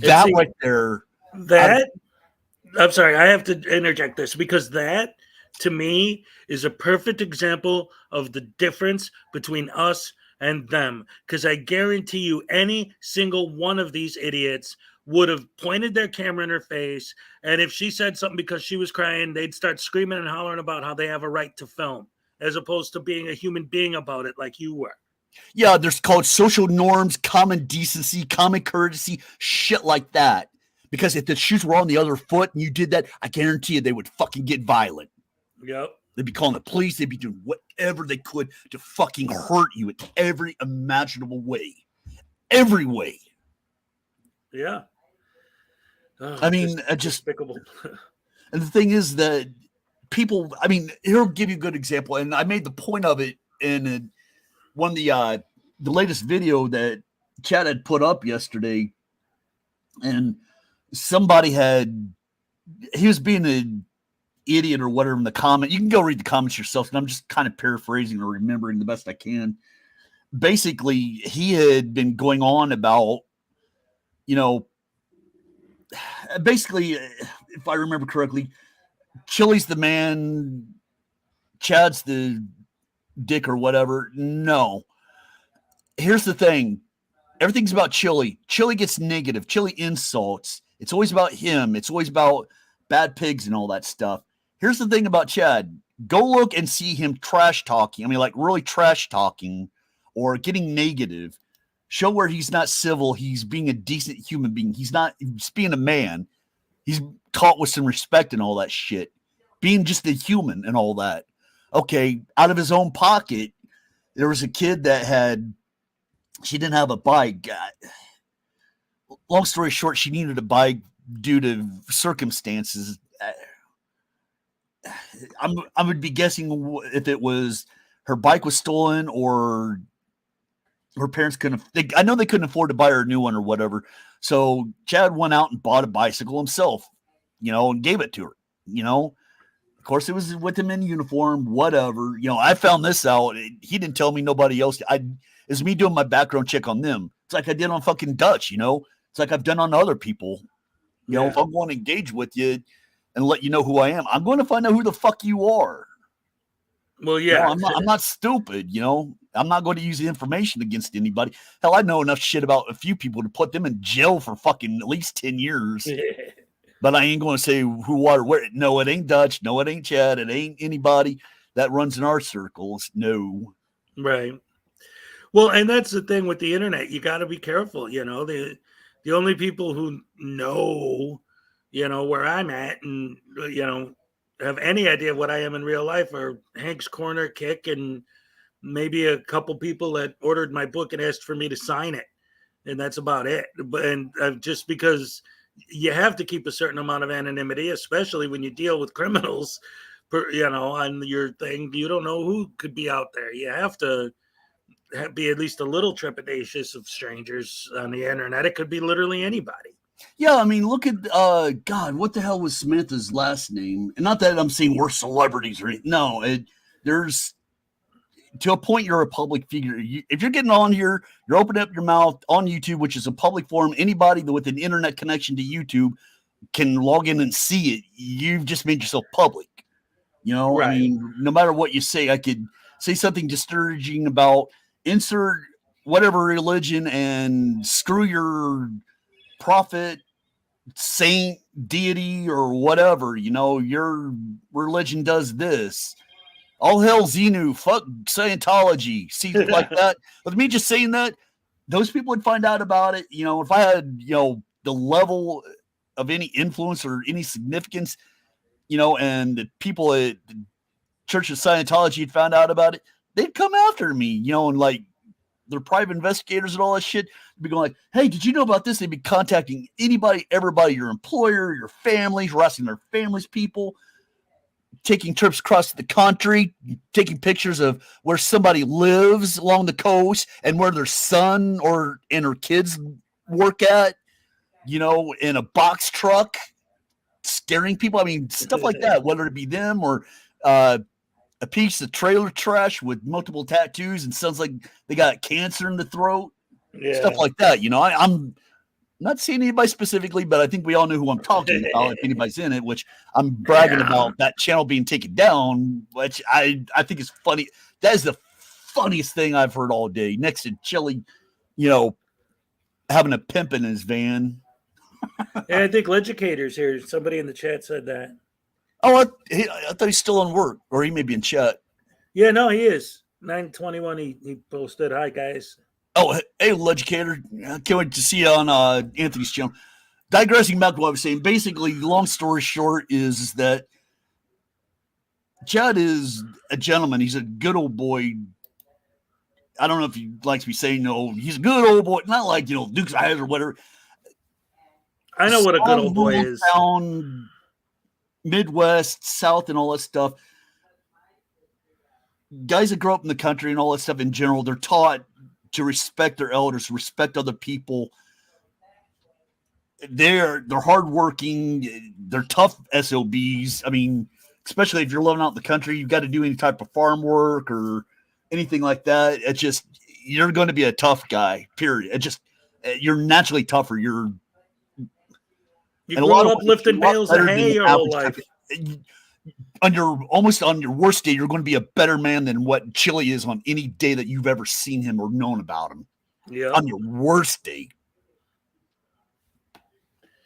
That right there. I'm sorry, I have to interject this because that, to me, is a perfect example of the difference between us and them. Because I guarantee you, any single one of these idiots would have pointed their camera in her face, and if she said something because she was crying, they'd start screaming and hollering about how they have a right to film, as opposed to being a human being about it like you were. Yeah, there's called social norms, common decency, common courtesy, shit like that. Because if the shoes were on the other foot and you did that, I guarantee you they would fucking get violent. Yep. They'd be calling the police. They'd be doing whatever they could to fucking hurt you in every imaginable way. Every way. Yeah. Oh, I mean, just despicable. And the thing is that people, he'll give you a good example. And I made the point of it in one of the latest video that Chad had put up yesterday. And somebody had he was being an idiot or whatever in the comment. You can go read the comments yourself, and I'm just kind of paraphrasing or remembering the best I can. Basically, he had been going on about, basically, if I remember correctly, Chili's the man, Chad's the dick or whatever. No. Here's the thing. Everything's about Chili. Chili gets negative. Chili insults. It's always about him. It's always about bad pigs and all that stuff. Here's the thing about Chad. Go look and see him trash talking. I mean, like really trash talking or getting negative. Show where he's not civil. He's being a decent human being. He's being a man. He's taught with some respect and all that shit. Being just a human and all that. Okay, out of his own pocket, there was a kid that she didn't have a bike. Long story short, she needed a bike due to circumstances. I would be guessing if it was her bike was stolen or her parents I know they couldn't afford to buy her a new one or whatever. So Chad went out and bought a bicycle himself, and gave it to her, Of course, it was with him in uniform, whatever. I found this out. He didn't tell me, nobody else. It's me doing my background check on them. It's like I did on fucking Dutch, It's like I've done on other people. If I'm going to engage with you and let you know who I am, I'm going to find out who the fuck you are. Well, yeah. I'm not stupid, I'm not going to use the information against anybody. Hell, I know enough shit about a few people to put them in jail for fucking at least 10 years. But I ain't going to say who, what, or where. No, it ain't Dutch. No, it ain't Chad. It ain't anybody that runs in our circles. No. Right. Well, and that's the thing with the internet. You got to be careful. The only people who know, where I'm at and, have any idea what I am in real life are Hank's Corner, Kick, and maybe a couple people that ordered my book and asked for me to sign it. And that's about it. And just because you have to keep a certain amount of anonymity, especially when you deal with criminals, on your thing. You don't know who could be out there. You have to be at least a little trepidatious of strangers on the internet. It could be literally anybody. Yeah, I mean, look at God. What the hell was Samantha's last name? And not that I'm saying we're celebrities or anything. No, there's to a point you're a public figure. If you're getting on here, you're opening up your mouth on YouTube, which is a public forum. Anybody with an internet connection to YouTube can log in and see it. You've just made yourself public. Right. I mean, no matter what you say, I could say something discouraging about insert whatever religion and screw your prophet, saint, deity, or whatever. Your religion does this. All hell Xenu, fuck Scientology, see like that. With me just saying that, those people would find out about it. If I had, the level of any influence or any significance, and the people at the Church of Scientology had found out about it, they'd come after me, and like their private investigators and all that shit. They'd be going like, hey, did you know about this? They'd be contacting anybody, everybody, your employer, your families, harassing their families, people, taking trips across the country, taking pictures of where somebody lives along the coast and where their son and her kids work at, in a box truck, scaring people. I mean, stuff like that, whether it be them or a piece of trailer trash with multiple tattoos and sounds like they got cancer in the throat, stuff like that. I'm not saying anybody specifically, but I think we all know who I'm talking about if anybody's in it, which I'm bragging about that channel being taken down, which I think is funny. That is the funniest thing I've heard all day. Next to Chili, having a pimp in his van. And I think Leducator's here. Somebody in the chat said that. Oh, I thought he's still on work, or he may be in chat. Yeah, no, he is. 921, he posted, hi, guys. Oh, hey, Leducator. I can't wait to see you on Anthony's channel. Digressing back to what I was saying, basically, long story short is that Chad is a gentleman. He's a good old boy. I don't know if he likes me saying no. He's a good old boy. Not like, Duke's Eyes or whatever. I know what a good old boy is. Town, Midwest, South, and all that stuff. Guys that grow up in the country and all that stuff in general, they're taught to respect their elders, respect other people. they're hardworking, they're tough SOBs. I mean, especially if you're living out in the country, you've got to do any type of farm work or anything like that. It's just you're going to be a tough guy. Period. It just you're naturally tougher. You and a grew lot of up ways, lifting you're a lot bales of better than hay the your whole average life. on your worst day, you're going to be a better man than what Chili is on any day that you've ever seen him or known about him. Yeah. On your worst day.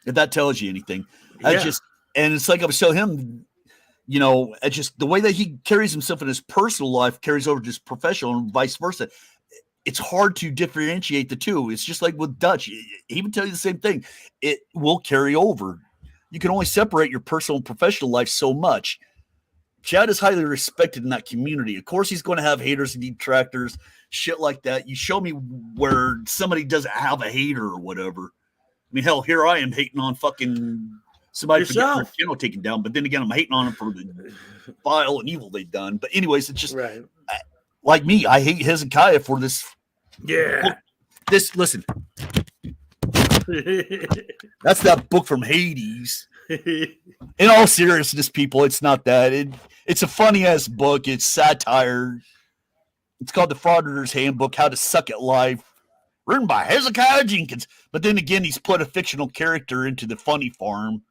If that tells you anything. And it's like I was telling him, you know, it's just the way that he carries himself in his personal life carries over to his professional and vice versa. It's hard to differentiate the two. It's just like with Dutch. He would tell you the same thing. It will carry over. You can only separate your personal and professional life so much. Chad is highly respected in that community. Of course, he's going to have haters and detractors, shit like that. You show me where somebody doesn't have a hater or whatever. I mean, hell, here I am hating on fucking somebody for getting their channel taken down, but then again, I'm hating on them for the vile and evil they've done. But anyways, it's just like me. I hate Hezekiah for this. Yeah. Listen. That's that book from Hades. In all seriousness, people, it's not that. It's a funny ass book. It's satire. It's called The Frauditor's Handbook: How to Suck at Life. Written by Hezekiah Jenkins. But then again, he's put a fictional character into the funny farm.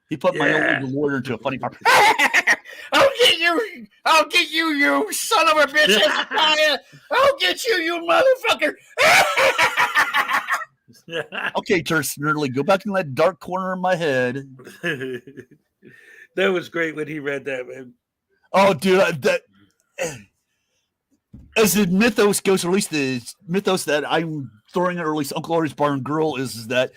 He put my own legal lawyer into a funny farm. I'll get you! I'll get you, you son of a bitch, Hezekiah! I'll get you, you motherfucker! Okay, Terse Nerdly, go back in that dark corner of my head. That was great when he read that, man. Oh, dude, as the mythos goes, or at least the mythos that I'm throwing at, or at least Uncle Artie's Bar and Grill, is that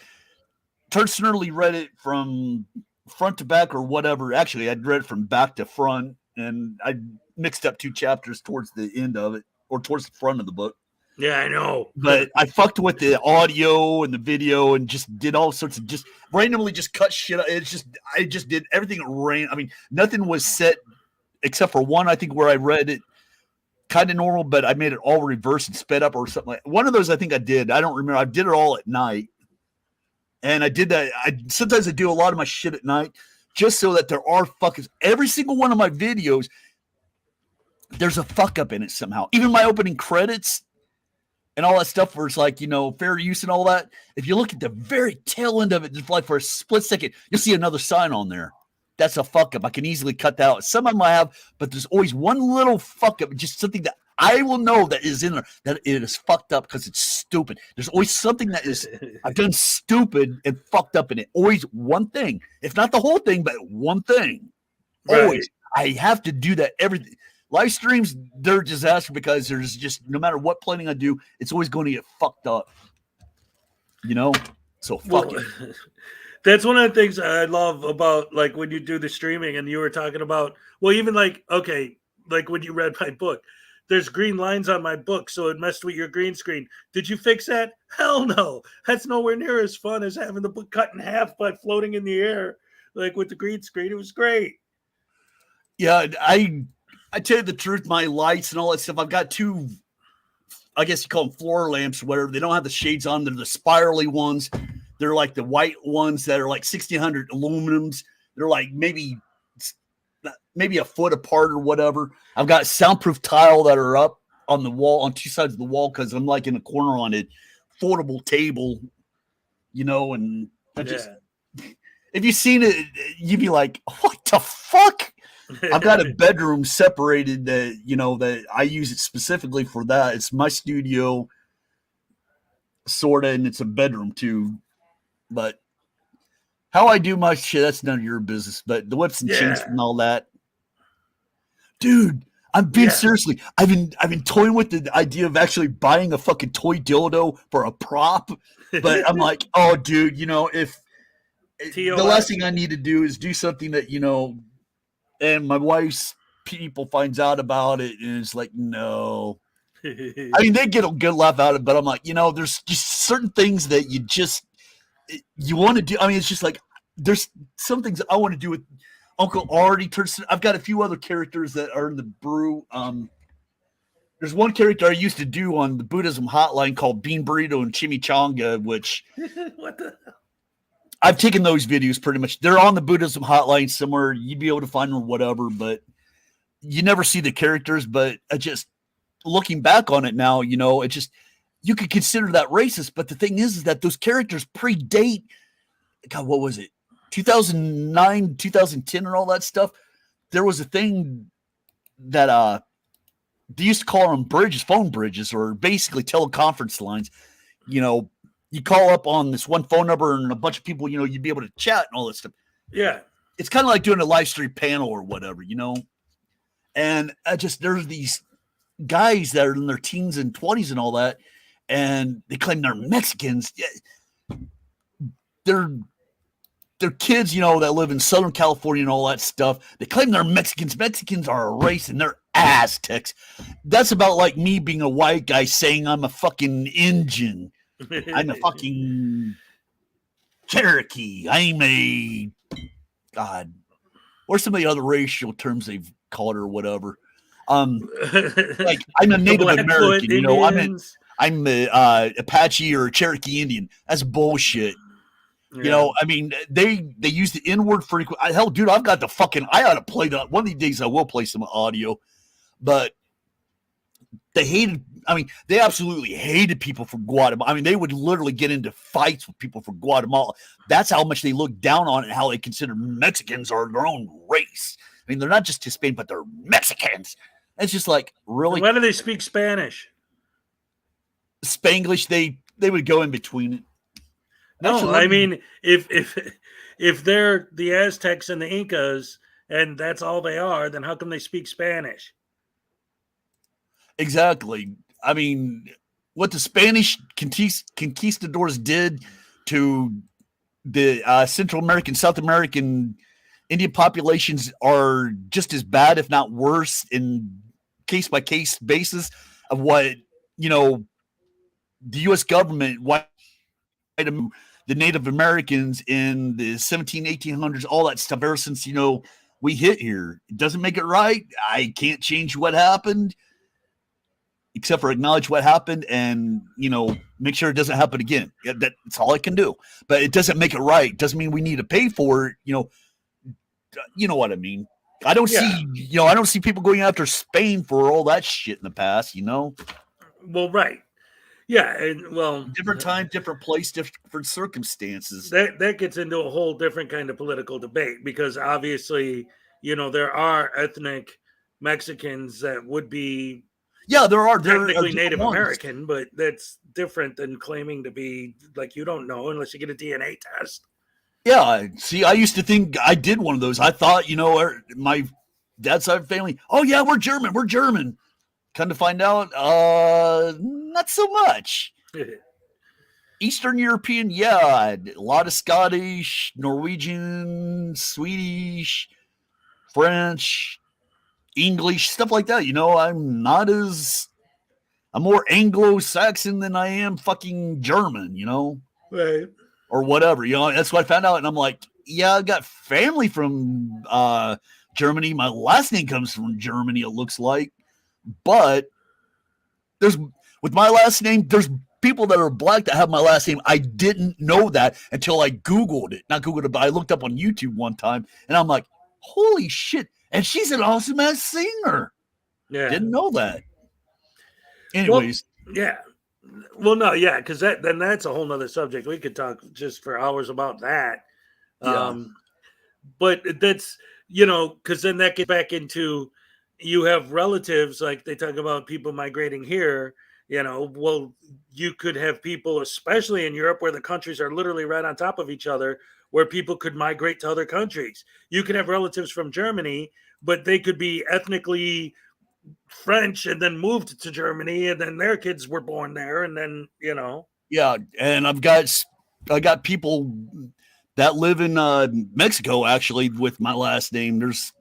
Terse Nerdly read it from front to back or whatever. Actually, I'd read it from back to front, and I mixed up 2 chapters towards the end of it, or towards the front of the book. Yeah, I know. But I fucked with the audio and the video and just did all sorts of just randomly just cut shit. I just did everything I mean, nothing was set except for one, I think, where I read it kind of normal, but I made it all reverse and sped up or something like one of those. I think I did. I don't remember. I did it all at night. And I did that. Sometimes I do a lot of my shit at night just so that there are fuckers. Every single one of my videos, there's a fuck up in it somehow. Even my opening credits and all that stuff where it's like, you know, fair use and all that. If you look at the very tail end of it, just like for a split second, you'll see another sign on there. That's a fuck up. I can easily cut that out. Some of them I have, but there's always one little fuck up, just something that I will know that is in there, that it is fucked up because it's stupid. There's always something that is I've done stupid and fucked up in it. Always one thing. If not the whole thing, but one thing. Right. Always. I have to do that every live streams, they're a disaster because there's just no matter what planning I do, it's always going to get fucked up. You know? So fuck it. That's one of the things I love about like when you do the streaming and you were talking about, well, even like, okay, like when you read my book, there's green lines on my book, so it messed with your green screen. Did you fix that? Hell no. That's nowhere near as fun as having the book cut in half by floating in the air, like with the green screen. It was great. Yeah, I tell you the truth, my lights and all that stuff, I've got 2, I guess you call them floor lamps or whatever. They don't have the shades on. They're the spirally ones. They're like the white ones that are like 1600 aluminums. They're like maybe a foot apart or whatever. I've got soundproof tile that are up on the wall, on 2 sides of the wall, because I'm like in a corner on a foldable table, you know, and I just, if you've seen it, you'd be like, what the fuck? I've got a bedroom separated that, you know, that I use it specifically for that. It's my studio, sort of, and it's a bedroom too. But how I do my shit, that's none of your business. But the whips and chains and all that. Dude, I'm being seriously. I've been toying with the idea of actually buying a fucking toy dildo for a prop. But I'm like, oh, dude, you know, if the last thing I need to do is do something that, you know, and my wife's people finds out about it and it's like, no. I mean, they get a good laugh out of it, but I'm like, you know, there's just certain things that you want to do. I mean, it's just like, there's some things I want to do with Uncle Artie. I've got a few other characters that are in the brew. There's one character I used to do on the Buddhism hotline called Bean Burrito and Chimichanga, which what the hell? I've taken those videos pretty much. They're on the Buddhism hotline somewhere. You'd be able to find them or whatever, but you never see the characters. But just looking back on it now, it just, you could consider that racist. But the thing is that those characters predate, God, what was it? 2009, 2010 and all that stuff. There was a thing that they used to call them bridges, phone bridges, or basically teleconference lines. You call up on this one phone number and a bunch of people, you'd be able to chat and all that stuff. Yeah. It's kind of like doing a live stream panel or whatever, And there's these guys that are in their teens and 20s and all that, and they claim they're Mexicans. They're kids, that live in Southern California and all that stuff. They claim they're Mexicans. Mexicans are a race and they're Aztecs. That's about like me being a white guy saying I'm a fucking Indian. I'm a fucking Cherokee. I'm a God. Or some of the other racial terms they've called or whatever. Like I'm a Native American. I'm a Apache or a Cherokee Indian. That's bullshit. Yeah. They use the N-word frequent. Hell, dude, I've got I ought to play that. One of these days I will play some audio. But they absolutely hated people from Guatemala. They would literally get into fights with people from Guatemala. That's how much they look down on it and how they consider Mexicans are their own race. They're not just Hispanic, but they're Mexicans. It's just like, really? Why do they speak Spanish? Spanglish, they would go in between it. No, if they're the Aztecs and the Incas and that's all they are, then how come they speak Spanish? Exactly. What the Spanish conquistadors did to the Central American, South American Indian populations are just as bad, if not worse, in case by case basis of what, the U.S. government, the Native Americans in the 1800s, all that stuff, ever since, we hit here. It doesn't make it right. I can't change what happened, except for acknowledge what happened and, make sure it doesn't happen again. That's all I can do. But it doesn't make it right. It doesn't mean we need to pay for it. You know what I mean? I don't see people going after Spain for all that shit in the past, Well, right. Yeah, different time, different place, different circumstances. That gets into a whole different kind of political debate because obviously, there are ethnic Mexicans that would be there are technically Native American, but that's different than claiming to be like you don't know unless you get a DNA test. Yeah, see, I used to think I did one of those. I thought, my dad's side of the family, oh yeah, we're German. Come to find out, not so much. Eastern European, yeah, a lot of Scottish, Norwegian, Swedish, French, English, stuff like that. I'm more Anglo-Saxon than I am fucking German, Right. Or whatever, that's what I found out. And I'm like, yeah, I got family from Germany. My last name comes from Germany, it looks like. But with my last name, there's people that are black that have my last name. I didn't know that until I Googled it. Not Googled it, but I looked up on YouTube one time and I'm like, holy shit. And she's an awesome ass singer. Yeah. Didn't know that. Anyways. Well, yeah. Well, no, yeah, because that's a whole nother subject. We could talk just for hours about that. Yeah. But that's, because then that gets back into you have relatives, like they talk about people migrating here, well, you could have people, especially in Europe where the countries are literally right on top of each other, where people could migrate to other countries. You could have relatives from Germany, but they could be ethnically French and then moved to Germany and then their kids were born there. And then, Yeah. And I got people that live in Mexico actually with my last name. There's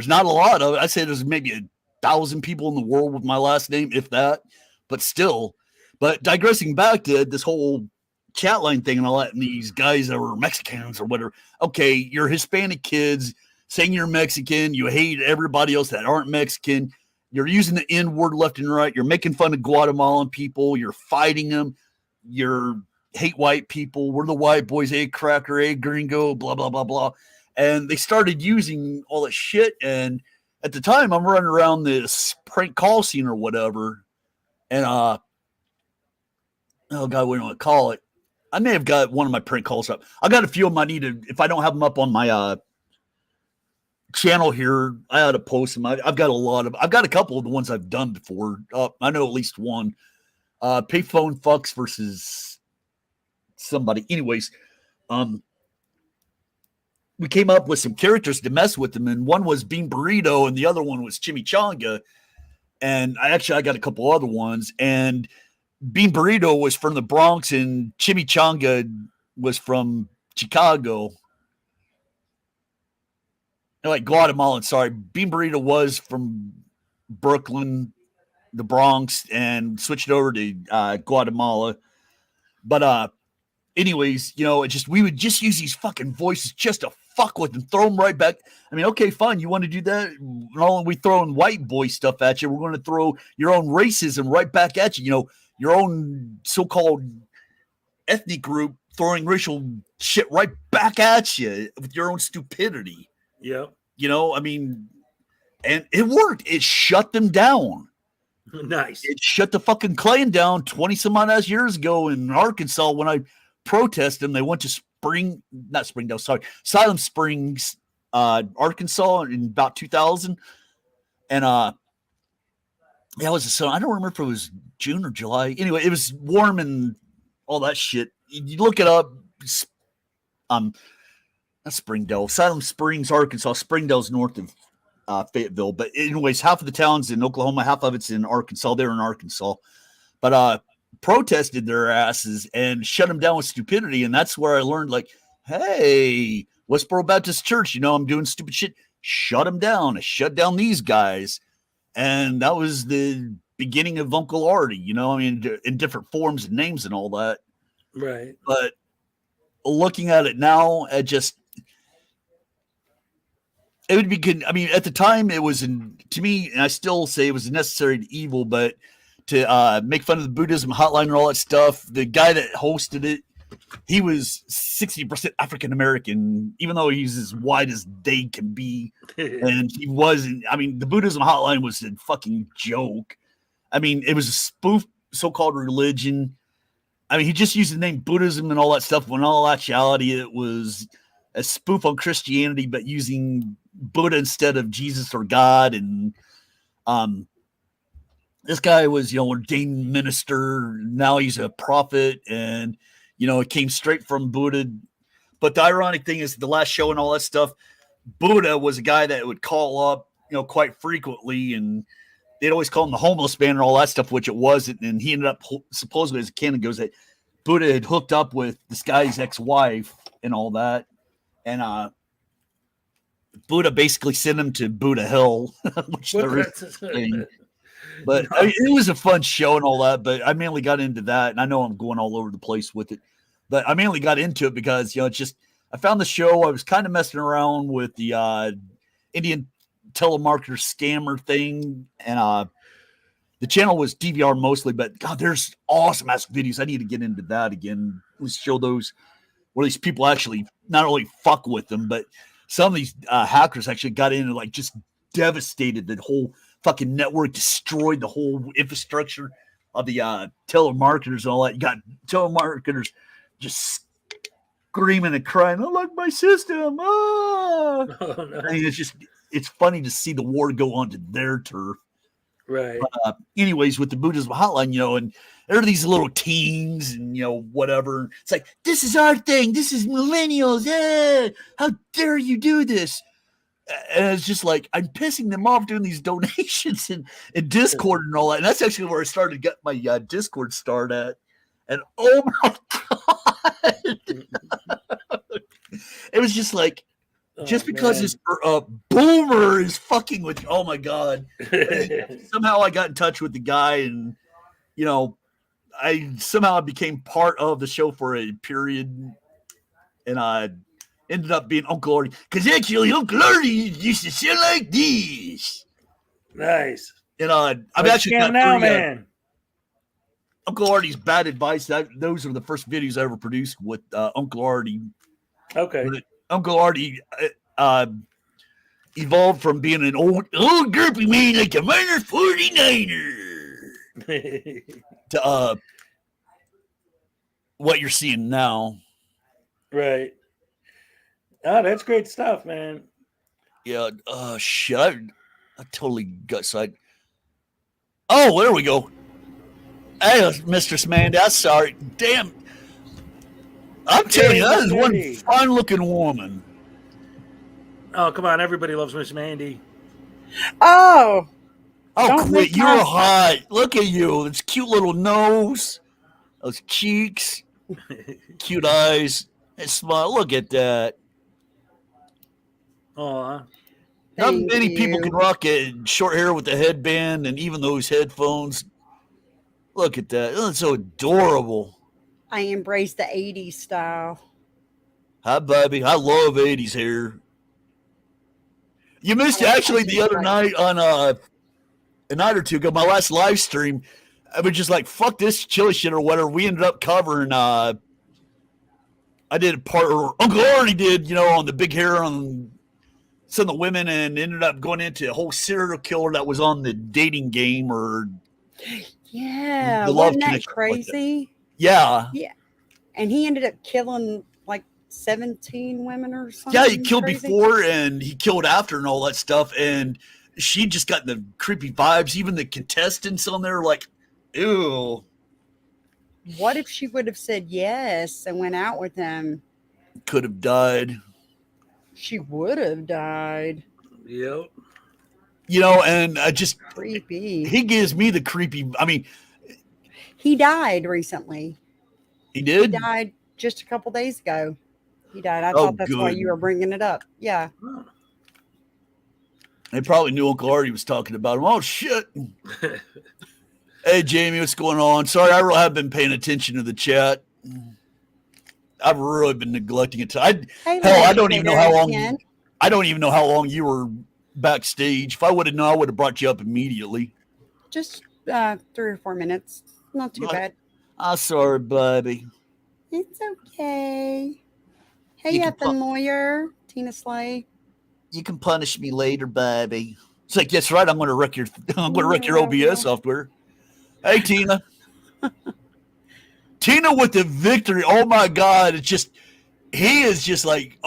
not a lot of it. I'd say there's maybe 1,000 people in the world with my last name, if that, but still. But digressing back to this whole chat line thing and all that, and these guys that were Mexicans or whatever. Okay, you're Hispanic kids saying you're Mexican. You hate everybody else that aren't Mexican. You're using the N word left and right. You're making fun of Guatemalan people. You're fighting them. You're hate white people. We're the white boys, cracker, gringo, blah, blah, blah, blah. And they started using all that shit. And at the time, I'm running around this prank call scene or whatever. And, oh, God, what do you want to call it? I may have got one of my prank calls up. I got a few of them I need to, if I don't have them up on my channel here, I ought to post them. I've got a couple of the ones I've done before. I know at least one. Payphone fucks versus somebody. Anyways, we came up with some characters to mess with them, and one was Bean Burrito, and the other one was Chimichanga. And I got a couple other ones, and Bean Burrito was from the Bronx, and Chimichanga was from Chicago. Like Guatemalan, sorry. Bean Burrito was from Brooklyn, the Bronx, and switched over to Guatemala. But anyways, we would just use these fucking voices just to fuck with them, throw them right back. I mean, okay, fine. You want to do that? Not only we throwing white boy stuff at you, we're going to throw your own racism right back at you. Your own so-called ethnic group throwing racial shit right back at you with your own stupidity. Yeah. I mean, and it worked. It shut them down. Nice. It shut the fucking Klan down 20 some odd years ago in Arkansas when I protested them. They went to Silent Springs, Arkansas in about 2000. And that was I don't remember if it was June or July. Anyway, it was warm and all that shit. You look it up. Not Springdale, Silent Springs, Arkansas. Springdale's north of Fayetteville. But anyways, half of the town's in Oklahoma, half of it's in Arkansas. They're in Arkansas. But protested their asses and shut them down with stupidity. And that's where I learned, like, hey, Westboro Baptist Church, I'm doing stupid shit. Shut them down. I shut down these guys. And that was the beginning of Uncle Artie, in different forms and names and all that. Right. But looking at it now, it would be good. I mean, at the time, it was to me, and I still say it was a necessary evil, but to make fun of the Buddhism hotline and all that stuff, the guy that hosted it, he was 60% African American, even though he's as white as they can be. And he wasn't. I mean, the Buddhism hotline was a fucking joke. I mean, it was a spoof so-called religion. I mean, he just used the name Buddhism and all that stuff, when in all actuality, it was a spoof on Christianity, but using Buddha instead of Jesus or God. And this guy was, ordained minister. Now he's a prophet, and it came straight from Buddha. But the ironic thing is, the last show and all that stuff, Buddha was a guy that would call up, quite frequently, and they'd always call him the homeless man and all that stuff, which it wasn't. And he ended up, supposedly, as canon goes, that Buddha had hooked up with this guy's ex-wife and all that. And Buddha basically sent him to Buddha Hill, which there is a thing. But I mean, it was a fun show and all that. But I mainly got into that, and I know I'm going all over the place with it. But I mainly got into it because it's just I found the show. I was kind of messing around with the Indian telemarketer scammer thing, and the channel was DVR mostly. But God, there's awesome ass videos. I need to get into that again. Let's show those where these people actually not only fuck with them, but some of these hackers actually got in and like just devastated the whole fucking network, destroyed the whole infrastructure of the telemarketers and all that. You got telemarketers just screaming and crying, I like my system. Ah! Oh, no. I mean, it's funny to see the war go onto their turf. Right. But, anyways, with the Buddhism hotline, and there are these little teens and, whatever. It's like, this is our thing. This is millennials. How dare you do this? And it's just like, I'm pissing them off doing these donations and Discord and all that. And that's actually where I started to get my Discord start at. And oh my God. It was just like, just because this boomer is fucking with, oh my God. Somehow I got in touch with the guy, and, I somehow became part of the show for a period. And I ended up being Uncle Artie, because actually Uncle Artie used to sound like this. Nice. And I've actually got now, three, man. Uncle Artie's Bad Advice. Those are the first videos I ever produced with Uncle Artie. Okay. Uncle Artie evolved from being an old groupie man like a minor 49er to what you're seeing now. Right. Oh, that's great stuff, man. Yeah. Shit. I totally got side. Oh, there we go. Hey, Mistress Mandy. I'm sorry. Damn. I'm telling you, that is one fine-looking woman. Oh, come on. Everybody loves Miss Mandy. Oh. Oh, quit. You're hot. Look at you. This cute little nose. Those cheeks. Cute eyes. That smile. Look at that. Aw. Not many people can rock a short hair with a headband and even those headphones. Look at that. That's so adorable. I embrace the 80s style. Hi, baby. I love 80s hair. You missed it actually the other night on a night or two ago, my last live stream. I was just like, fuck this chili shit or whatever. We ended up covering, I did a part, or Uncle Arnie did, on the big hair on some of the women, and ended up going into a whole serial killer that was on the dating game or yeah, the love wasn't that connection. crazy? Like that. Yeah. Yeah. And he ended up killing like 17 women or something. Yeah, he killed crazy. before and he killed after and all that stuff. And she just got the creepy vibes. Even the contestants on there, like, ew. What if she would have said yes and went out with him? Could have died. She would have died. Yep. And I just creepy. He gives me the creepy. I mean, he died recently. He did? He died just a couple days ago. He died. I thought that's why you were bringing it up. Yeah. They probably knew Uncle Artie was talking about him. Oh, shit. Hey, Jamie, what's going on? Sorry, I really have been paying attention to the chat. I've really been neglecting it. I don't even know how long. I don't even know how long you were backstage. If I would have known, I would have brought you up immediately. Just 3 or 4 minutes. Not too bad. I'm sorry, baby. It's okay. Hey, effing lawyer, Tina Slay. You can punish me later, baby. It's like, that's right. I'm going to wreck your OBS software. Hey, Tina. Tina with the victory. Oh my God. It's just, he is just like,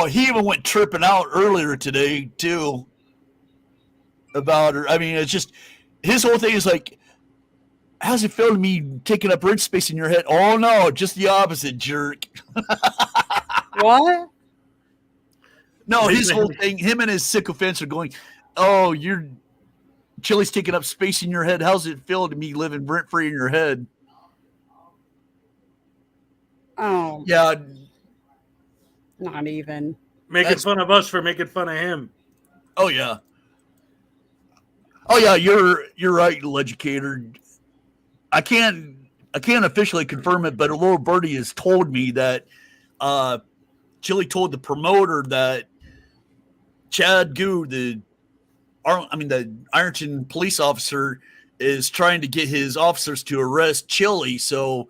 he even went tripping out earlier today too about her. I mean, it's just, his whole thing is like, how's it feel to me taking up rent space in your head? Oh no, just the opposite, jerk. What? No, his whole thing, him and his sycophants are going, oh, Chili's taking up space in your head. How's it feel to me living rent free in your head? Oh. Yeah. Not even. Making fun of us for making fun of him. Oh yeah. Oh yeah, you're right, Legicator. I can't officially confirm it, but a little birdie has told me that Chili told the promoter that Chad Goo, the Ironton police officer, is trying to get his officers to arrest Chili so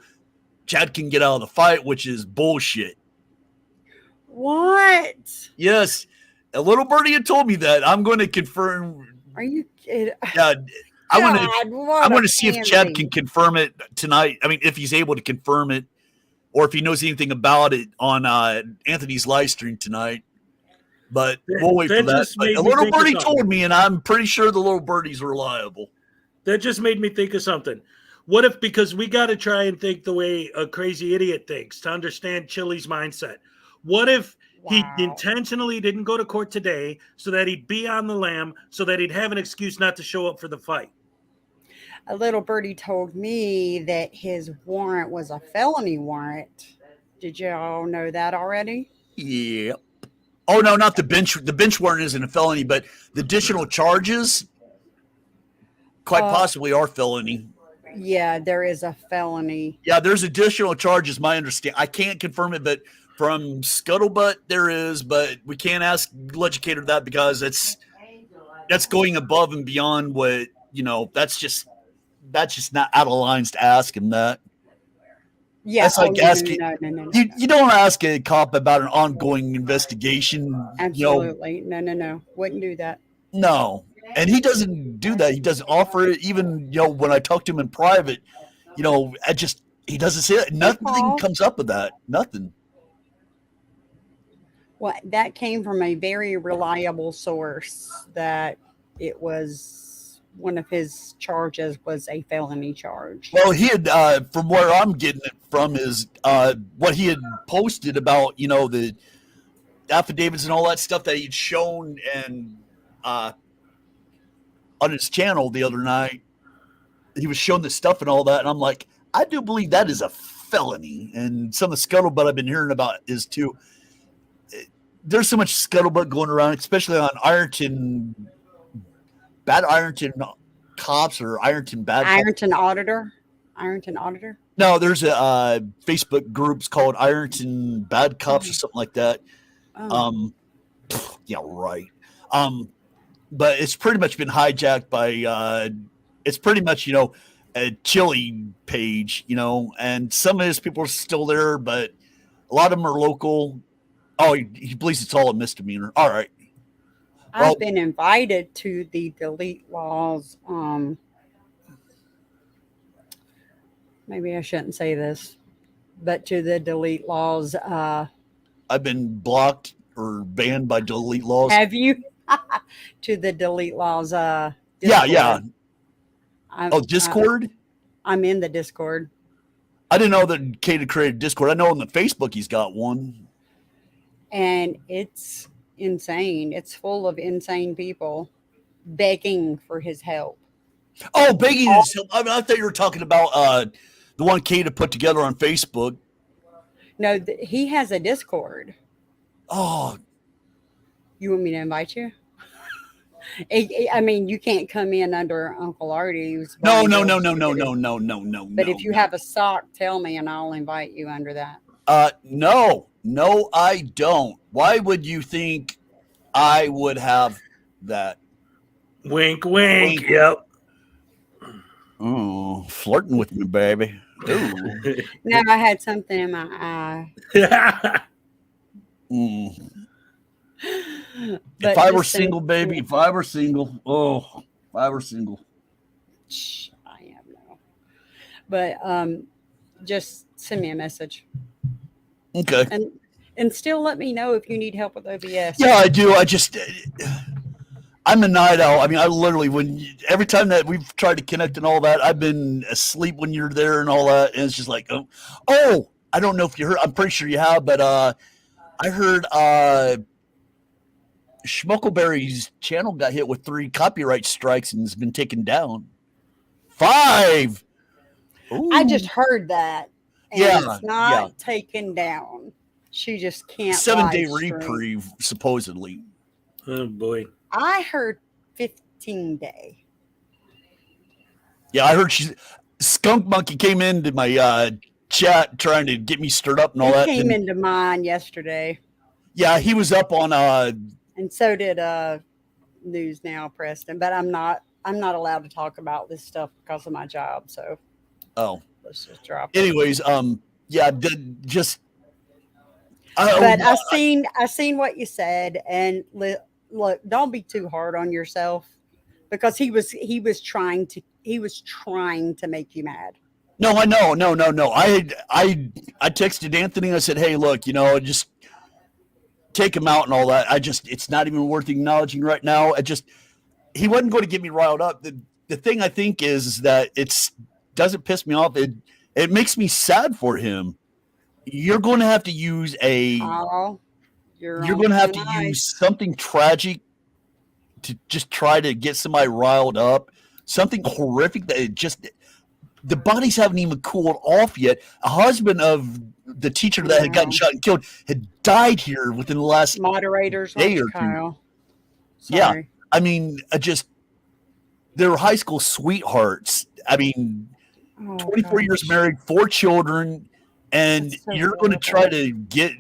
Chad can get out of the fight, which is bullshit. What? Yes. A little birdie had told me that. I'm going to confirm. Are you kidding? Yeah. I want to see if Chad can confirm it tonight. I mean, if he's able to confirm it or if he knows anything about it on Anthony's live stream tonight. But we'll wait for that. But a little birdie told me, and I'm pretty sure the little birdie's reliable. That just made me think of something. What if, because we got to try and think the way a crazy idiot thinks to understand Chili's mindset. What if he intentionally didn't go to court today so that he'd be on the lam, so that he'd have an excuse not to show up for the fight? A little birdie told me that his warrant was a felony warrant. Did y'all know that already? Yep. Oh, no, not the bench. The bench warrant isn't a felony, but the additional charges quite possibly are felony. Yeah, there is a felony. Yeah, there's additional charges, my understanding. I can't confirm it, but from Scuttlebutt there is, but we can't ask Legicator that because that's going above and beyond what, that's just that's just not out of lines to ask him that. Yeah. That's like asking No. you don't ask a cop about an ongoing investigation. Absolutely. No. Wouldn't do that. No. And he doesn't do that. He doesn't offer it. Even, when I talk to him in private, he doesn't say that. Nothing comes up with that. Nothing. Well, that came from a very reliable source that it was one of his charges was a felony charge. Well, he had, from where I'm getting it from, is what he had posted about, the affidavits and all that stuff that he'd shown and on his channel the other night. He was showing the stuff and all that, and I'm like, I do believe that is a felony. And some of the scuttlebutt I've been hearing about is too. There's so much scuttlebutt going around, especially on bad Ironton cops or Ironton bad Ironton Auditor. Ironton Auditor. No, there's a Facebook groups called Ironton Bad Cops or something like that. Oh. Yeah, right. But it's pretty much been hijacked by it's pretty much, a Chili page, and some of his people are still there, but a lot of them are local. Oh, he believes it's all a misdemeanor. All right. I've been invited to the Delete Laws. Maybe I shouldn't say this, but to the Delete Laws. I've been blocked or banned by Delete Laws. Have you? To the Delete Laws. Yeah. Discord? I'm in the Discord. I didn't know that Kate created Discord. I know on the Facebook he's got one. And it's insane. It's full of insane people begging for his help. Oh, begging his help. I thought you were talking about the one Kate had put together on Facebook. No, he has a Discord. Oh. You want me to invite you? I mean, you can't come in under Uncle Artie's. No. But if you have a sock, tell me and I'll invite you under that. No, I don't. Why would you think I would have that? Wink. Yep. Oh, flirting with me, baby. Ooh. No, I had something in my eye. If I were single, baby, if I were single. I am now. But just send me a message. Okay. And still let me know if you need help with OBS. Yeah, I do. I'm a night owl. I mean, I literally, every time that we've tried to connect and all that, I've been asleep when you're there and all that. And it's just like, oh, I don't know if you heard, I'm pretty sure you have, but I heard Schmuckleberry's channel got hit with 3 copyright strikes and has been taken down. 5. Ooh. I just heard that. And yeah, it's not taken down. She just can't. 7-day reprieve, supposedly. Oh boy. I heard 15-day. Yeah, I heard Skunk Monkey came into my chat trying to get me stirred up and all that. He came into mine yesterday. Yeah, he was up on and so did News Now Preston, but I'm not allowed to talk about this stuff because of my job, so let's just drop it. Anyways, but I seen what you said, and look, don't be too hard on yourself, because he was trying to make you mad. No, I know. No. I texted Anthony. I said, hey, look, just take him out and all that. It's not even worth acknowledging right now. He wasn't going to get me riled up. The thing I think is that doesn't piss me off. It makes me sad for him. You're going to have to use you're going to have to use something tragic to just try to get somebody riled up. Something horrific that the bodies haven't even cooled off yet. A husband of the teacher that had gotten shot and killed had died here within the last moderators day or two. Kyle. Yeah, I mean, they were high school sweethearts. I mean, 24 years married, 4 children, and you're going to try to get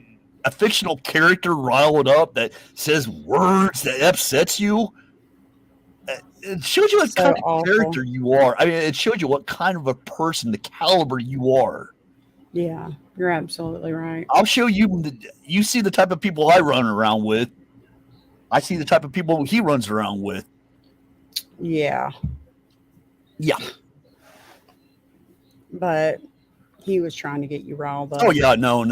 a fictional character riled up that says words that upsets you. it shows you what So kind of awful. character you are. I mean, it shows you what kind of a person, the caliber you are. Yeah, you're absolutely right. I'll show you. You see the type of people I run around with. I see the type of people he runs around with. Yeah, Yeah. but he was trying to get you riled up. Oh yeah. No.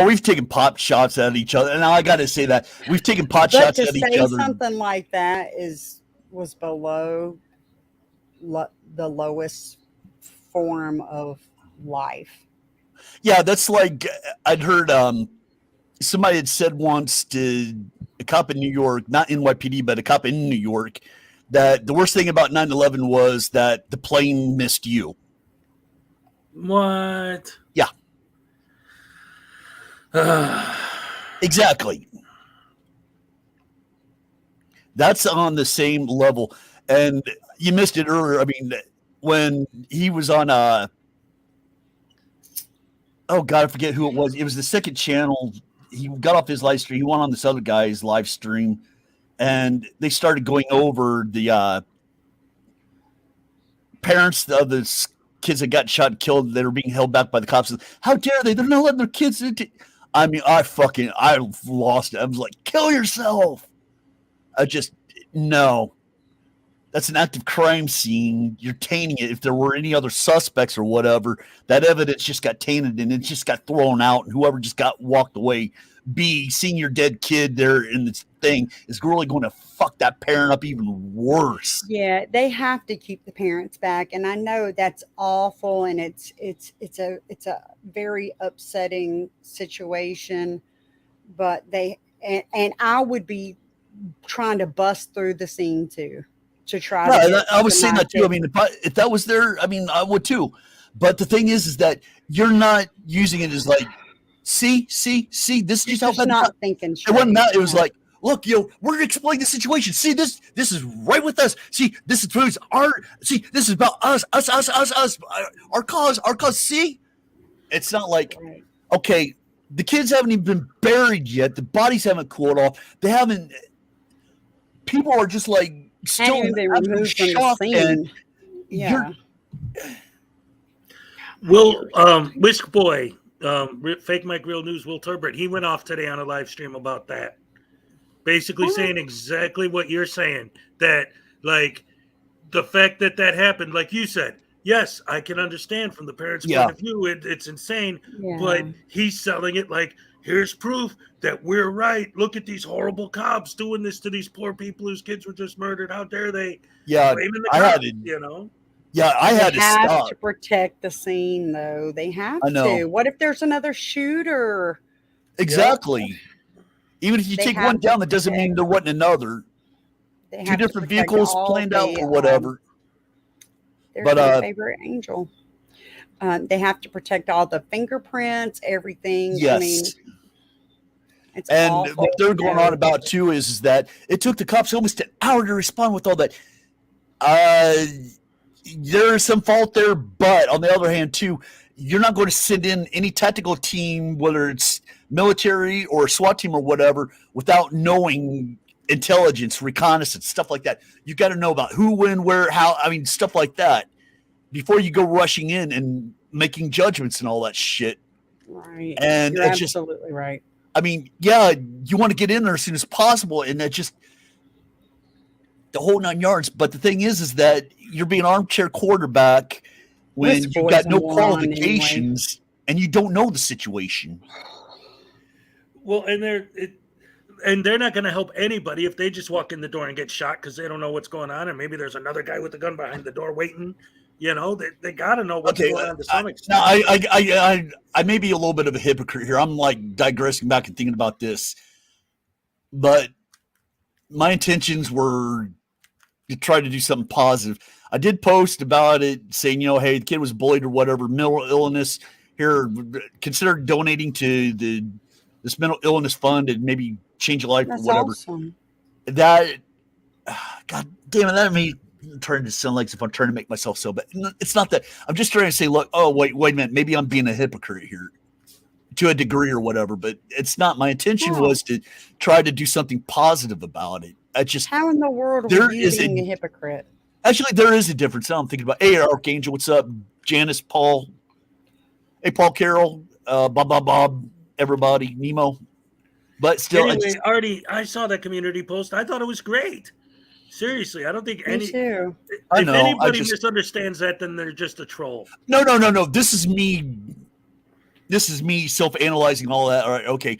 We've taken pot shots at each other, and now I got to say that we've taken pot But shots to at each say other. something like that was below the lowest form of life. Yeah, that's like I'd heard somebody had said once to a cop in New York, not NYPD, but a cop in New York, that the worst thing about 9/11 was that the plane missed you. What? Yeah. Exactly. That's on the same level. And you missed it earlier. I mean, when he was on oh God, I forget who it was. It was the second channel. He got off his live stream. He went on this other guy's live stream, and they started going over the parents of the kids that got shot and killed that are being held back by the cops. How dare they? They're not letting their kids into. I mean, I lost it. I was like, kill yourself. No. That's an active crime scene. You're tainting it. If there were any other suspects or whatever, that evidence just got tainted and it just got thrown out, and whoever just got walked away. B, seeing your dead kid there in this thing is really going to fuck that parent up even worse. Yeah, they have to keep the parents back, and I know that's awful, and it's a very upsetting situation. But and I would be trying to bust through the scene too. To try to I was saying that too. I mean, if that was there, I mean, I would too. But the thing is that you're not using it as like, see, this is just how not thinking. It wasn't that. It was like, look, we're gonna explain the situation. See, this is right with us. See, this is our. See, this is about us. Our cause. See, it's not like, okay, the kids haven't even been buried yet. The bodies haven't cooled off. They haven't. People are just like. Still been removed from the scene. Yeah. Will Whisk Boy, Fake Mike Real News, Will Turbert, he went off today on a live stream about that. Basically saying exactly what you're saying. That like the fact that happened, like you said, yes, I can understand from the parents' point of view, it's insane. Yeah. But he's selling it like, here's proof that we're right. Look at these horrible cops doing this to these poor people whose kids were just murdered. How dare they? Yeah, I had to, you know. Yeah, I had to stop. To protect the scene, though. They have I know. to. What if there's another shooter? Exactly. Yep. Even if you take one down, that doesn't mean there wasn't another. Two different vehicles planned out or whatever. They're my favorite angel. They have to protect all the fingerprints, everything. Yes. I mean, it's and awful. what they're going on about too is that it took the cops almost an hour to respond with all that. There's some fault there, but on the other hand too, you're not going to send in any tactical team, whether it's military or SWAT team or whatever, without knowing intelligence, reconnaissance, stuff like that. You got to know about who, when, where, how. I mean, stuff like that before you go rushing in and making judgments and all that shit. Right. And you're it's absolutely right. I mean, yeah, you want to get in there as soon as possible, and that just the whole 9 yards. But the thing is that you're being armchair quarterback when you've got no qualifications and you don't know the situation. Well, and they're not going to help anybody if they just walk in the door and get shot because they don't know what's going on, and maybe there's another guy with a gun behind the door waiting. You know, they got to know what's going on to some extent. Now, I may be a little bit of a hypocrite here. I'm like digressing back and thinking about this, but my intentions were to try to do something positive. I did post about it saying, you know, hey, the kid was bullied or whatever, mental illness. Here, consider donating to this mental illness fund and maybe change your life or whatever. Awesome. That, God damn it, that made trying to sound like if I'm trying to make myself so bad. It's not that. I'm just trying to say, look, oh, wait a minute. Maybe I'm being a hypocrite here. to a degree or whatever, but it's not. My intention Yeah. was to try to do something positive about it. I just How in the world there were you is being a a hypocrite? actually there is a difference. I'm thinking about. Hey, Archangel, what's up? Janice, Paul. Hey, Paul, Carol, Bob, everybody, Nemo. But still, Anyway, Artie, I saw that community post. I thought it was great. Seriously, I don't think Me too. I if know, I anybody just misunderstands that, then they're just a troll. no. This is me. This is me self-analyzing all that. All right, okay.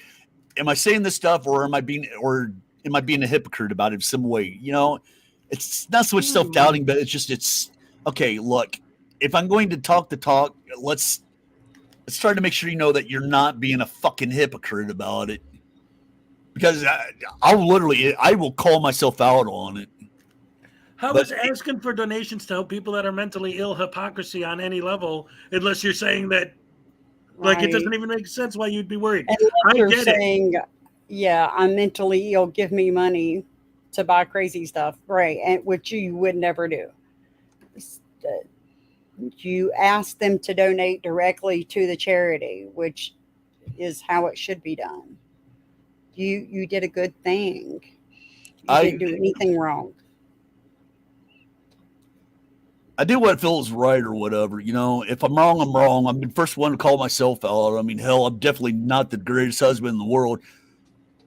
Am I saying this stuff, or am I being a hypocrite about it in some way? You know, it's not so much self-doubting, but it's okay. Look, if I'm going to talk the talk, let's try to make sure you know that you're not being a fucking hypocrite about it, because I will call myself out on it. How is asking for donations to help people that are mentally ill hypocrisy on any level, unless you're saying that, like, it doesn't even make sense why you'd be worried. Unless you're get saying, yeah, I'm mentally ill, give me money to buy crazy stuff, right? And which you would never do. You ask them to donate directly to the charity, which is how it should be done. You did a good thing. You didn't do anything wrong. I do what feels right or whatever. You know, if I'm wrong, I'm wrong. I'm the first one to call myself out. I mean, hell, I'm definitely not the greatest husband in the world.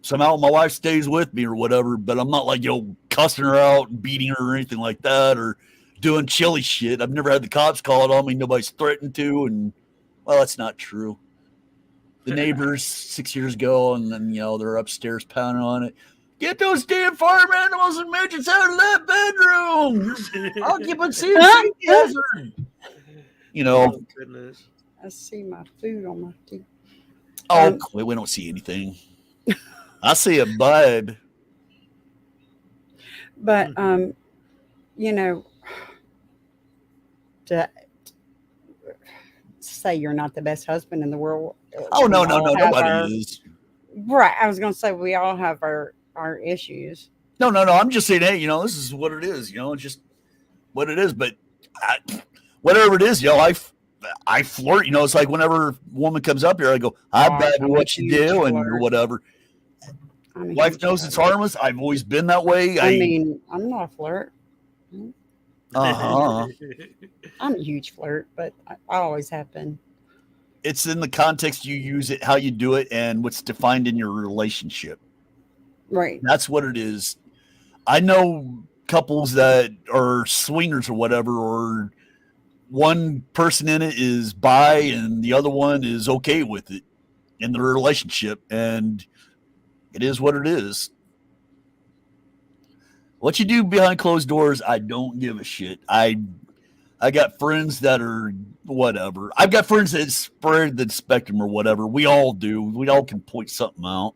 Somehow my wife stays with me or whatever, but I'm not like, cussing her out and beating her or anything like that, or doing chilly shit. I've never had the cops called on me. Nobody's threatened to. And, well, that's not true. The neighbors 6 years ago, and then, they're upstairs pounding on it. Get those damn farm animals and midgets out of that bedroom. Occupancy and safety hazard. Oh, goodness. I see my food on my teeth. Oh, we don't see anything. I see a bud. But to say you're not the best husband in the world. Oh no, nobody is. Right. I was gonna say we all have our issues. No. I'm just saying, hey, this is what it is. It's just what it is. But whatever it is, I flirt. It's like whenever a woman comes up here, I go, "I'm bad at what you do," and whatever. Wife knows it's harmless. I've always been that way. I mean, I'm not a flirt. I'm a huge flirt, but I always have been. It's in the context you use it, how you do it, and what's defined in your relationship. Right. That's what it is. I know couples that are swingers or whatever, or one person in it is bi and the other one is okay with it in their relationship, and it is what it is. What you do behind closed doors, I don't give a shit. I got friends that are whatever. I've got friends that spread the spectrum or whatever. We all do. We all can point something out.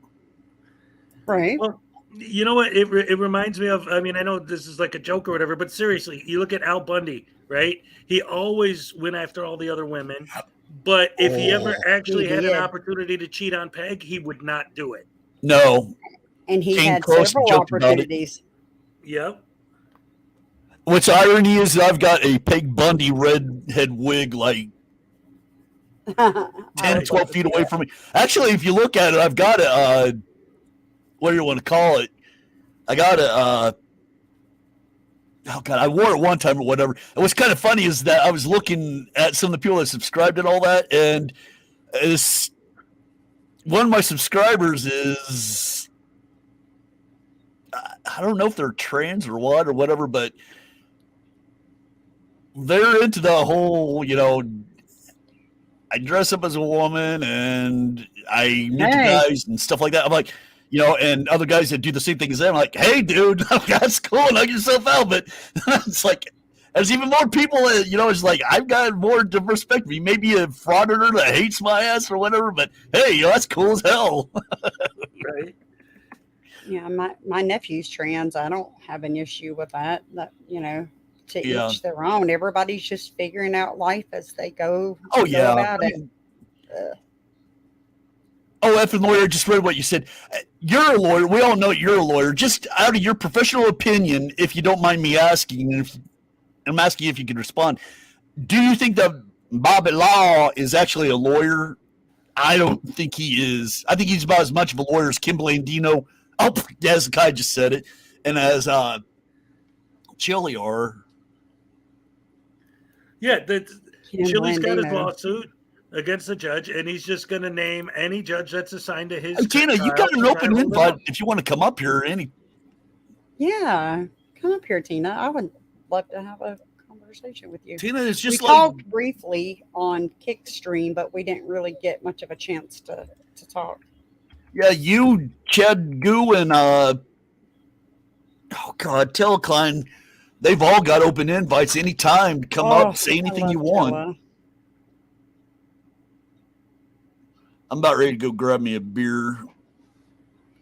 Right. Well, you know what? It reminds me of, I know this is like a joke or whatever, but seriously, you look at Al Bundy, right? He always went after all the other women, but if he ever actually had an opportunity to cheat on Peg, he would not do it. No. And he had several opportunities. Yep. What's irony is I've got a Peg Bundy redhead wig like 10, 12 feet away from me. Actually, if you look at it, I've got it, what do you want to call it? I got it, oh God, I wore it one time or whatever. And what's kind of funny is that I was looking at some of the people that subscribed and all that, and one of my subscribers is, I don't know if they're trans or what or whatever, but they're into the whole, I dress up as a woman and I meet the guys and stuff like that. I'm like, and other guys that do the same thing as them, I'm like, hey, dude, that's cool. Knock yourself out. But it's like, there's even more people that, it's like, I've got more diverse spectrum. You may be a frauditor that hates my ass or whatever, but hey, that's cool as hell. Right. Yeah, my nephew's trans. I don't have an issue with that. To each their own. Everybody's just figuring out life as they go. Oh, yeah. About it. Oh, effing lawyer, just read what you said. You're a lawyer. We all know you're a lawyer. Just out of your professional opinion, if you don't mind me asking, and I'm asking if you can respond, do you think that Bobby Law is actually a lawyer? I don't think he is. I think he's about as much of a lawyer as Kim Blandino. Oh, Hezekiah just said it. And as Chili are. Yeah, Kim Chili's got his Blandino. lawsuit against the judge, and he's just going to name any judge that's assigned to his. Hey, Tina, you got an open invite if you want to come up here. Yeah, come up here, Tina. I would love to have a conversation with you. Tina, it's just we like talked briefly on Kickstream, but we didn't really get much of a chance to talk. Yeah, you, Chad Goo, and Telekline, they've all got open invites anytime to come up, say anything you want. Tella. I'm about ready to go grab me a beer.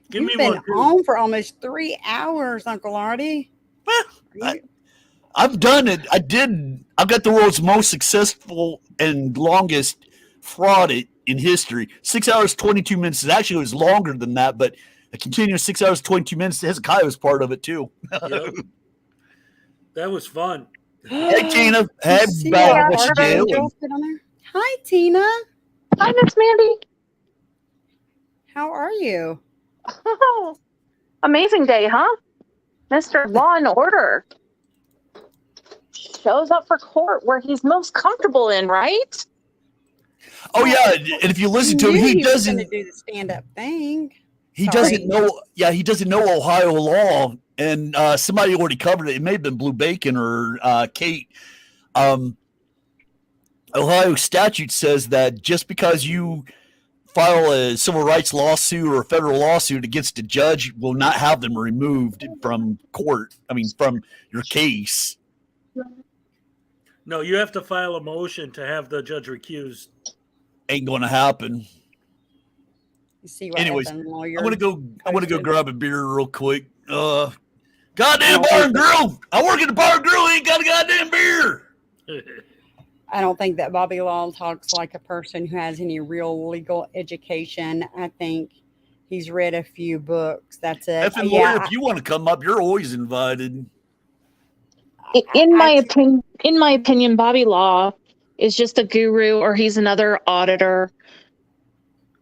You've been on for almost 3 hours, Uncle Artie. I've done it. I've got the world's most successful and longest fraud in history. 6 hours, 22 minutes. Actually, it was longer than that, but a continuous 6 hours, 22 minutes. Hezekiah was part of it, too. Yep. That was fun. Hey, Tina. Hey, Jail. Hi, Tina. Hi, Miss Mandy. How are you? Oh, amazing day, huh? Mr. Law and Order shows up for court where he's most comfortable in, right? Oh yeah, and if you listen to him, he doesn't do the stand-up thing. He doesn't know. Yeah, he doesn't know Ohio law, and somebody already covered it. It may have been Blue Bacon or Kate. Ohio statute says that just because you file a civil rights lawsuit or a federal lawsuit against a judge will not have them removed from court. I mean, from your case. No, you have to file a motion to have the judge recused. Ain't going to happen. You see what Anyways, happened, I want to go grab a beer real quick. Goddamn bar and grill! I work at the bar and grill. Ain't got a goddamn beer. I don't think that Bobby Law talks like a person who has any real legal education. I think he's read a few books. That's it. Effing lawyer, if you want to come up, you're always invited. In my opinion, Bobby Law is just a guru, or he's another auditor.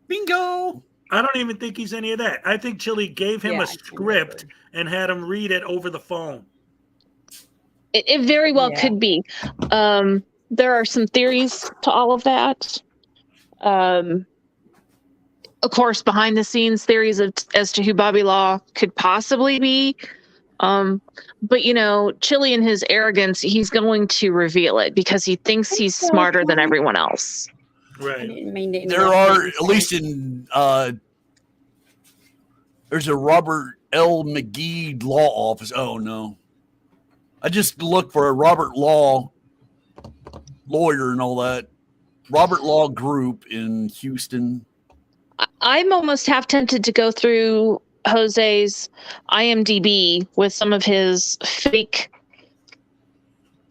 Bingo. I don't even think he's any of that. I think Chili gave him a script and had him read it over the phone. It very well could be. There are some theories to all of that. Of course, behind the scenes theories as to who Bobby Law could possibly be. But, you know, Chili in his arrogance, he's going to reveal it because he thinks he's smarter than everyone else. Right. There are, at least in, there's a Robert L. McGee law office. Oh, no. I just looked for a Robert Law lawyer and all that. Robert Law Group in Houston. I'm almost half tempted to go through Jose's IMDb with some of his fake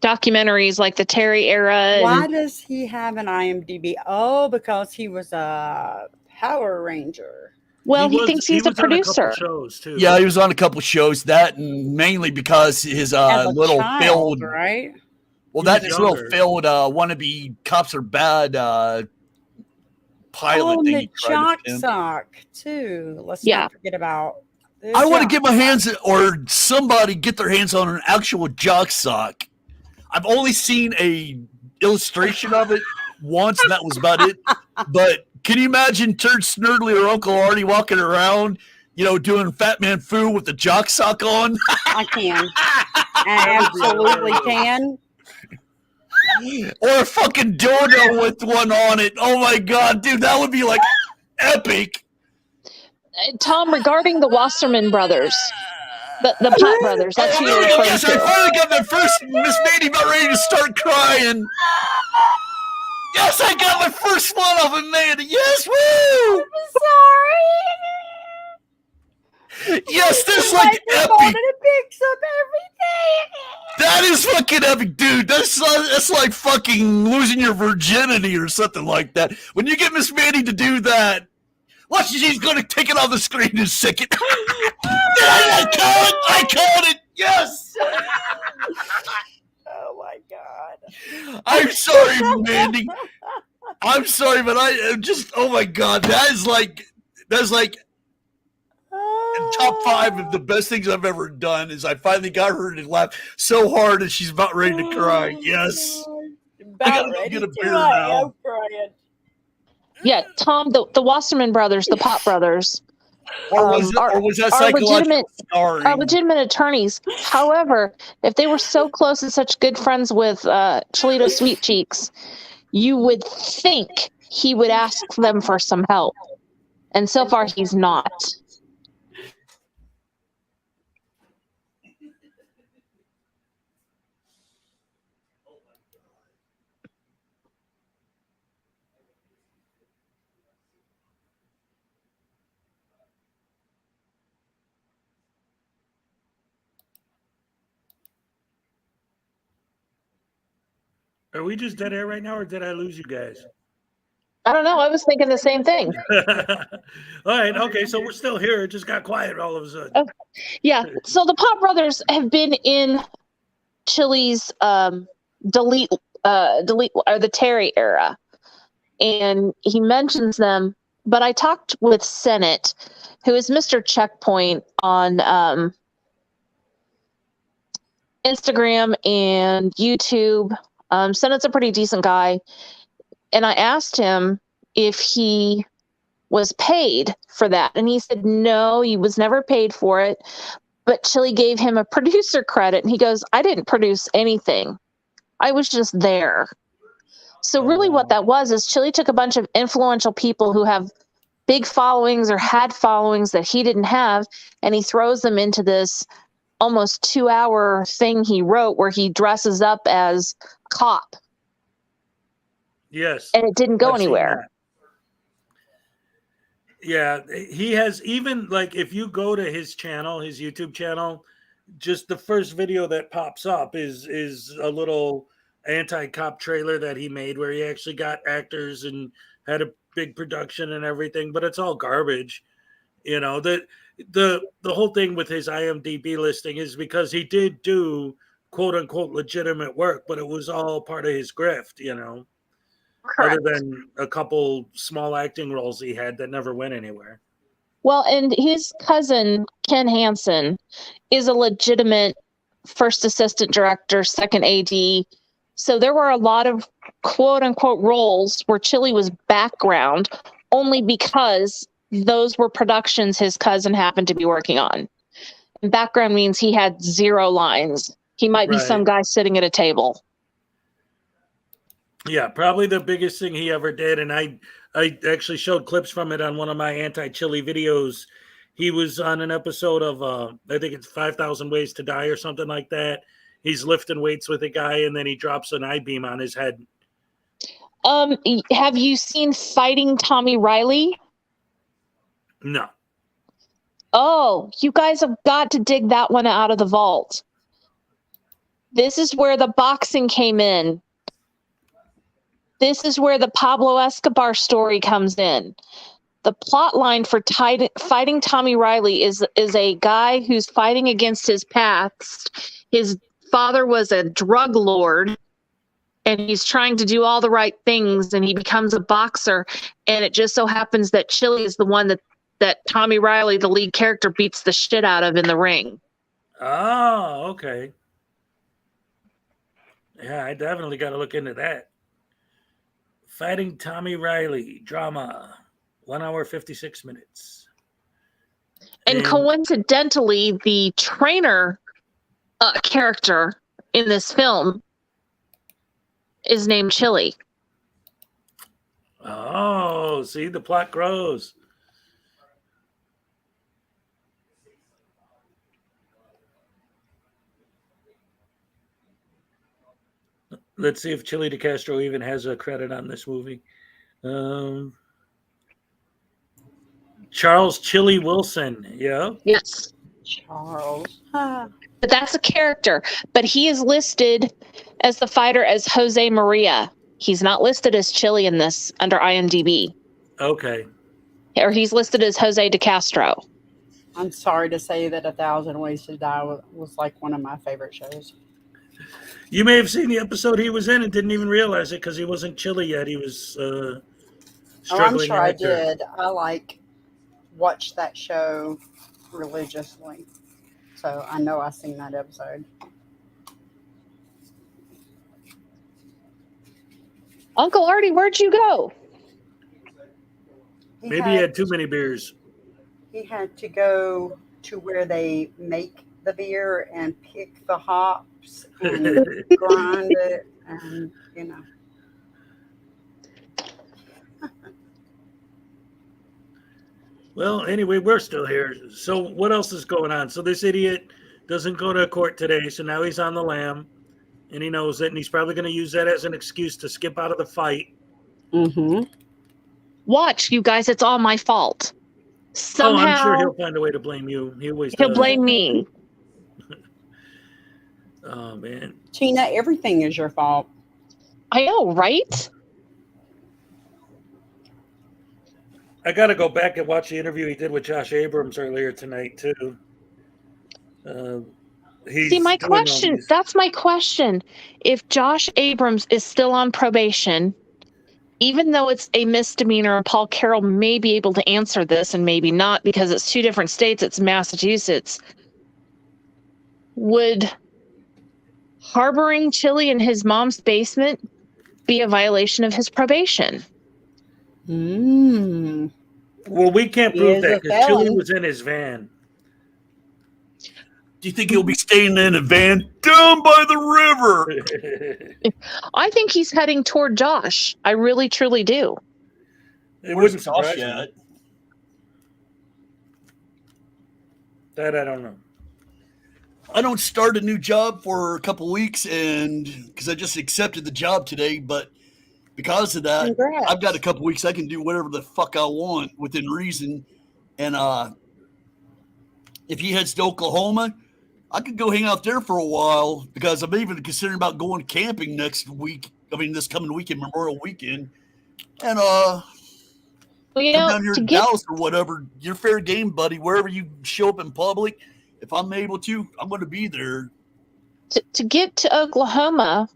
documentaries like the Terry era. Why does he have an IMDb? Oh, because he was a Power Ranger. Well, he thinks he's a producer. Shows too. Yeah, he was on a couple shows. That and mainly because his little failed, right? Well, that's his little failed wannabe cops are bad pilot thing. The jock sock too. Let's not forget about. I want to get my hands, or somebody get their hands on an actual jock sock. I've only seen a illustration of it once, and that was about it. But can you imagine Turd Snurdly or Uncle Artie walking around, doing Fat Man Foo with the jock sock on? I can. I absolutely can. Or a fucking dildo with one on it. Oh my god, dude, that would be like epic. Tom, regarding the Wasserman brothers, the Platt brothers, that's who you're referring Yes, to. I finally got that first Miss Mandy about ready to start crying. Yes, I got my first one of it, Mandy. Yes, woo! I'm sorry. Yes, that's like epic. It picks up everything. That is fucking epic, dude. That's like fucking losing your virginity or something like that. When you get Miss Mandy to do that, watch, she's going to take it off the screen in a second. I called it. Yes. Oh my god. I'm sorry, Mandy. I'm sorry, but I am just, oh my God, that's like top 5 of the best things I've ever done is I finally got her to laugh so hard and she's about ready to cry. Yes. I gotta go get a beer now. Yeah, Tom, the Wasserman brothers, the Pop brothers, Or was that psychological scarring? are legitimate attorneys. However, if they were so close and such good friends with Chillita Sweet Cheeks, you would think he would ask them for some help. And so far, he's not. Are we just dead air right now, or did I lose you guys? I don't know. I was thinking the same thing. All right. Okay. So we're still here. It just got quiet all of a sudden. Okay. Yeah. So the Pop brothers have been in Chili's delete or the Terry era, and he mentions them. But I talked with Senate, who is Mr. Checkpoint on Instagram and YouTube. Senate's a pretty decent guy. And I asked him if he was paid for that. And he said, no, he was never paid for it. But Chili gave him a producer credit. And he goes, I didn't produce anything. I was just there. So really what that was is Chili took a bunch of influential people who have big followings or had followings that he didn't have. And he throws them into this almost 2-hour thing he wrote where he dresses up as a cop. Yes. And it didn't go anywhere. Yeah, he has, even like if you go to his channel, his YouTube channel, just the first video that pops up is a little anti-cop trailer that he made where he actually got actors and had a big production and everything, but it's all garbage. You know, the whole thing with his IMDb listing is because he did do quote unquote legitimate work, but it was all part of his grift, you know. Correct. Other than a couple small acting roles he had that never went anywhere. Well, and his cousin, Ken Hansen, is a legitimate first assistant director, second AD. So there were a lot of quote unquote roles where Chili was background only because those were productions his cousin happened to be working on. And background means he had 0 lines. He might be some guy sitting at a table. Yeah, probably the biggest thing he ever did, and I actually showed clips from it on one of my anti-Chili videos. He was on an episode of, I think it's 5,000 Ways to Die or something like that. He's lifting weights with a guy, and then he drops an I-beam on his head. Have you seen Fighting Tommy Riley? No. Oh, you guys have got to dig that one out of the vault. This is where the boxing came in. This is where the Pablo Escobar story comes in. The plot line for Fighting Tommy Riley is a guy who's fighting against his past. His father was a drug lord, and he's trying to do all the right things, and he becomes a boxer. And it just so happens that Chili is the one that Tommy Riley, the lead character, beats the shit out of in the ring. Oh, okay. Yeah, I definitely got to look into that. Fighting Tommy Riley, drama, 1 hour, 56 minutes. And coincidentally, the trainer character in this film is named Chili. Oh, see, the plot grows. Let's see if Chili DeCastro even has a credit on this movie. Charles Chili Wilson. Yeah. Yes. Charles. But that's a character. But he is listed as the fighter as Jose Maria. He's not listed as Chili in this under IMDb. Okay. Or he's listed as Jose DeCastro. I'm sorry to say that 1,000 Ways to Die was like one of my favorite shows. You may have seen the episode he was in and didn't even realize it because he wasn't Chili yet. He was I'm struggling sure I actor. did. I watched that show religiously, so I know I seen that episode. Uncle Artie, where'd you go? Maybe he had too many beers. He had to go to where they make the beer and pick the hops and grind it, and Well, anyway, we're still here. So what else is going on? So this idiot doesn't go to court today, so now he's on the lam, and he knows it, and he's probably going to use that as an excuse to skip out of the fight. Mm-hmm. Watch, you guys, it's all my fault. Somehow, I'm sure he'll find a way to blame you. He always he'll does. blame me. Oh, man. Tina, everything is your fault. I know, right? I got to go back and watch the interview he did with Josh Abrams earlier tonight, too. See, my question, that's my question. If Josh Abrams is still on probation, even though it's a misdemeanor, and Paul Carroll may be able to answer this and maybe not because it's two different states, it's Massachusetts, would harboring Chili in his mom's basement be a violation of his probation? Well, we can't prove that because Chili was in his van. Do you think he'll be staying in a van down by the river? I think he's heading toward Josh. I really, truly do. It wouldn't surprise me. That I don't know. I don't start a new job for a couple weeks, and because I just accepted the job today, but because of that, Congrats. I've got a couple weeks I can do whatever the fuck I want within reason. And if he heads to Oklahoma, I could go hang out there for a while because I'm even considering about going camping next week. I mean, this coming weekend, Memorial Weekend. And well, you come know, down here to Dallas or whatever. You're fair game, buddy. Wherever you show up in public, if I'm able to, I'm going to be there. To get to Oklahoma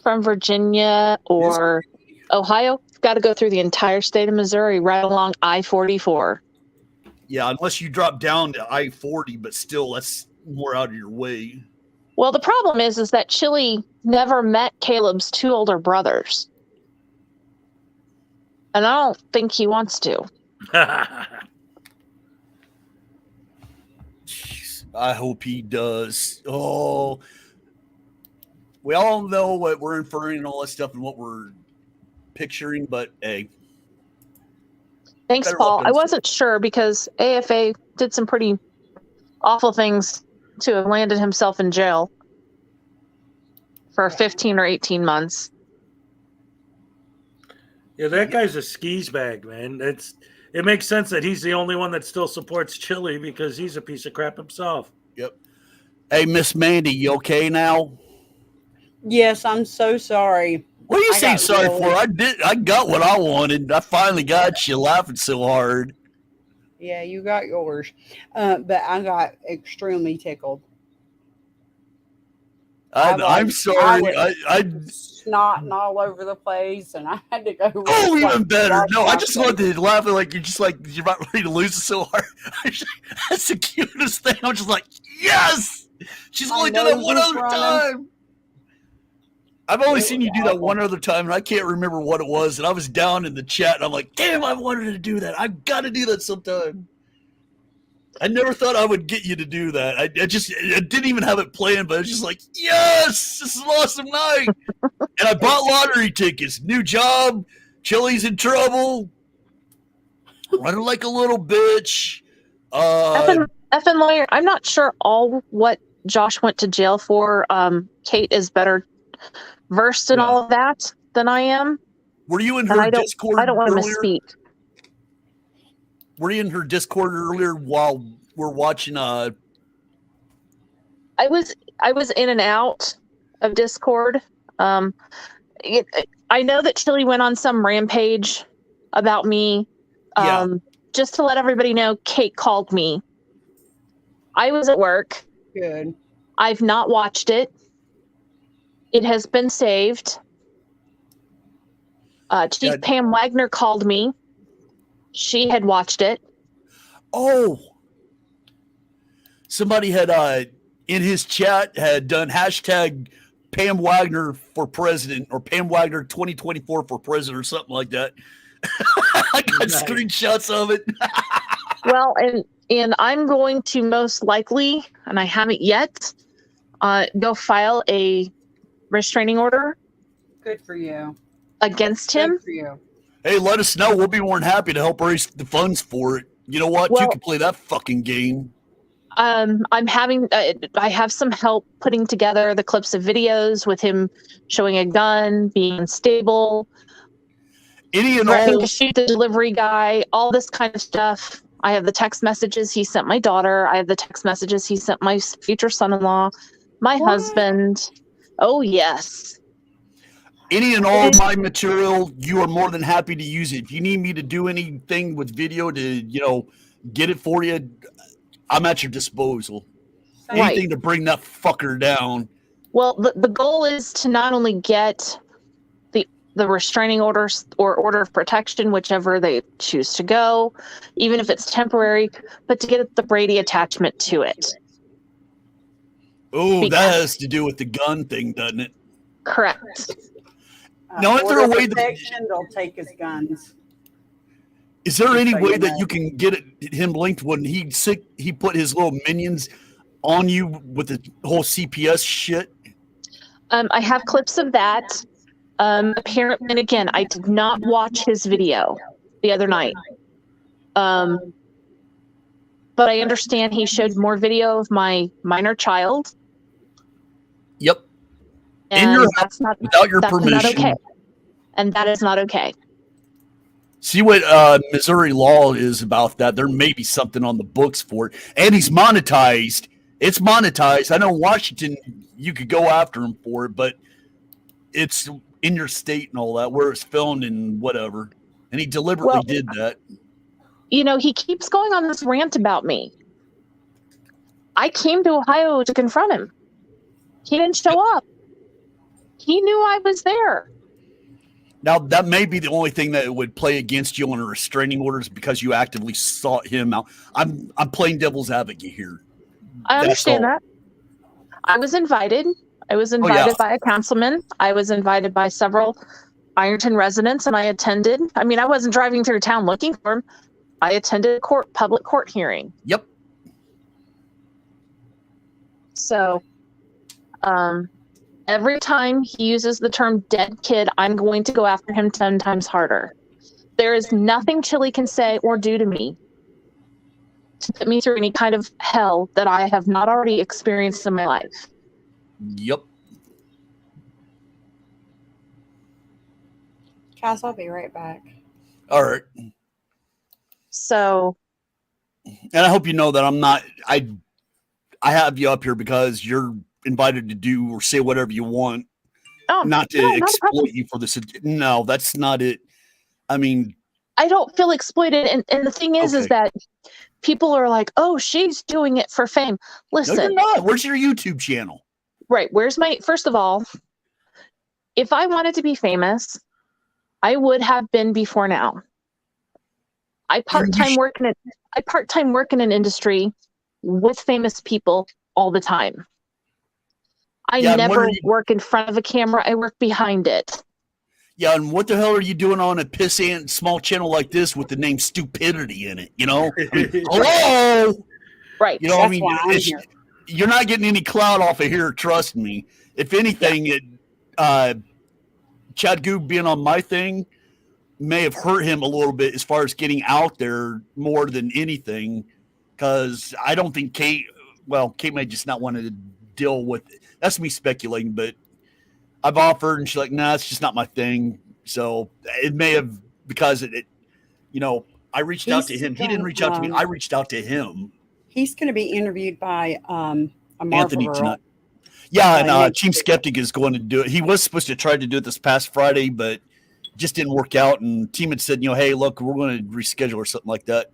from Virginia or Ohio, you've got to go through the entire state of Missouri right along I-44. Yeah, unless you drop down to I-40, but still, that's more out of your way. Well, the problem is that Chili never met Caleb's two older brothers. And I don't think he wants to. I hope he does. Oh, we all know what we're inferring and all that stuff and what we're picturing, but hey. Thanks, Paul. I wasn't sure because AFA did some pretty awful things to have landed himself in jail for 15 or 18 months. Yeah, that guy's a skis bag, man. It makes sense that he's the only one that still supports Chili because he's a piece of crap himself. Yep. Hey, Miss Mandy, you okay now? Yes, I'm so sorry. What are you saying sorry for? I got what I wanted. I finally got you laughing so hard. Yeah, you got yours. But I got extremely tickled. I'm sorry. I snotting all over the place, and I had to go. Oh, even better. No, I just wanted to laugh like you're about ready to lose it so hard. That's the cutest thing. I'm just like, yes. She's only done that one other time. I've only seen you do that one other time, and I can't remember what it was. And I was down in the chat, and I'm like, damn, I wanted to do that. I've got to do that sometime. I never thought I would get you to do that. I didn't even have it planned, but it's just like, yes, this is an awesome night. And I bought lottery tickets. New job. Chili's in trouble. Running like a little bitch. Effing lawyer. I'm not sure all what Josh went to jail for. Kate is better versed in all of that than I am. Were you in her Discord? I don't want to misspeak. Were you in her Discord earlier while we're watching? I was in and out of Discord. I know that Chili went on some rampage about me. Just to let everybody know, Kate called me. I was at work. Good. I've not watched it. It has been saved. Chief Pam Wagner called me. She had watched it. Oh, somebody had in his chat had done hashtag Pam Wagner for president or Pam Wagner 2024 for president or something like that. I got screenshots of it. Well, and I'm going to most likely, and I haven't yet, go file a restraining order. Good for you. Against him. Good for you. Hey, let us know. We'll be more than happy to help raise the funds for it. You know what? Well, you can play that fucking game. I'm having, I have some help putting together the clips of videos with him showing a gun, being unstable, threatening to shoot the delivery guy, all this kind of stuff. I have the text messages he sent my daughter. I have the text messages he sent my future son-in-law, my husband. Oh, yes. Any and all my material, you are more than happy to use it. If you need me to do anything with video to, get it for you, I'm at your disposal. Anything to bring that fucker down. Well, the goal is to not only get the restraining orders or order of protection, whichever they choose to go, even if it's temporary, but to get the Brady attachment to it. Oh, that has to do with the gun thing, doesn't it? Correct. Now, is there a way that they'll take his guns? Is there any way that you can get him linked when he put his little minions on you with the whole CPS shit? I have clips of that. Apparently, and again, I did not watch his video the other night. But I understand he showed more video of my minor child. Yep. And in your that's not without your that's permission. not okay. And that is not okay. See what Missouri law is about that. There may be something on the books for it. And he's monetized. It's monetized. I know Washington, you could go after him for it, but it's in your state and all that, where it's filmed and whatever. And he deliberately did that. You know, he keeps going on this rant about me. I came to Ohio to confront him. He didn't show up. He knew I was there. Now, that may be the only thing that would play against you on a restraining orders because you actively sought him out. I'm playing devil's advocate here. I understand that. I was invited. I was invited by a councilman. I was invited by several Ironton residents, and I attended. I mean, I wasn't driving through town looking for him. I attended a public court hearing. Yep. So, every time he uses the term dead kid, I'm going to go after him 10 times harder. There is nothing Chili can say or do to me to put me through any kind of hell that I have not already experienced in my life. Yep. Cass, I'll be right back. All right. So. And I hope you know that I'm not, I have you up here because you're invited to do or say whatever you want. Oh, not to exploit you for this. No, that's not it. I mean, I don't feel exploited. And the thing is that people are like, oh, she's doing it for fame. Listen. No, you're not. Where's your YouTube channel? Right. First of all, if I wanted to be famous, I would have been before now. I part-time work in an industry with famous people all the time. I never work in front of a camera. I work behind it. Yeah, and what the hell are you doing on a pissant small channel like this with the name Stupidity in it? You know, I mean, hello, right? You know, I mean, you're not getting any clout off of here. Trust me. If anything, Chad Goob being on my thing may have hurt him a little bit as far as getting out there more than anything. Because I don't think Kate may just not want to deal with it. That's me speculating, but I've offered and she's like, nah, it's just not my thing. So it may have, because I reached out to him. He didn't reach out to me. I reached out to him. He's going to be interviewed by a Anthony girl. tonight. Yeah, and Chief Skeptic is going to do it. He was supposed to try to do it this past Friday, but just didn't work out. And team had said, hey, look, we're going to reschedule or something like that.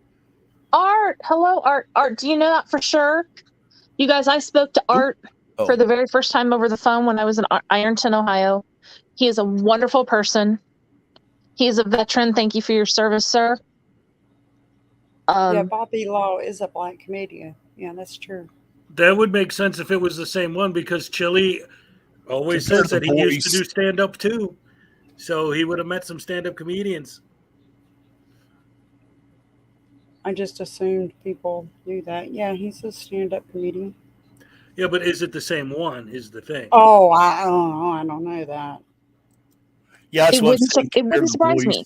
Art, hello, Art. Do you know that for sure? You guys, I spoke to Art. for the very first time over the phone when I was in Ironton, Ohio. He is a wonderful person. He is a veteran. Thank you for your service, sir. Yeah, Bobby Law is a black comedian. Yeah, that's true. That would make sense if it was the same one, because Chili always says that he used to do stand-up too. So he would have met some stand-up comedians. I just assumed people knew that. Yeah, he's a stand-up comedian. Yeah, but is it the same one is the thing. Oh, I don't know that. Yeah, that's it what wouldn't surprise me.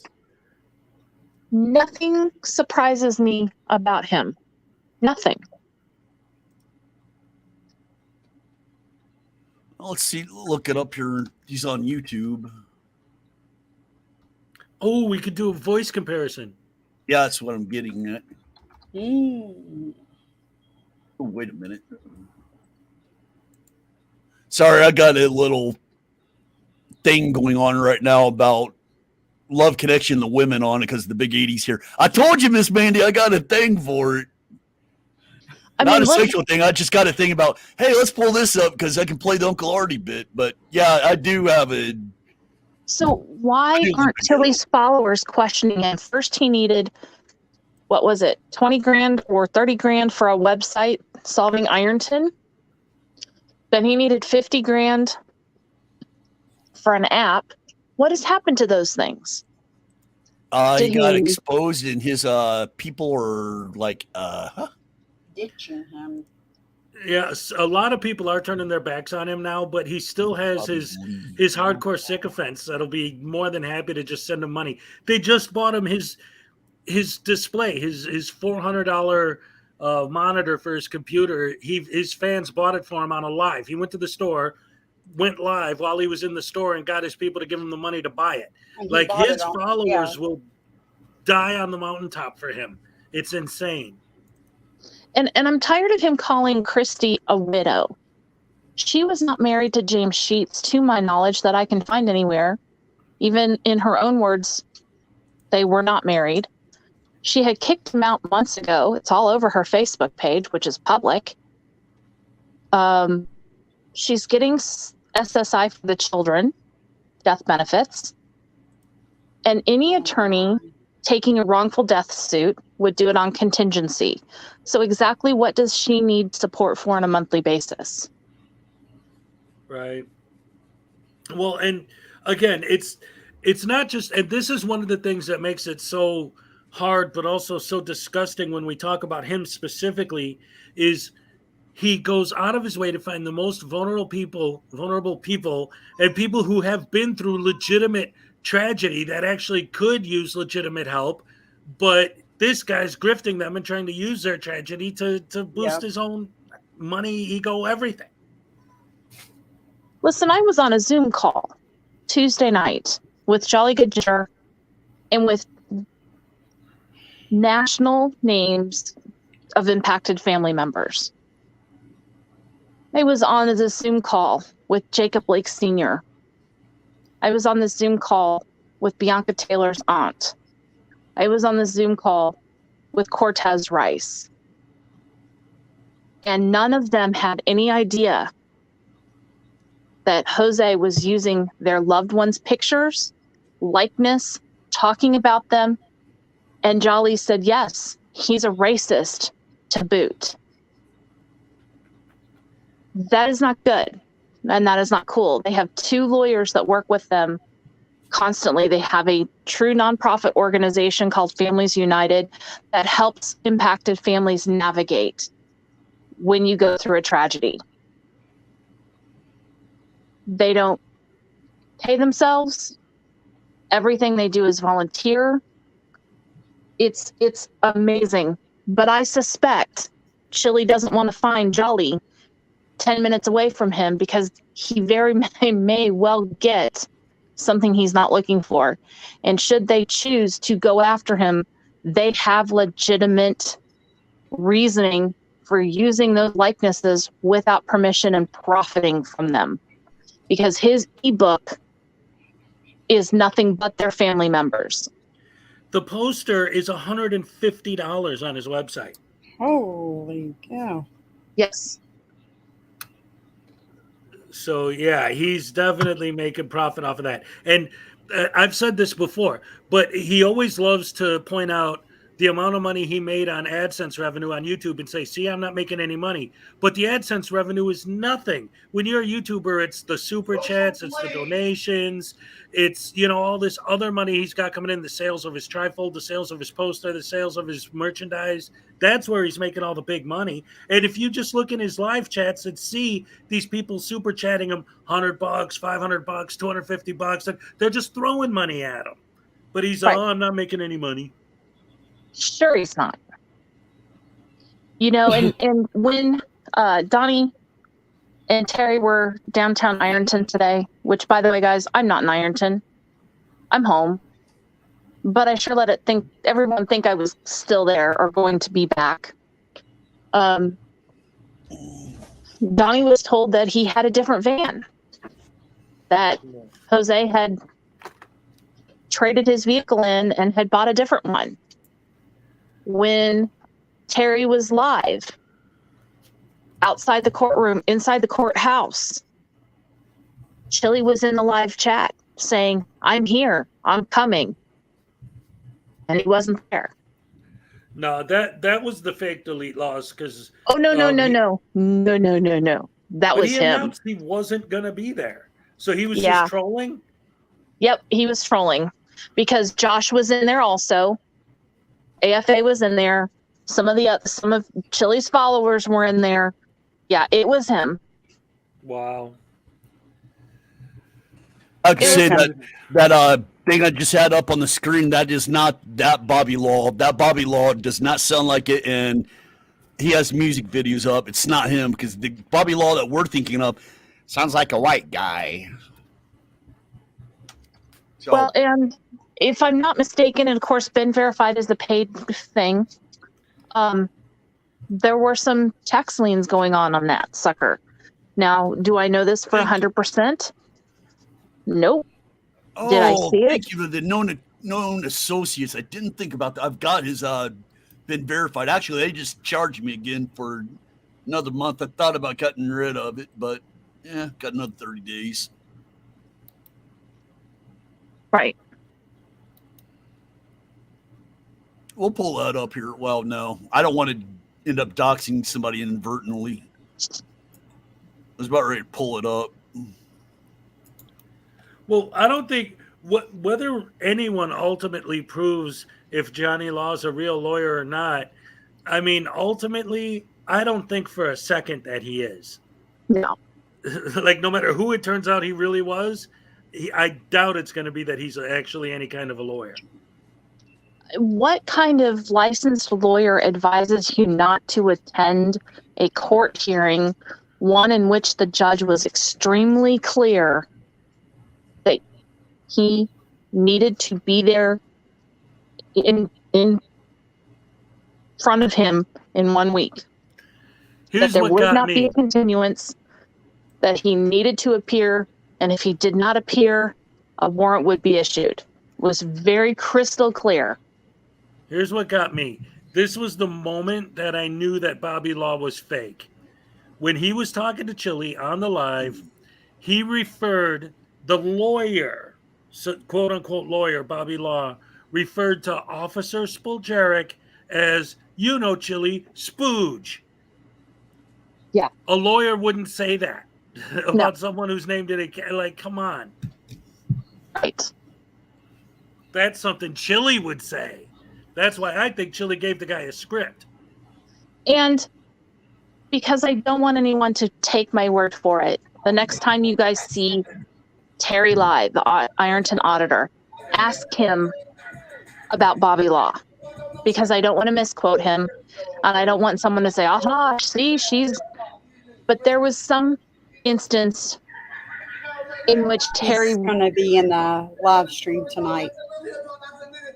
Nothing surprises me about him. Nothing. Let's see. Look it up here. He's on YouTube. Oh, we could do a voice comparison. Yeah, that's what I'm getting at. Mm. Oh, wait a minute. Sorry, I got a little thing going on right now about Love Connection, the women on it, because the big 80s here. I told you, Miss Mandy, I got a thing for it. Not a sexual thing. I just got a thing about, hey, let's pull this up because I can play the Uncle Artie bit. But yeah, I do have a. So why aren't Chili's followers questioning him? First, he needed, what was it, 20 grand or 30 grand for a website solving Ironton. Then he needed 50 grand for an app. What has happened to those things? He got exposed, and his people are like, ditching him. Yes, a lot of people are turning their backs on him now, but he still has his hardcore sycophants that'll be more than happy to just send him money. They just bought him his display, his $400 monitor for his computer. His fans bought it for him on a live. He went to the store, went live while he was in the store, and got his people to give him the money to buy it. Like, his followers will die on the mountaintop for him. It's insane. And I'm tired of him calling Christy a widow. She was not married to James Sheets, to my knowledge, that I can find anywhere. Even in her own words, they were not married. She had kicked him out months ago. It's all over her Facebook page, which is public. She's getting SSI for the children, death benefits. And any attorney taking a wrongful death suit would do it on contingency. So exactly what does she need support for on a monthly basis? Right. Well, and again, it's not just, and this is one of the things that makes it so hard, but also so disgusting when we talk about him specifically, is he goes out of his way to find the most vulnerable people, and people who have been through legitimate tragedy that actually could use legitimate help, but this guy's grifting them and trying to use their tragedy to boost his own money, ego, everything. Listen, I was on a Zoom call Tuesday night with Jolly Good Ginger and with national names of impacted family members. I was on the Zoom call with Jacob Blake Sr. I was on the Zoom call with Bianca Taylor's aunt. I was on the Zoom call with Cortez Rice. And none of them had any idea that Jose was using their loved ones' pictures, likeness, talking about them. And Jolly said, yes, he's a racist to boot. That is not good. And that is not cool. They have 2 lawyers that work with them constantly. They have a true nonprofit organization called Families United that helps impacted families navigate when you go through a tragedy. They don't pay themselves. Everything they do is volunteer. It's amazing. But I suspect Chili doesn't want to find Jolly 10 minutes away from him because he very may well get something he's not looking for. And should they choose to go after him, they have legitimate reasoning for using those likenesses without permission and profiting from them. Because his ebook is nothing but their family members. The poster is $150 on his website. Holy cow. Yes. So yeah, he's definitely making profit off of that. And I've said this before, but he always loves to point out the amount of money he made on AdSense revenue on YouTube and say, see, I'm not making any money. But the AdSense revenue is nothing. When you're a YouTuber, it's the super chats, it's the donations, it's, all this other money he's got coming in, the sales of his trifold, the sales of his poster, the sales of his merchandise. That's where he's making all the big money. And if you just look in his live chats and see these people super chatting him $100, $500, $250, and they're just throwing money at him. But he's, Right. oh, I'm not making any money. Sure, he's not. And when Donnie and Terry were downtown Ironton today, which, by the way, guys, I'm not in Ironton. I'm home. But I sure let everyone think I was still there or going to be back. Donnie was told that he had a different van, that Jose had traded his vehicle in and had bought a different one. When Terry was live outside the courtroom, inside the courthouse, Chili was in the live chat saying, I'm here, I'm coming. And he wasn't there. No, that was the fake delete loss because. Oh, no. That was he him. Announced he wasn't going to be there. So he was just trolling? Yep, he was trolling because Josh was in there also. AFA was in there. Some of Chili's followers were in there. Yeah, it was him. Wow. I can say that thing I just had up on the screen, that is not that Bobby Law. That Bobby Law does not sound like it, and he has music videos up. It's not him, because the Bobby Law that we're thinking of sounds like a white guy. So, well, and if I'm not mistaken, and of course Ben verified is the paid thing, there were some tax liens going on that sucker. Now, do I know this for 100%? Nope. Oh, did I see it? Thank you to the known associates. I didn't think about that. I've got his been verified. Actually, they just charged me again for another month. I thought about getting rid of it, but got another 30 days. Right. We'll pull that up here. Well, no, I don't want to end up doxing somebody inadvertently. I was about ready to pull it up. Well, I don't think whether anyone ultimately proves if Johnny Law's a real lawyer or not. I mean, ultimately, I don't think for a second that he is. No. Like, no matter who it turns out he really was, I doubt it's going to be that he's actually any kind of a lawyer. What kind of licensed lawyer advises you not to attend a court hearing, one in which the judge was extremely clear that he needed to be there in front of him in 1 week? Here's that there what would got not me. be a continuance, that he needed to appear, and if he did not appear, a warrant would be issued. It was very crystal clear. Here's what got me. This was the moment that I knew that Bobby Law was fake. When he was talking to Chili on the live, he referred the lawyer, quote unquote lawyer, Bobby Law, referred to Officer Spoljaric as, Chili, Spooge. Yeah. A lawyer wouldn't say that about someone who's named it. Like, come on. Right. That's something Chili would say. That's why I think Chili gave the guy a script. And because I don't want anyone to take my word for it, the next time you guys see Terry live, the Ironton auditor, ask him about Bobby Law, because I don't want to misquote him, and I don't want someone to say, aha, see, she's... But there was some instance in which Terry... He's going to be in the live stream tonight.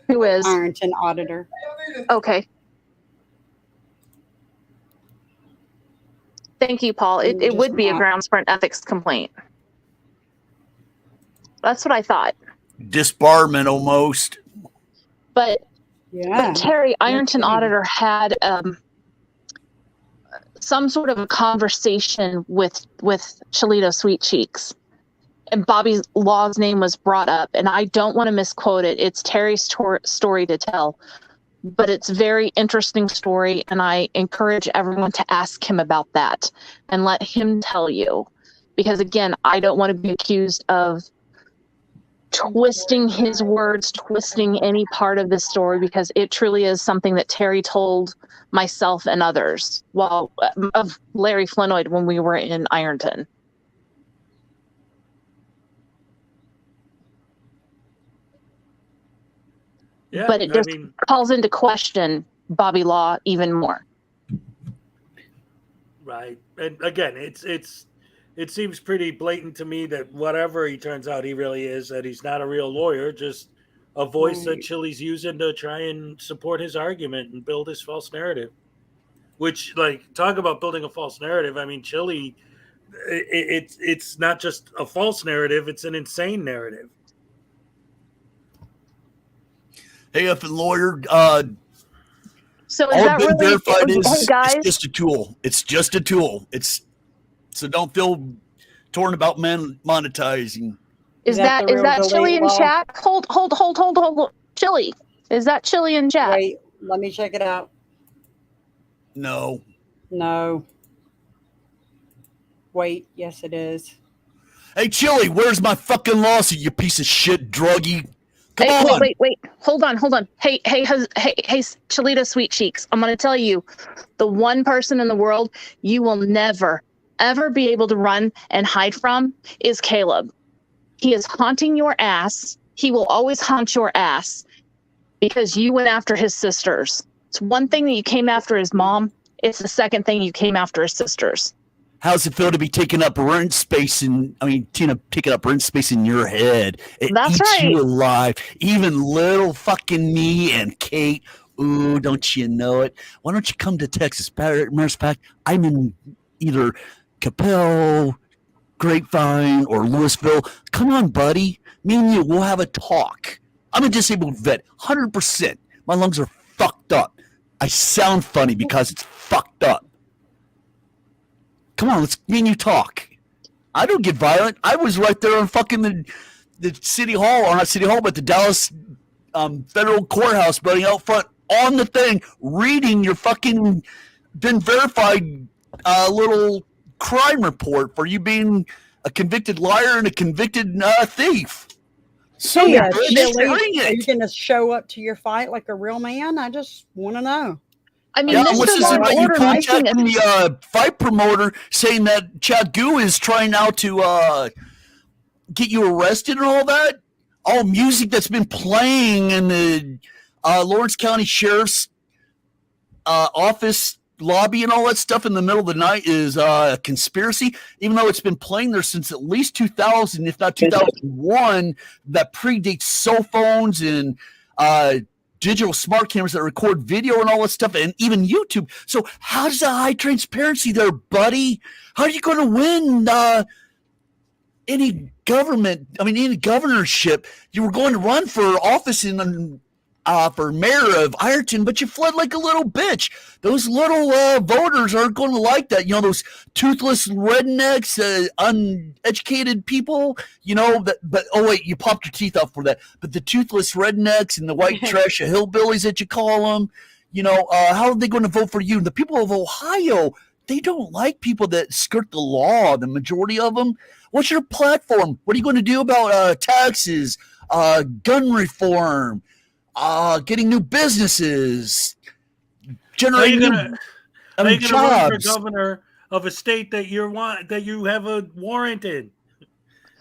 Who is? Ironton auditor. Okay. Thank you, Paul. It would be a grounds for an ethics complaint. That's what I thought. Disbarment almost. But yeah, Terry, Ironton auditor, had some sort of a conversation with Chillita Sweet Cheeks, and Bobby Law's name was brought up, and I don't want to misquote it. It's Terry's story to tell, but it's a very interesting story, and I encourage everyone to ask him about that and let him tell you, because again, I don't want to be accused of twisting his words, twisting any part of the story, because it truly is something that Terry told myself and others of Larry Flynnoyd when we were in Ironton. Yeah, but it just calls into question Bobby Law even more. Right. And again, it seems pretty blatant to me that whatever he turns out he really is, that he's not a real lawyer, just a voice that Chili's using to try and support his argument and build his false narrative. Which, like, talk about building a false narrative. I mean, Chili, it's not just a false narrative, it's an insane narrative. Hey, effing lawyer. So is that really, verified hey guys? It's just a tool. It's just a tool. So don't feel torn about monetizing. Is that Chili in chat? Hold. Chili. Is that Chili in chat? Wait, let me check it out. No. Wait, yes it is. Hey, Chili, where's my fucking lawsuit, you piece of shit druggie? Come on. Wait. Hold on. Hey, Chillita Sweet Cheeks. I'm going to tell you, the one person in the world you will never, ever be able to run and hide from is Caleb. He is haunting your ass. He will always haunt your ass because you went after his sisters. It's one thing that you came after his mom. It's the second thing you came after his sisters. How's it feel to be taking up rent space taking up rent space in your head? It That's eats right. you alive. Even little fucking me and Kate. Ooh, don't you know it? Why don't you come to Texas? Matter of fact, I'm in either Capel, Grapevine, or Louisville. Come on, buddy. Me and you, we'll have a talk. I'm a disabled vet, 100%. My lungs are fucked up. I sound funny because it's fucked up. Come on, me and you talk. I don't get violent. I was right there on fucking the city hall, or not city hall, but the Dallas federal courthouse, buddy, out front on the thing, reading your fucking been verified little crime report for you being a convicted liar and a convicted thief. So Chili, bring are you it. going to show up to your fight like a real man? I just want to know. I mean, What's Mr. this Law about and you Order, I think contacting the fight promoter saying that Chad Gu is trying now to get you arrested and all that? All music that's been playing in the Lawrence County Sheriff's office lobby and all that stuff in the middle of the night is a conspiracy, even though it's been playing there since at least 2000, if not 2001, that predates cell phones and digital smart cameras that record video and all that stuff, and even YouTube. So how's the high transparency there, buddy? How are you going to win any governorship? You were going to run for office for mayor of Ironton, but you fled like a little bitch. Those little voters aren't going to like that. You know, those toothless rednecks, uneducated people, you know, but oh wait, you popped your teeth out for that. But the toothless rednecks and the white trash hillbillies that you call them, you know, how are they going to vote for you? The people of Ohio, they don't like people that skirt the law, the majority of them. What's your platform? What are you going to do about taxes, gun reform, getting new businesses, generating Are you jobs? gonna run for governor of a state that you have a warrant in?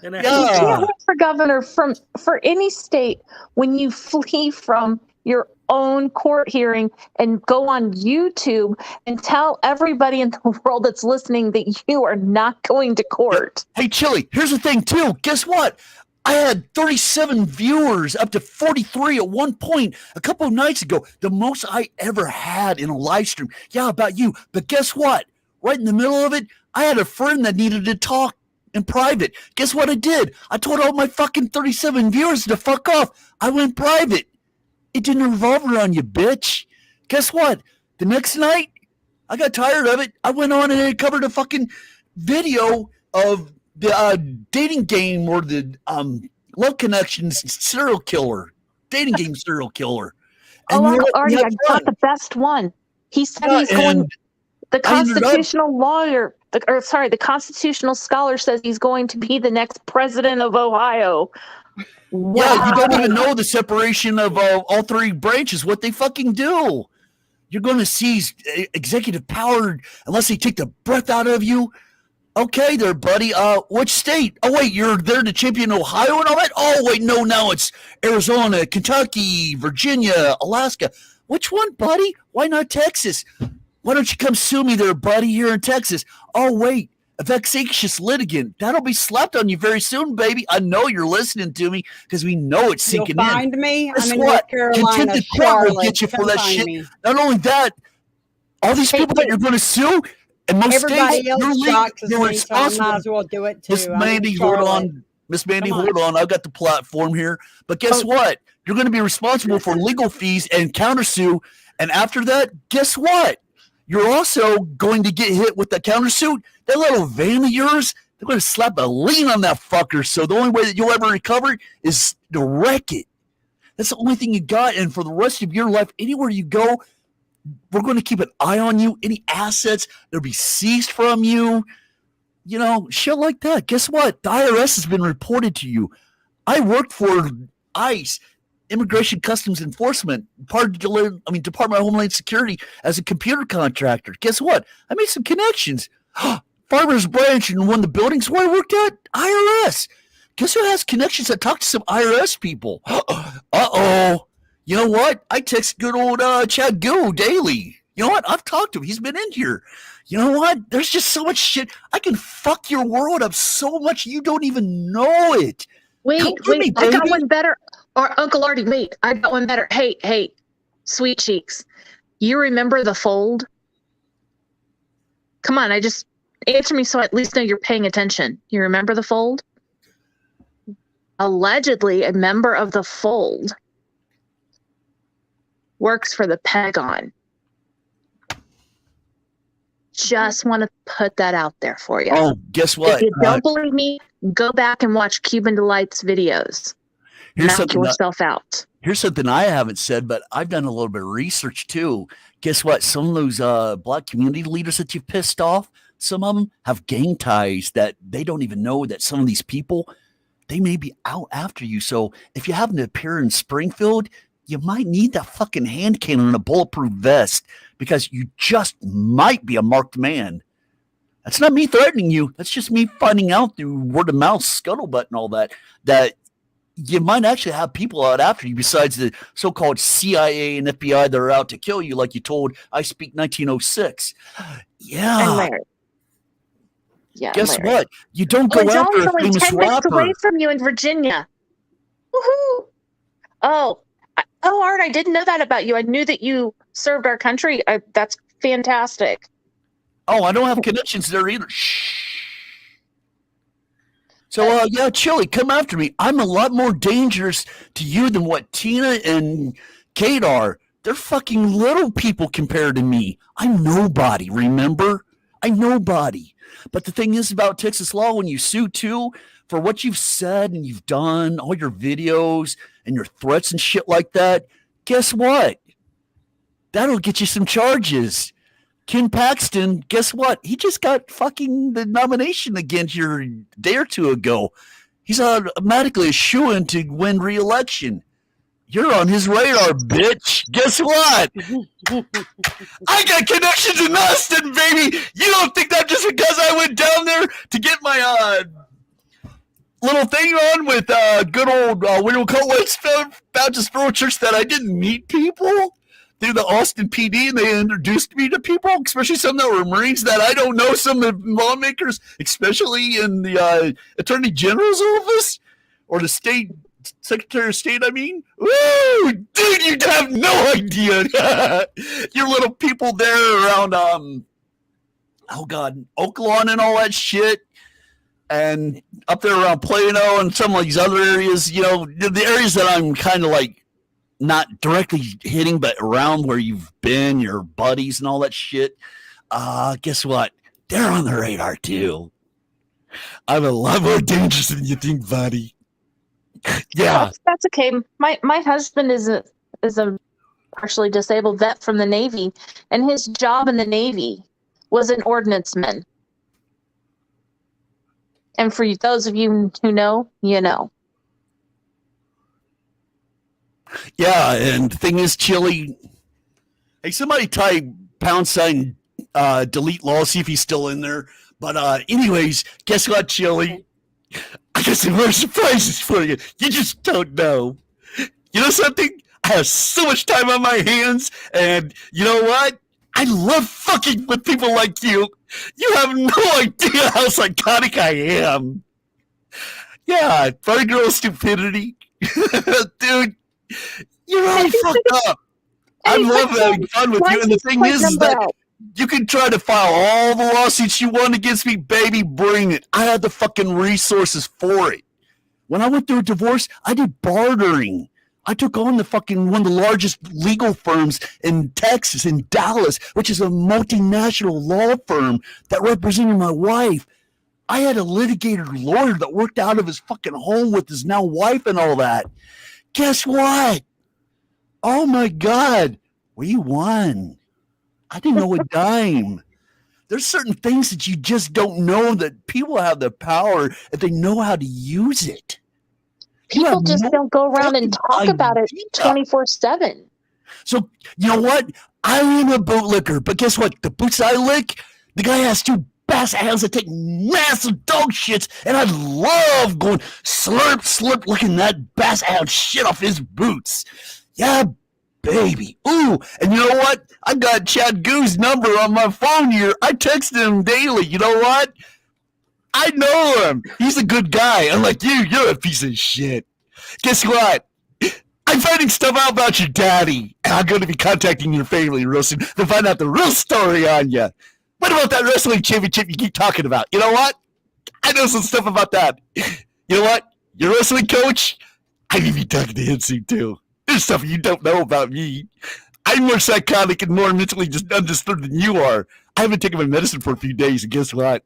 You can't run for governor for any state when you flee from your own court hearing and go on YouTube and tell everybody in the world that's listening that you are not going to court. Hey, Chili, here's the thing, too. Guess what? I had 37 viewers, up to 43 at one point a couple of nights ago. The most I ever had in a live stream. Yeah, about you. But guess what? Right in the middle of it, I had a friend that needed to talk in private. Guess what I did? I told all my fucking 37 viewers to fuck off. I went private. It didn't revolve around you, bitch. Guess what? The next night, I got tired of it. I went on and I covered a fucking video of the dating game or the love connections serial killer, dating game serial killer. And oh, Uncle Artie, I got the best one. He said he's going. The constitutional lawyer, the constitutional scholar says he's going to be the next president of Ohio. Wow. Yeah, you don't even know the separation of all three branches, what they fucking do. You're going to seize executive power unless they take the breath out of you. Okay there, buddy. Which state? Oh, wait, you're there to champion Ohio and all that? Oh, wait, no, now it's Arizona, Kentucky, Virginia, Alaska. Which one, buddy? Why not Texas? Why don't you come sue me there, buddy, here in Texas? Oh, wait, a vexatious litigant. That'll be slapped on you very soon, baby. I know you're listening to me because we know it's sinking You'll find me. Guess I'm in what? North Carolina, Contempt of court will Charlotte. get you for Come that find shit. me. Not only that, all these people that you're going to sue, in most Everybody states, else doxes you're me, so I responsible. might as well do it too. Miss I'm in Mandy, hold Charlotte. on. Miss Mandy, hold on. I've got the platform here. But guess what? You're going to be responsible for legal fees and countersue. And after that, guess what? You're also going to get hit with the countersuit. That little van of yours, they're going to slap a lien on that fucker. So the only way that you'll ever recover is to wreck it. That's the only thing you got. And for the rest of your life, anywhere you go, we're going to keep an eye on you. Any assets, they'll be seized from you. You know, shit like that. Guess what? The IRS has been reported to you. I worked for ICE, Immigration Customs Enforcement, Department of Homeland Security as a computer contractor. Guess what? I made some connections. Farmers Branch and one of the buildings where I worked at, IRS. Guess who has connections that talk to some IRS people? Uh-oh. You know what? I text good old Chad Gill daily. You know what? I've talked to him. He's been in here. You know what? There's just so much shit. I can fuck your world up so much you don't even know it. Wait, I got one better. Or Uncle Artie, wait, I got one better. Hey, sweet cheeks. You remember The Fold? Come on, I just answer me so I at least know you're paying attention. You remember The Fold? Allegedly, a member of The Fold works for the Pentagon. Just want to put that out there for you. Oh, guess what? If you don't believe me, go back and watch Cuban Delight's videos. Knock yourself out. Here's something I haven't said, but I've done a little bit of research too. Guess what? Some of those black community leaders that you've pissed off, some of them have gang ties that they don't even know that some of these people, they may be out after you. So if you happen to appear in Springfield, you might need that fucking hand cannon and a bulletproof vest because you just might be a marked man. That's not me threatening you. That's just me finding out through word of mouth, scuttlebutt and all that you might actually have people out after you besides the so-called CIA and FBI that are out to kill you, like you told I Speak 1906. Yeah. And Larry. Yeah. Guess Larry. what? You don't go after a famous 10 minutes rapper. away from you in Virginia. Woohoo! Oh, Art, I didn't know that about you. I knew that you served our country. That's fantastic. Oh, I don't have connections there either. Shh. So, yeah, Chili, come after me. I'm a lot more dangerous to you than what Tina and Kate are. They're fucking little people compared to me. I'm nobody, remember? I'm nobody. But the thing is about Texas law, when you sue too, for what you've said and you've done, all your videos and your threats and shit like that, guess what? That'll get you some charges. Ken Paxton, guess what? He just got fucking the nomination again here a day or two ago. He's automatically a shoo-in to win re-election. You're on his radar, bitch. Guess what? I got connections in Austin, baby. You don't think that just because I went down there to get my little thing on with good old William Cole's Baptist Rural Church that I didn't meet people through the Austin PD, and they introduced me to people, especially some that were Marines that I don't know, some of the lawmakers, especially in the Attorney General's office or the state Secretary of State, I mean. Woo! Dude, you have no idea. Your little people there around, Oaklawn and all that shit. And up there around Plano and some of these other areas, you know, the areas that I'm kind of like not directly hitting, but around where you've been, your buddies and all that shit. guess what? They're on the radar too. I'm a lot more dangerous than you think, buddy. Yeah. That's okay. My husband is a partially disabled vet from the Navy, and his job in the Navy was an ordnanceman. And for those of you who know, you know. Yeah, and the thing is, Chili, hey, somebody type # delete law, see if he's still in there. But anyways, guess what, Chili? I got some more surprises for you. You just don't know. You know something? I have so much time on my hands, and you know what? I love fucking with people like you. You have no idea how psychotic I am. Yeah, funny girl stupidity. Dude, you're really fucked up. I love having fun with you, and the thing is that you can try to file all the lawsuits you want against me, baby. Bring it. I had the fucking resources for it. When I went through a divorce, I did bartering. I took on one of the largest legal firms in Texas, in Dallas, which is a multinational law firm that represented my wife. I had a litigator lawyer that worked out of his fucking home with his now wife and all that. Guess what? Oh my God, we won. I didn't know a dime. There's certain things that you just don't know that people have the power if they know how to use it. People just don't go around and talk about it 24/7. So, you know what? I am a bootlicker, but guess what? The boots I lick, the guy has 2 bass hands that take massive dog shits, and I love going slurp, slurp, licking that bass hound shit off his boots. Yeah, baby. Ooh, and you know what? I got Chad Goo's number on my phone here. I text him daily. You know what? I know him. He's a good guy. Unlike you, you're a piece of shit. Guess what? I'm finding stuff out about your daddy, and I'm going to be contacting your family real soon to find out the real story on you. What about that wrestling championship you keep talking about? You know what? I know some stuff about that. You know what? Your wrestling coach, I need to be talking to him soon, too. There's stuff you don't know about me. I'm more psychotic and more mentally just undisturbed than you are. I haven't taken my medicine for a few days, and guess what?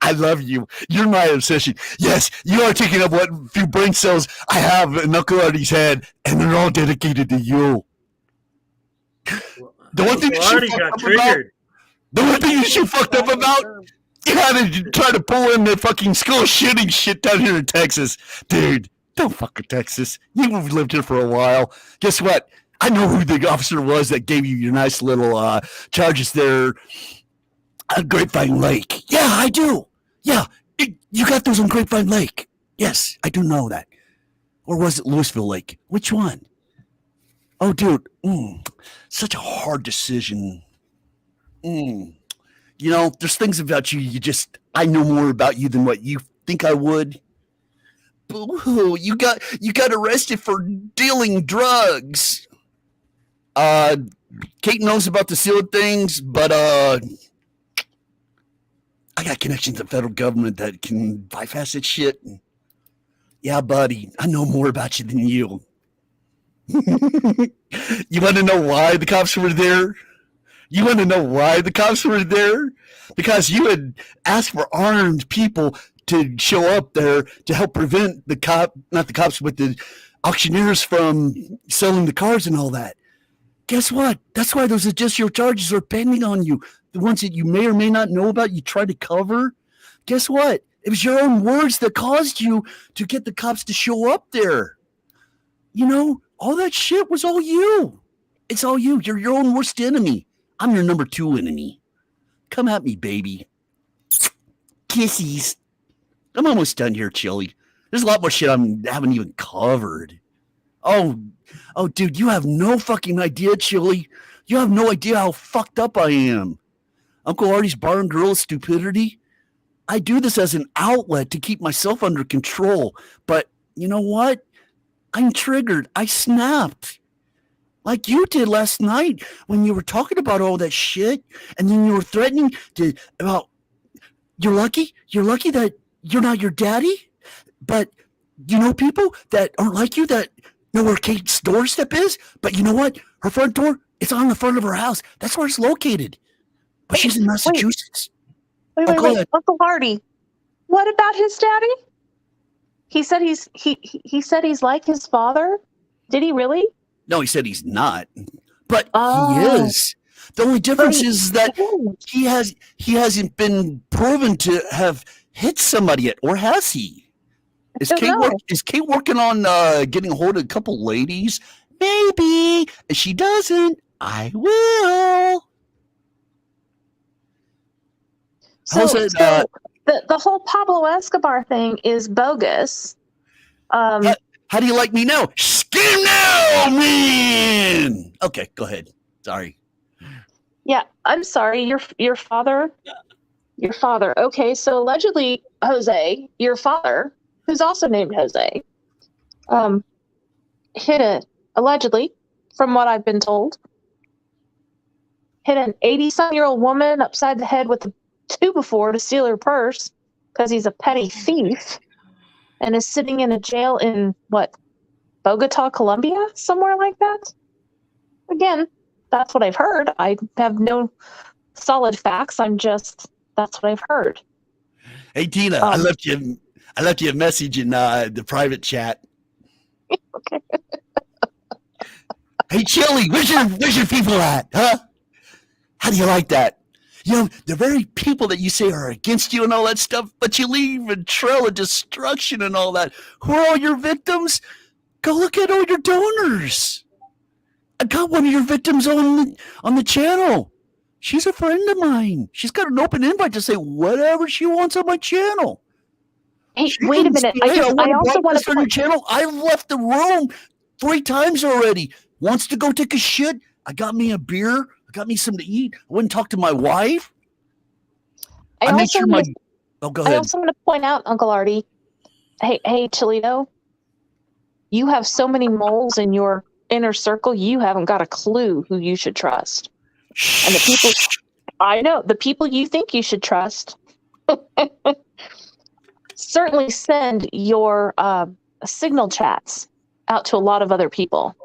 I love you. You're my obsession. Yes, you are taking up what few brain cells I have in Uncle Artie's head, and they're all dedicated to you. The one thing that you fucked up about, the one thing that you fucked up about, you had to try to pull in the fucking school shooting shit down here in Texas. Dude, don't fuck with Texas. You've lived here for a while. Guess what? I know who the officer was that gave you your nice little charges there at Grapevine Lake. Yeah, I do. Yeah, you got those on Grapevine Lake. Yes, I do know that. Or was it Louisville Lake? Which one? Oh, dude, such a hard decision. You know, there's things about you I know more about you than what you think I would. Boo-hoo, you got arrested for dealing drugs. Kate knows about the sealed things, but I got connections to the federal government that can bypass that shit. Yeah, buddy, I know more about you than you. You want to know why the cops were there? You want to know why the cops were there? Because you had asked for armed people to show up there to help prevent not the cops, but the auctioneers from selling the cars and all that. Guess what? That's why those additional charges are pending on you. The ones that you may or may not know about, you try to cover. Guess what? It was your own words that caused you to get the cops to show up there. You know, all that shit was all you. It's all you. You're your own worst enemy. I'm your number 2 enemy. Come at me, baby. Kissies. I'm almost done here, Chili. There's a lot more shit I haven't even covered. Oh, dude, you have no fucking idea, Chili. You have no idea how fucked up I am. Uncle Artie's Bar and Grill of Stupidity. I do this as an outlet to keep myself under control. But you know what? I'm triggered. I snapped. Like you did last night when you were talking about all that shit. And then you were threatening about, you're lucky that you're not your daddy. But you know people that aren't like you that know where Kate's doorstep is. But you know what? Her front door, it's on the front of her house. That's where it's located. But she's in Massachusetts. Wait, Oh, wait, go wait. ahead. Uncle Hardy, what about his daddy? He said he said he's like his father. Did he really? No, he said he's not, but he Oh, is. The only difference is that he hasn't been proven to have hit somebody yet, or has he? Is don't know. Kate working on getting a hold of a couple ladies? Maybe. If she doesn't, I will. How's So, it? the whole Pablo Escobar thing is bogus. How do you like me now? Skin now, man. Okay, go ahead. Sorry. Yeah, I'm sorry. Your father. Your father. Okay, so allegedly, Jose, your father, who's also named Jose, allegedly, from what I've been told, hit an 80-some-year-old woman upside the head with a 2x4 to steal her purse because he's a petty thief, and is sitting in a jail in Bogota, Colombia, somewhere like that. Again, that's what I've heard. I have no solid facts. That's what I've heard. Hey Tina, I left you a message in the private chat. Okay. Hey Chili, where's your people at? Huh? How do you like that? You know, the very people that you say are against you and all that stuff, but you leave a trail of destruction and all that. Who are all your victims? Go look at all your donors. I got one of your victims on the channel. She's a friend of mine. She's got an open invite to say whatever she wants on my channel. Hey, wait a minute. I also want to on your channel. I left the room 3 times already. Wants to go take a shit. I got me a beer. I got me something to eat. I went and talked to my wife. I made sure my. Oh, go ahead. I also want to point out, Uncle Artie. Hey, Chillito. You have so many moles in your inner circle. You haven't got a clue who you should trust. And the people, I know, the people you think you should trust, certainly send your signal chats out to a lot of other people.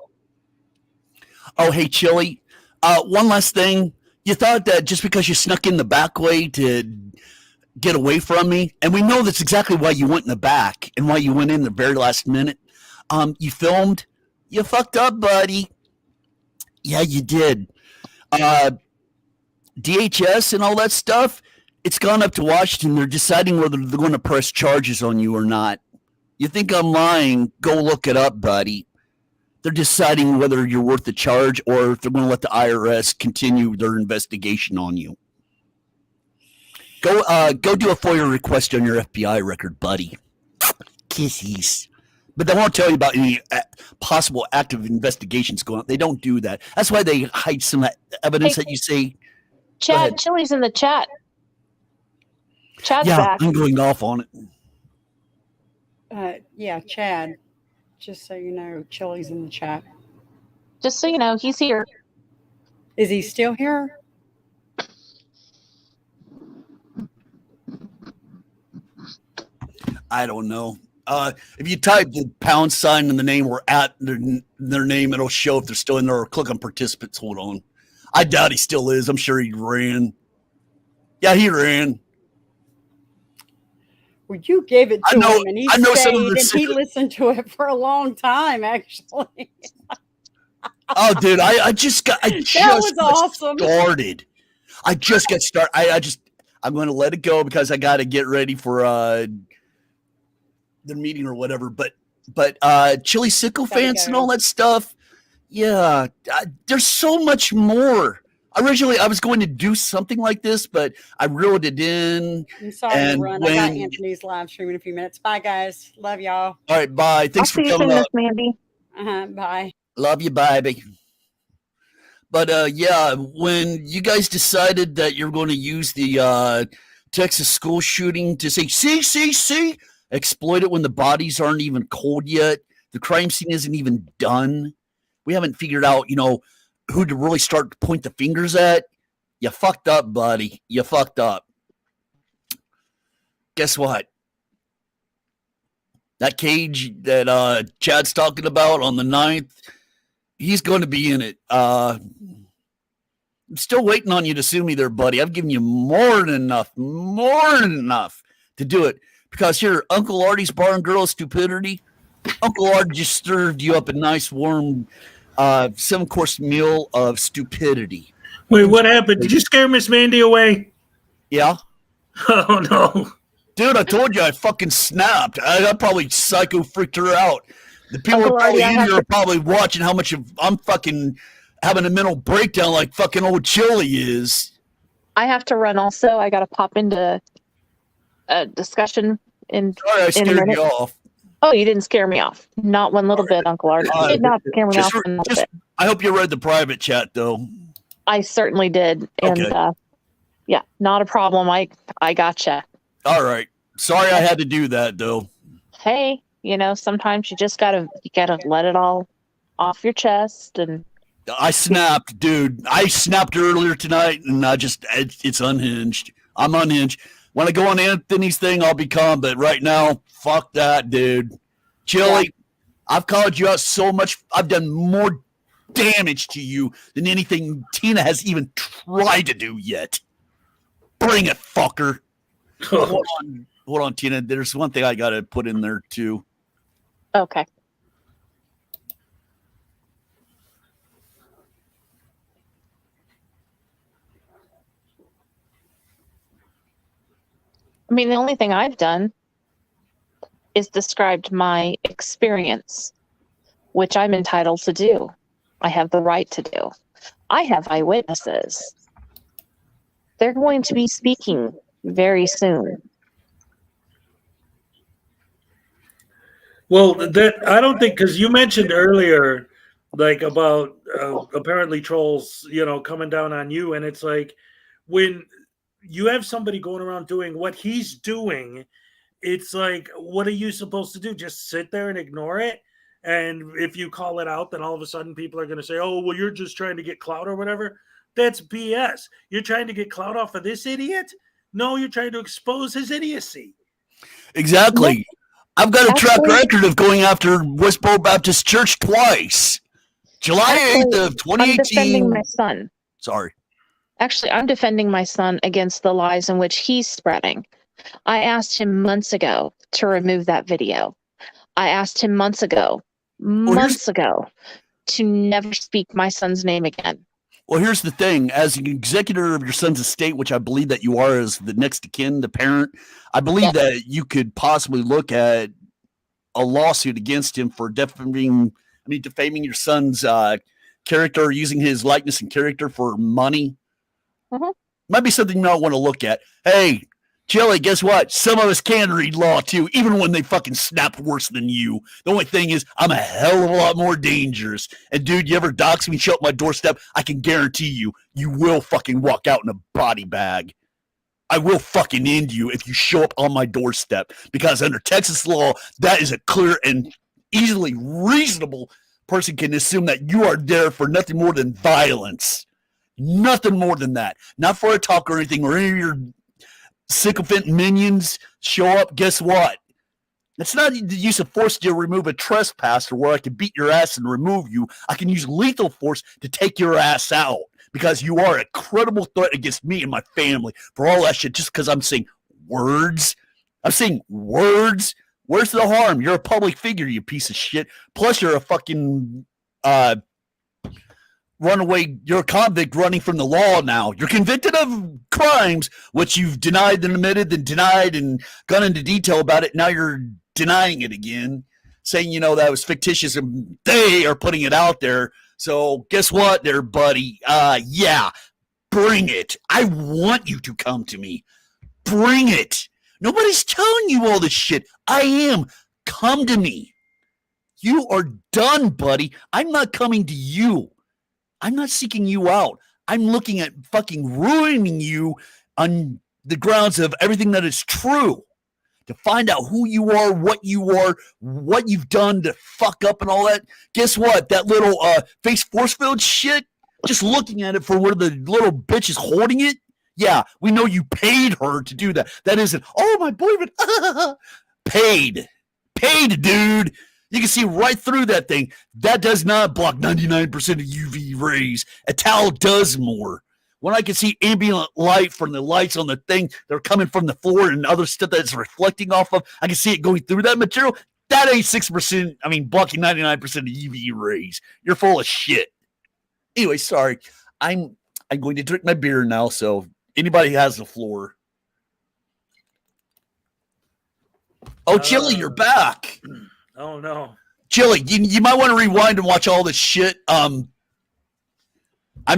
Oh, hey, Chili. One last thing. You thought that just because you snuck in the back way to get away from me, and we know that's exactly why you went in the back and why you went in the very last minute. You filmed. You fucked up, buddy. Yeah, you did. DHS and all that stuff, it's gone up to Washington. They're deciding whether they're going to press charges on you or not. You think I'm lying? Go look it up, buddy. They're deciding whether you're worth the charge or if they're going to let the IRS continue their investigation on you. Go do a FOIA request on your FBI record, buddy. Kissies. But they won't tell you about any possible active investigations going on. They don't do that. That's why they hide some evidence that you say. Chad, Chili's in the chat. Chad's back. I'm going off on it. Yeah, Chad. Just so you know, Chili's in the chat. Just so you know, he's here. Is he still here? I don't know. If you type the # and the name or at their name, it'll show if they're still in there, or click on participants. Hold on. I doubt he still is. I'm sure he ran. Yeah, he ran. Well, you gave it to him, and he stayed, and he listened to it for a long time, actually. Oh, dude, I just got awesome. started. I just got started. I'm going to let it go because I got to get ready for the meeting or whatever. But Chili Sickle fans and all that stuff. Yeah, there's so much more. Originally, I was going to do something like this, but I reeled it in. I'm sorry to run. I got Anthony's live stream in a few minutes. Bye, guys. Love y'all. All right, bye. Thanks for coming up, Mandy. Bye. Love you, baby. But yeah, when you guys decided that you're going to use the Texas school shooting to say, see, exploit it when the bodies aren't even cold yet, the crime scene isn't even done. We haven't figured out, who to really start to point the fingers at. You fucked up, buddy. You fucked up. Guess what? That cage that Chad's talking about on the 9th, he's going to be in it. still waiting on you to sue me there, buddy. I've given you more than enough to do it. Because here, Uncle Artie's Bar and Grill of Stupidity, Uncle Art just served you up a nice warm 7-course meal of stupidity. Wait, what happened? Did you scare Miss Mandy away? Yeah. Oh, no. Dude, I told you I fucking snapped. I probably psycho freaked her out. The people Uncle are probably Artie, in here are probably watching how much I'm fucking having a mental breakdown like fucking old Chili is. I have to run also. I got to pop into a discussion in Sorry, I in a scared minute. you off. Oh, you didn't scare me off. Not one little bit, Uncle Art. You did not scare me off one little bit. I hope you read the private chat, though. I certainly did. And Okay. yeah, not a problem. I gotcha. All right. Sorry I had to do that, though. Hey, sometimes you just gotta let it all off your chest. And I snapped, dude. I snapped earlier tonight, and it's unhinged. I'm unhinged. When I go on Anthony's thing, I'll be calm, but right now, fuck that, dude. Chili, I've called you out so much. I've done more damage to you than anything Tina has even tried to do yet. Bring it, fucker. Hold on, Tina. There's one thing I got to put in there, too. okay. I mean, the only thing I've done is described my experience, which I'm entitled to do. I have the right to do. I have eyewitnesses. They're going to be speaking very soon. Well, I don't think, because you mentioned earlier, like about apparently trolls, coming down on you, and it's like when you have somebody going around doing what he's doing, it's like, what are you supposed to do? Just sit there and ignore it? And if you call it out, then all of a sudden people are going to say, oh, well, you're just trying to get clout or whatever. That's BS. You're trying to get clout off of this idiot? No, you're trying to expose his idiocy. Exactly. I've got a track record of going after Westboro Baptist Church twice. July 8th of 2018. I'm defending my son. Sorry. Actually, I'm defending my son against the lies in which he's spreading. I asked him months ago to remove that video. I asked him months ago to never speak my son's name again. Well, here's the thing. As an executor of your son's estate, which I believe that you are as the next of kin, the parent, I believe that you could possibly look at a lawsuit against him for defaming your son's character, using his likeness and character for money. Might be something you might want to look at. Hey, Chili, guess what? Some of us can read law too, even when they fucking snapped worse than you. The only thing is, I'm a hell of a lot more dangerous. And dude, you ever dox me, show up my doorstep, I can guarantee you will fucking walk out in a body bag. I will fucking end you if you show up on my doorstep, because under Texas law, that is a clear and easily reasonable person can assume that you are there for nothing more than violence. Nothing more than that. Not for a talk or anything, or any of your sycophant minions show up. Guess what? It's not the use of force to remove a trespasser where I can beat your ass and remove you. I can use lethal force to take your ass out, because you are a credible threat against me and my family for all that shit, just because I'm saying words. I'm saying words. Where's the harm? You're a public figure, you piece of shit. Plus, you're a fucking runaway. You're a convict running from the law now. You're convicted of crimes, which you've denied and admitted and denied and gone into detail about it. Now you're denying it again, saying, that was fictitious and they are putting it out there. So guess what there, buddy? Yeah, bring it. I want you to come to me. Bring it. Nobody's telling you all this shit. I am. Come to me. You are done, buddy. I'm not coming to you. I'm not seeking you out. I'm looking at fucking ruining you on the grounds of everything that is true. To find out who you are, what you've done to fuck up and all that. Guess what? That little face force field shit, just looking at it for where the little bitch is holding it. Yeah, we know you paid her to do that. That isn't, oh, my boyfriend. Paid, dude. You can see right through that thing. That does not block 99% of UV rays. A towel does more. when I can see ambient light from the lights on the thing that are coming from the floor and other stuff that's reflecting off of, I can see it going through that material. That ain't 6%. I mean, blocking 99% of UV rays. You're full of shit. Anyway, sorry. I'm going to drink my beer now, so anybody has the floor. Oh, Chili, you're back. Oh no. Chili, you might want to rewind and watch all this shit. I'm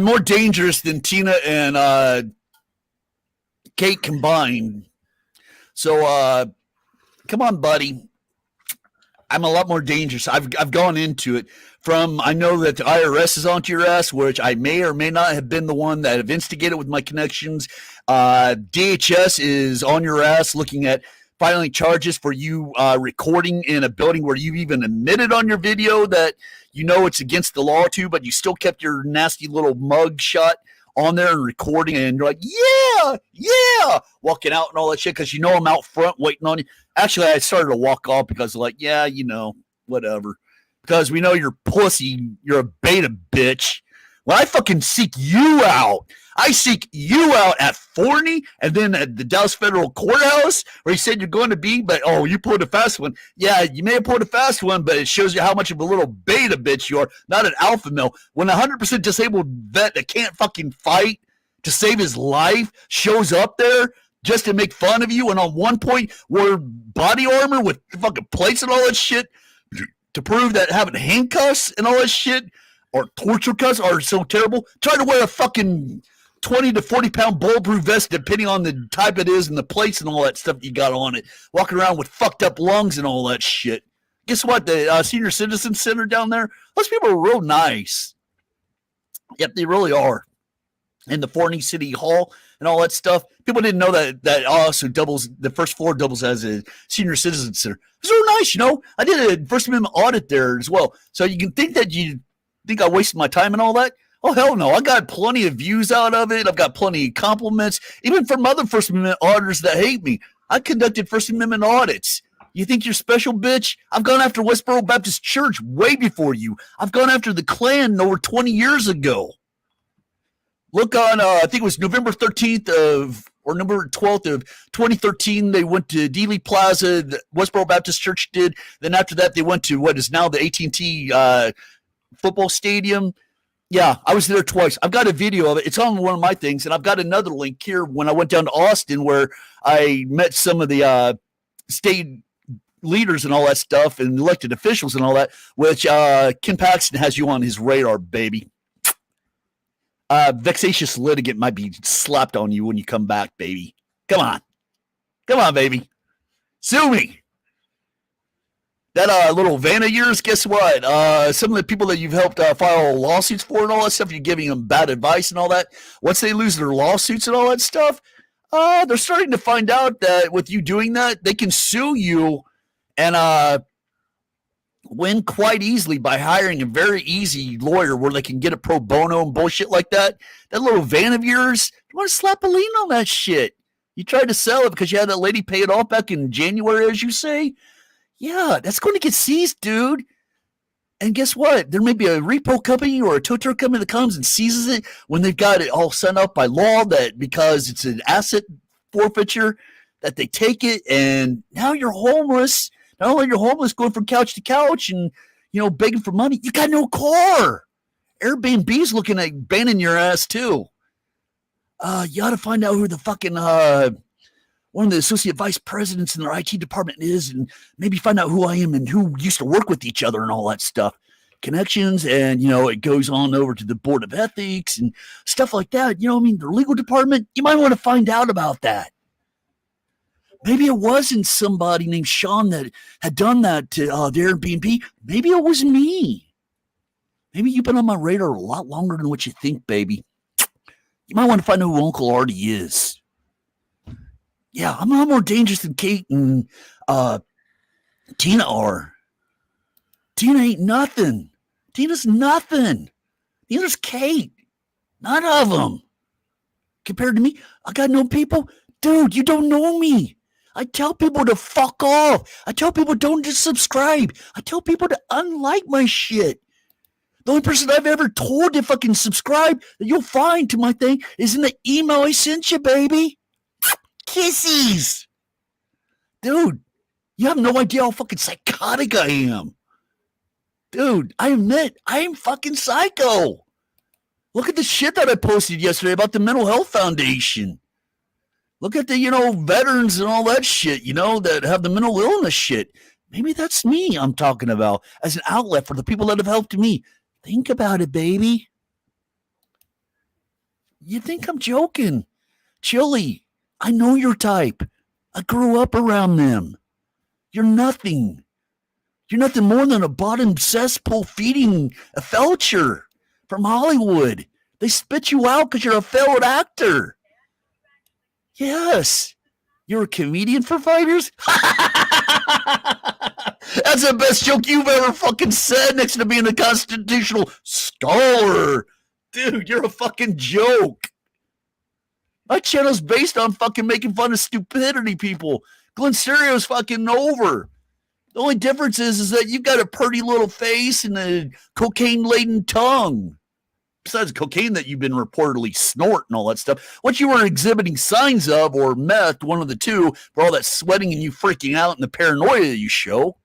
more dangerous than Tina and Kate combined. So come on, buddy. I'm a lot more dangerous. I've gone into it from, I know that the IRS is onto your ass, which I may or may not have been the one that have instigated with my connections. DHS is on your ass looking at filing charges for you recording in a building where you even admitted on your video that you know it's against the law to, but you still kept your nasty little mug shot on there and recording, and you're like, yeah, walking out and all that shit because you know I'm out front waiting on you. Actually, I started to walk off because like, yeah, you know, whatever. Because we know you're pussy, you're a beta bitch. When I fucking seek you out, I seek you out at Forney and then at the Dallas Federal Courthouse where you said you're going to be, but oh, you pulled a fast one. Yeah, you may have pulled a fast one, but it shows you how much of a little beta bitch you are, not an alpha male. When a 100% disabled vet that can't fucking fight to save his life shows up there just to make fun of you, and on one point wore body armor with fucking plates and all that shit to prove that having handcuffs and all that shit or torture cuffs are so terrible, try to wear a fucking 20 to 40 pound bulletproof vest, depending on the type it is and the plates and all that stuff you got on it. Walking around with fucked up lungs and all that shit. Guess what? The Senior Citizen Center down there, those people are real nice. Yep, they really are. And the Forney City Hall and all that stuff. People didn't know that also doubles, the first floor doubles as a Senior Citizen Center. It's real nice, you know. I did a First Amendment audit there as well. So you can think that you think I wasted my time and all that. Oh, hell no. I got plenty of views out of it. I've got plenty of compliments, even from other First Amendment auditors that hate me. I conducted First Amendment audits. You think you're special, bitch? I've gone after Westboro Baptist Church way before you. I've gone after the Klan over 20 years ago. Look on, I think it was November 13th or November 12th of 2013. They went to Dealey Plaza. The Westboro Baptist Church did. Then after that, they went to what is now the AT&T football stadium. Yeah, I was there twice. I've got a video of it. It's on one of my things, and I've got another link here when I went down to Austin where I met some of the state leaders and all that stuff and elected officials and all that, which Ken Paxton has you on his radar, baby. Vexatious litigant might be slapped on you when you come back, baby. Come on. Come on, baby. Sue me. That little van of yours, guess what? Some of the people that you've helped file lawsuits for and all that stuff, you're giving them bad advice and all that. Once they lose their lawsuits and all that stuff, they're starting to find out that with you doing that, they can sue you and win quite easily by hiring a very easy lawyer where they can get a pro bono and bullshit like that. That little van of yours, you want to slap a lien on that shit. You tried to sell it because you had that lady pay it off back in January, as you say. Yeah, that's going to get seized, dude. And guess what? There may be a repo company or a tow truck company that comes and seizes it when they've got it all set up by law that because it's an asset forfeiture that they take it and now you're homeless. Not only you're homeless going from couch to couch and, you know, begging for money, you got no car. Airbnb's looking at banning your ass too. You ought to find out who the fucking one of the associate vice presidents in their IT department is and maybe find out who I am and who used to work with each other and all that stuff. Connections and, you know, it goes on over to the Board of Ethics and stuff like that. You know what I mean? Their legal department, you might want to find out about that. Maybe it wasn't somebody named Sean that had done that to the Airbnb. Maybe it was me. Maybe you've been on my radar a lot longer than what you think, baby. You might want to find out who Uncle Artie is. Yeah, I'm a lot more dangerous than Kate and Tina are. Tina ain't nothing. Tina's nothing. Neither's Kate. None of them. Compared to me, I got no people. Dude, you don't know me. I tell people to fuck off. I tell people don't just subscribe. I tell people to unlike my shit. The only person I've ever told to fucking subscribe that you'll find to my thing is in the email I sent you, baby. Kissies. Dude, you have no idea how fucking psychotic I am. Dude, I admit, I am fucking psycho. Look at the shit that I posted yesterday about the Mental Health Foundation. Look at the, veterans and all that shit, that have the mental illness shit. Maybe that's me I'm talking about as an outlet for the people that have helped me. Think about it, baby. You think I'm joking. Chili, I know your type. I grew up around them. You're nothing. You're nothing more than a bottom cesspool feeding a felcher from Hollywood. They spit you out because you're a failed actor. Yes. You're a comedian for 5 years? That's the best joke you've ever fucking said next to being a constitutional scholar. Dude, you're a fucking joke. My channel's based on fucking making fun of stupidity, people. Glenn Serio's fucking over. The only difference is that you've got a pretty little face and a cocaine-laden tongue. Besides cocaine that you've been reportedly snorting and all that stuff, what you were exhibiting signs of, or meth, one of the two, for all that sweating and you freaking out and the paranoia that you show,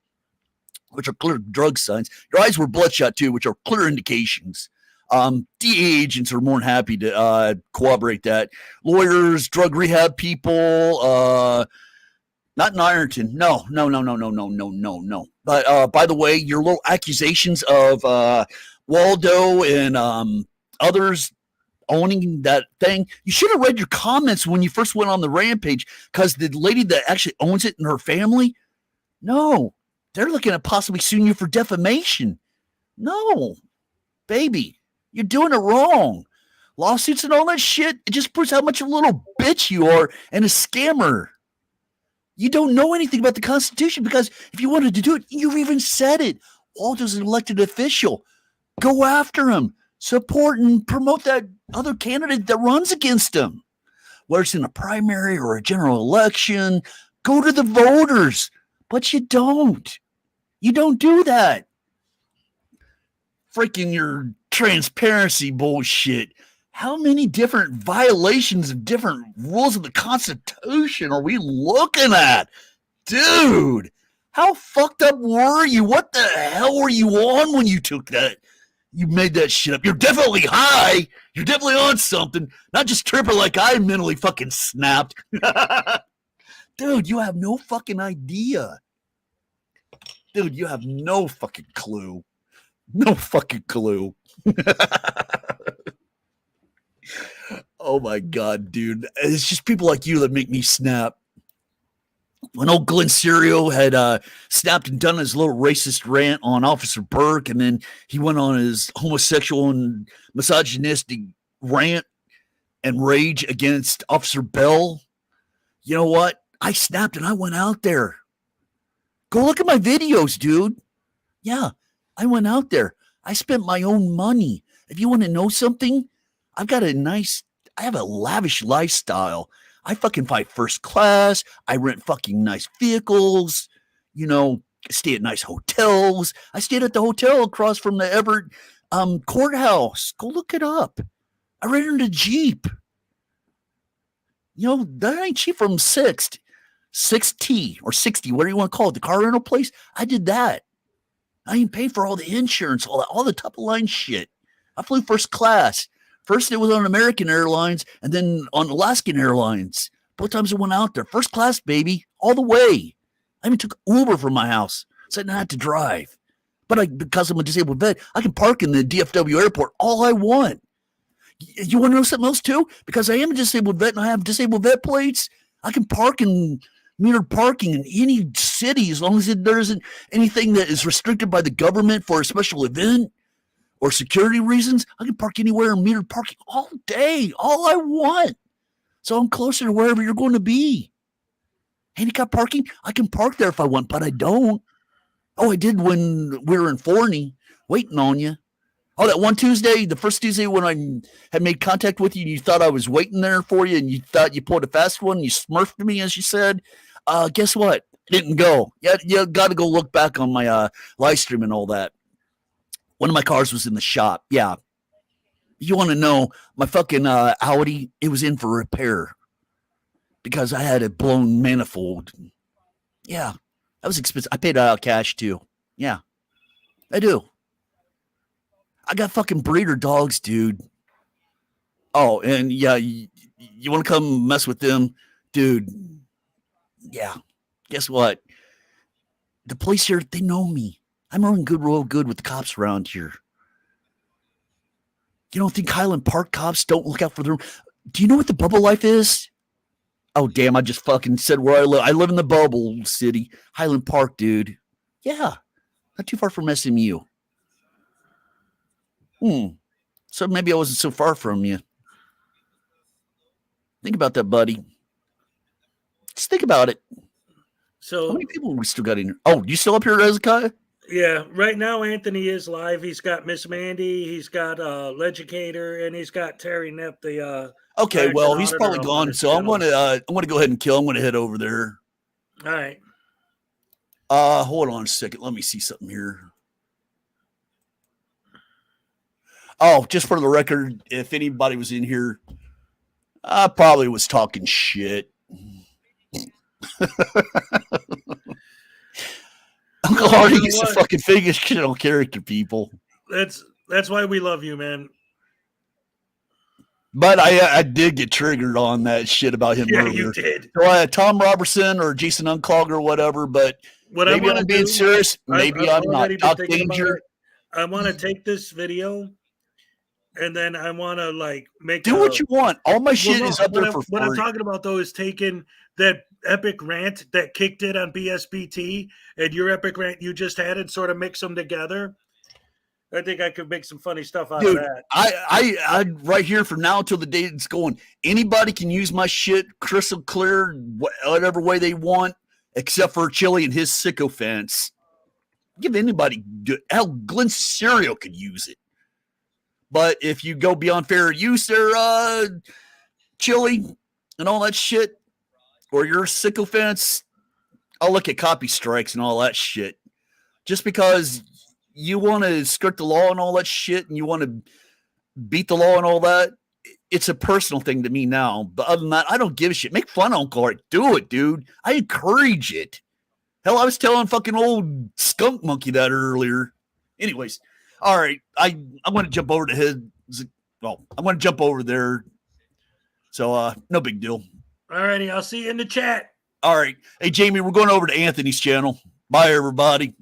which are clear drug signs. Your eyes were bloodshot too, which are clear indications. DEA agents are more than happy to corroborate that. Lawyers, drug rehab people, not in Ironton. No. But by the way, your little accusations of Waldo and others owning that thing, you should have read your comments when you first went on the rampage, because the lady that actually owns it and her family, no, they're looking at possibly suing you for defamation. No, baby, you're doing it wrong. Lawsuits and all that shit, it just proves how much of a little bitch you are and a scammer. You don't know anything about the Constitution, because if you wanted to do it, you've even said it. Waldo's an elected official. Go after him. Support and promote that other candidate that runs against him. Whether it's in a primary or a general election, go to the voters. But you don't. You don't do that. Freaking your transparency bullshit. How many different violations of different rules of the Constitution are we looking at? Dude, how fucked up were you? What the hell were you on when you took that? You made that shit up. You're definitely high. You're definitely on something. Not just tripping like I mentally fucking snapped. Dude, you have no fucking idea. Dude, you have no fucking clue. No fucking clue. Oh my God, dude. It's just people like you that make me snap. When old Glenn Serio had snapped and done his little racist rant on Officer Burke, and then he went on his homosexual and misogynistic rant and rage against Officer Bell, you know what? I snapped and I went out there. Go look at my videos, dude. Yeah, I went out there. I spent my own money. If you want to know something, I have a lavish lifestyle. I fucking fly first class. I rent fucking nice vehicles, stay at nice hotels. I stayed at the hotel across from the Everett courthouse. Go look it up. I rented a Jeep. That ain't cheap from 6T or 60, whatever you want to call it, the car rental place. I did that. I ain't paid for all the insurance, all the top of line shit. I flew first class. First, it was on American Airlines, and then on Alaskan Airlines. Both times I went out there. First class, baby, all the way. I even took Uber from my house, so I didn't have to drive. But because I'm a disabled vet, I can park in the DFW airport all I want. You want to know something else, too? Because I am a disabled vet and I have disabled vet plates, I can park in metered parking in any city as long as there isn't anything that is restricted by the government for a special event or security reasons. I can park anywhere in metered parking all day, all I want. So I'm closer to wherever you're going to be. Handicap parking, I can park there if I want, but I don't. Oh, I did when we were in Forney, waiting on you. Oh, that one Tuesday, the first Tuesday when I had made contact with you and you thought I was waiting there for you and you thought you pulled a fast one and you smurfed me, as you said. Guess what? It didn't go. You got to go look back on my live stream and all that. One of my cars was in the shop. Yeah. You want to know, my fucking Audi, it was in for repair because I had a blown manifold. Yeah. That was expensive. I paid it out cash too. Yeah. I do. I got fucking breeder dogs, dude. Oh, and yeah, you want to come mess with them, dude? Yeah. Guess what? The police here, they know me. I'm running real good with the cops around here. You don't think Highland Park cops don't look out for their... Do you know what the bubble life is? Oh, damn, I just fucking said where I live. I live in the bubble city. Highland Park, dude. Yeah. Not too far from SMU. So maybe I wasn't so far from you. Think about that, buddy. Just think about it. So how many people we still got in here? Oh, you still up here, Hezekiah? Yeah, right now Anthony is live. He's got Miss Mandy, he's got Legicator, and he's got Terry Nepp, the okay, well, he's probably gone, so I'm gonna go ahead and kill. I'm gonna head over there. All right. Hold on a second. Let me see something here. Oh, just for the record, if anybody was in here, I probably was talking shit. Uncle Hardy is a fucking fictional character, people. That's why we love you, man. But I did get triggered on that shit about him earlier. You did. So, Tom Robertson or Jason Unclog or whatever, but maybe I'm being serious. Maybe I'm not. Doc Danger. I want to take this video and then I want to make do what you want. All my shit is up there for free. What I'm talking about though is taking that epic rant that kicked it on BSBT and your epic rant you just had and sort of mix them together. I think I could make some funny stuff out of that. I right here from now until the day it's going. Anybody can use my shit crystal clear, whatever way they want, except for Chili and his sycophants. Give anybody, hell, Glenn Serial could use it. But if you go beyond fair use there, Chili and all that shit, or your sycophants, I'll look at copy strikes and all that shit. Just because you want to skirt the law and all that shit, and you want to beat the law and all that, it's a personal thing to me now. But other than that, I don't give a shit. Make fun of Uncle Art. Do it, dude. I encourage it. Hell, I was telling fucking old skunk monkey that earlier. Anyways, all right. I'm going to jump over to his. Well, I'm going to jump over there. So, no big deal. All righty. I'll see you in the chat. All right. Hey, Jamie, we're going over to Anthony's channel. Bye, everybody.